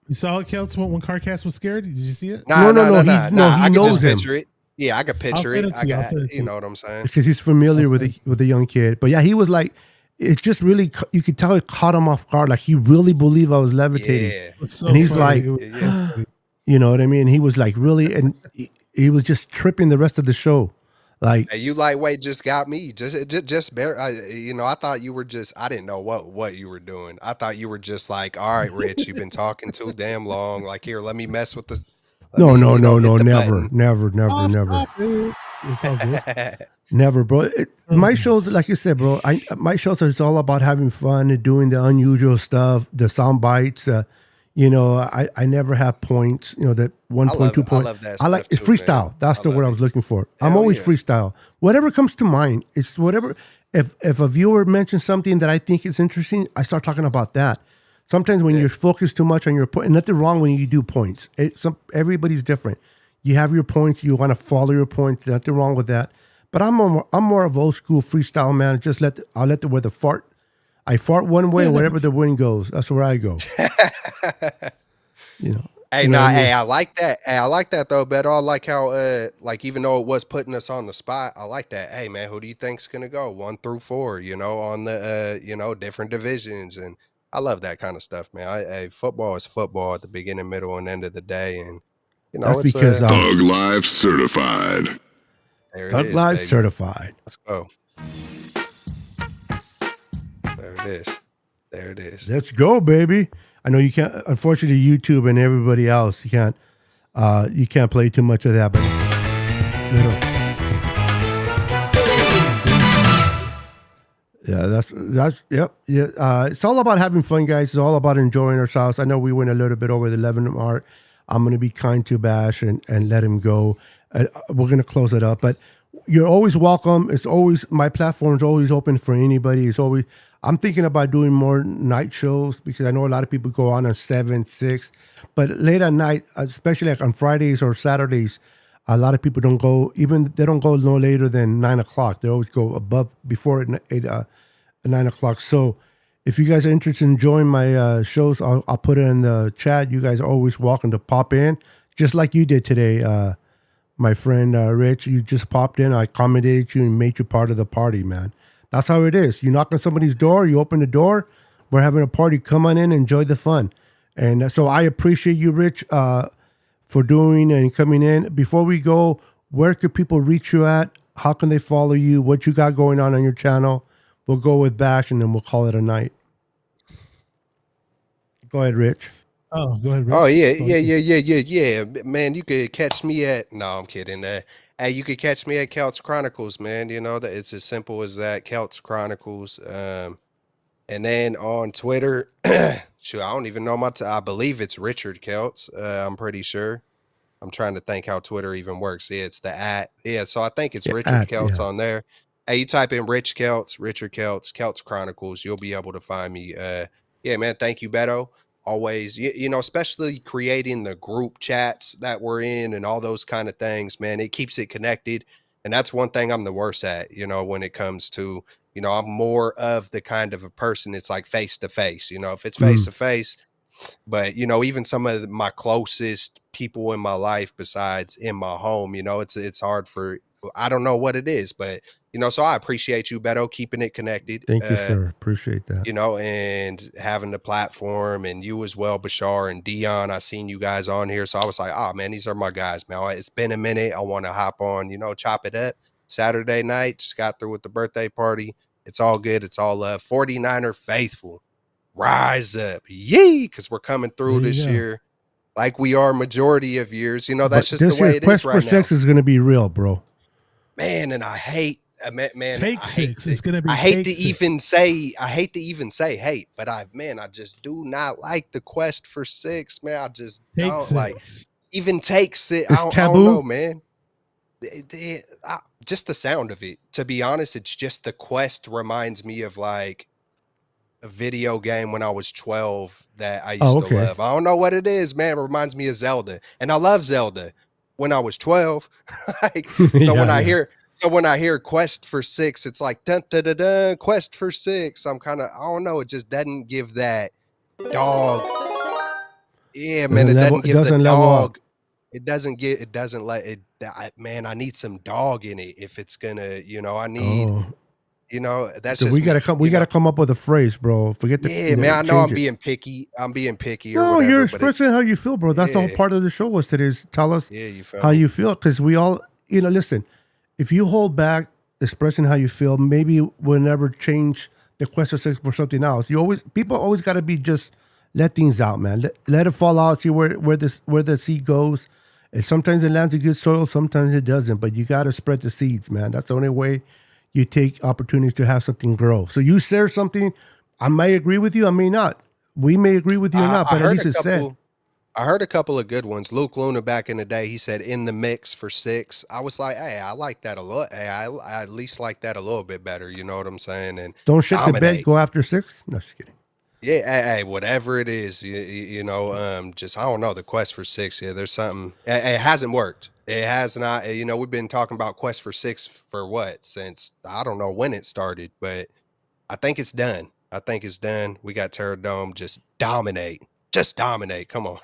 You saw it, Kelts, when CarCast was scared? Did you see it? Nah, No, he I could knows just him. picture it. Yeah, I could picture send it. it to I you, I'll got, send it to you you. know what I'm saying? because he's familiar with the young kid. But yeah, he was like, it's just really. You could tell it caught him off guard. Like he really believed I was levitating. Yeah. It was so And he's funny. like- It was Yeah. so funny. You know what I mean? He was like really, and he was just tripping the rest of the show. Like, Hey, you lightweight just got me. Just bare. I thought you were just. I didn't know what you were doing. I thought you were just like, all right, Rich, you've been talking too damn long. Like, here, let me mess with the. no, hit the never, Off never, topic. It's all good. button. never, bro. My shows, like you said, bro. My shows are all about having fun and doing the unusual stuff, the sound bites. I never have points. That 1.2 I point. love that I like stuff it's too, freestyle. man. That's I the love word I it. was looking for. I'm Hell always yeah. freestyle. Whatever comes to mind. It's whatever. If a viewer mentions something that I think is interesting, I start talking about that. Sometimes when you're focused too much on your point, and nothing wrong when you do points. Everybody's different. You have your points. You want to follow your points. Nothing wrong with that. But But I'm more of old school freestyle, man. I'll let the weather fart. I fart one way, and wherever the wind goes, that's where I go. You know. Hey, You know nah, what I mean? hey, I like that. Hey, I like that though, Beto. I like how, like, even though it was putting us on the spot, I like that. Hey, man, who do you think's gonna go 1 through 4? You know, on the, different divisions, and I love that kind of stuff, man. Hey, football is football at the beginning, middle, and end of the day, and That's it's because Thug Life certified. there it Thug is, Life baby. certified. Let's go. There it is. There it is. Let's go, baby. I know you can't. Unfortunately, YouTube and everybody else, you can't play too much of that. But that's yep. Yeah, it's all about having fun, guys. It's all about enjoying ourselves. I know we went a little bit over the 11 mark. I'm going to be kind to Bash and let him go. We're going to close it up, but you're always welcome. It's always my platform's always open for anybody. It's always. I'm thinking about doing more night shows because I know a lot of people go on 7, 6, but late at night, especially like on Fridays or Saturdays, a lot of people don't go. They don't go no later than 9 o'clock. They always go before 9 o'clock. So, if you guys are interested in joining my shows, I'll put it in the chat. You guys are always welcome to pop in, just like you did today, my friend Rich. You just popped in. I accommodated you and made you part of the party, man. That's how it is. You knock on somebody's door, you open the door, we're having a party. Come on in, enjoy the fun. And so I appreciate you, Rich, for doing and coming in. Before we go, where could people reach you at? How can they follow you? What you got going on your channel? We'll go with Bash and then we'll call it a night. Go ahead, Rich. Oh, go ahead. Rick. Oh yeah. Man, you could catch me at. No, I'm kidding. Hey, you could catch me at Celts Chronicles, man. You know that it's as simple as that. Celts Chronicles. And then on Twitter, sure, I don't even know I believe it's Richard Celts. I'm pretty sure. I'm trying to think how Twitter even works. Yeah, it's the @. Yeah, so I think it's Richard Celts on there. Hey, you type in Rich Celts, Richard Celts, Celts Chronicles, you'll be able to find me. Yeah, man. Thank you, Beto. Always, especially creating the group chats that we're in and all those kind of things, man, it keeps it connected. And that's one thing I'm the worst at, when it comes to, I'm more of the kind of a person, it's like face to face, if it's face to face, but, even some of my closest people in my life besides in my home, it's hard for, I don't know what it is, but, so I appreciate you, Beto, keeping it connected. Thank you, sir. Appreciate that. And having the platform, and you as well, Bashar and Dion. I seen you guys on here, so I was like, oh man, these are my guys, man. It's been a minute. I want to hop on, chop it up. Saturday night, just got through with the birthday party. It's all good. It's all love. 49er faithful, rise up, yee! Because we're coming through this year, like we are majority of years. That's just the way it is right now. Quest for 6 is going to be real, bro. Man, and I hate. Man, Take 6. It's gonna be. I hate to even say hate, but I just do not like the quest for 6, man. I just don't like even take 6. It's I taboo. don't know, man. Just the sound of it. To be honest, it's just the quest reminds me of like a video game when I was 12 that I used to love. I don't know what it is, man. It reminds me of Zelda, and I love Zelda when I was 12. So when I hear quest for 6, it's like dun, dun, dun, dun, quest for 6. I'm kind of, I don't know. It just doesn't give that dog. Yeah, man. It doesn't give the dog. It doesn't let it. Man, I need some dog in it if it's gonna. I need. That's so just we gotta come up with a phrase, bro. Forget the. Yeah, man. I know I'm being picky. I'm being picky. No, whatever, you're expressing how you feel, bro. That's the whole part of the show was today. Is tell us how you feel, because we all, listen. If you hold back expressing how you feel, maybe we'll never change the quest for 6 for something else. People always got to be just let things out, man. Let it fall out. See where the seed goes. And sometimes it lands in good soil, sometimes it doesn't. But you got to spread the seeds, man. That's the only way you take opportunities to have something grow. So you share something. I may agree with you. I may not. We may agree with you or not. But at least it's said. I heard a couple of good ones. Luke Luna back in the day, he said in the mix for 6. I was like, hey, I like that a lot. Hey, I at least like that a little bit better. You know what I'm saying? And don't shit the bed, go after 6. No, just kidding. Yeah, hey, whatever it is, just I don't know, the quest for 6. Yeah, there's something. It hasn't worked. It has not. You know, we've been talking about Quest for 6 for what? Since I don't know when it started, but I think it's done. I think it's done. We got Terror Dome. Just dominate. Just dominate. Come on.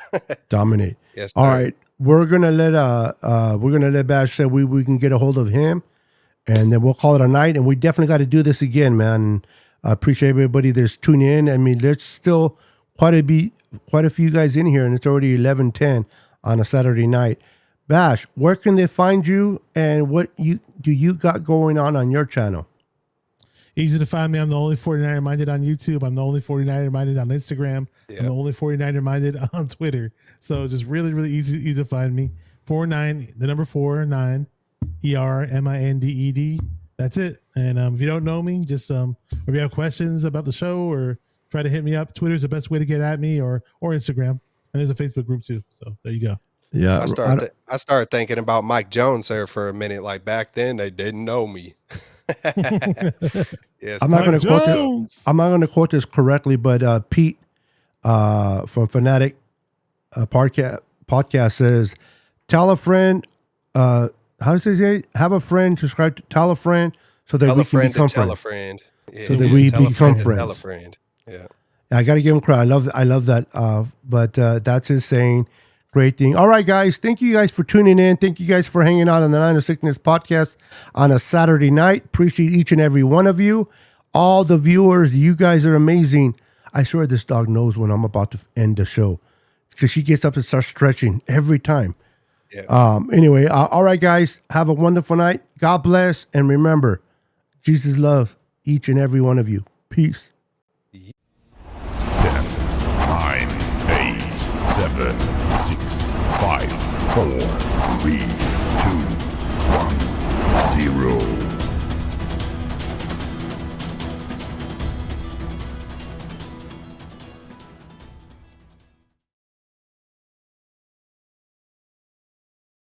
Dominate. Yes, All sir. right. We're gonna let Bash say we can get a hold of him, and then we'll call it a night. And we definitely got to do this again, man. And I appreciate everybody that's tuning in. I mean, there's still quite a few guys in here, and it's already 11:10 on a Saturday night. Bash, where can they find you, and what you got going on your channel? Easy to find me. I'm the only 49er minded on YouTube. I'm the only 49er minded on Instagram. Yep. I'm the only 49er minded on Twitter. So just really, really easy to find me. 49, the number 49, ERMINDED. That's it. And if you don't know me, just if you have questions about the show or try to hit me up, Twitter's the best way to get at me, or Instagram. And there's a Facebook group too. So there you go. Yeah, I started thinking about Mike Jones there for a minute. Like back then, they didn't know me. Yes, I'm not going to quote Jones. this. I'm not going to quote this correctly, but Pete from Fanatic podcast says, "Tell a friend." How does it say? Have a friend. Subscribe. Tell a friend so that tell we a can friend become to tell a friends. friend. Yeah, So that we tell a become friend to Tell a friends. friend. Yeah. I got to give him credit. I love that. But that's his saying. Great thing. All right, guys. Thank you guys for tuning in. Thank you guys for hanging out on the Line of Sickness podcast on a Saturday night. Appreciate each and every one of you. All the viewers, you guys are amazing. I swear this dog knows when I'm about to end the show because she gets up and starts stretching every time. Yeah. Anyway, all right, guys. Have a wonderful night. God bless. And remember, Jesus loves each and every one of you. Peace. 10, 9, 8, 7, 6, 5, 4, 3, 2, 1, 0.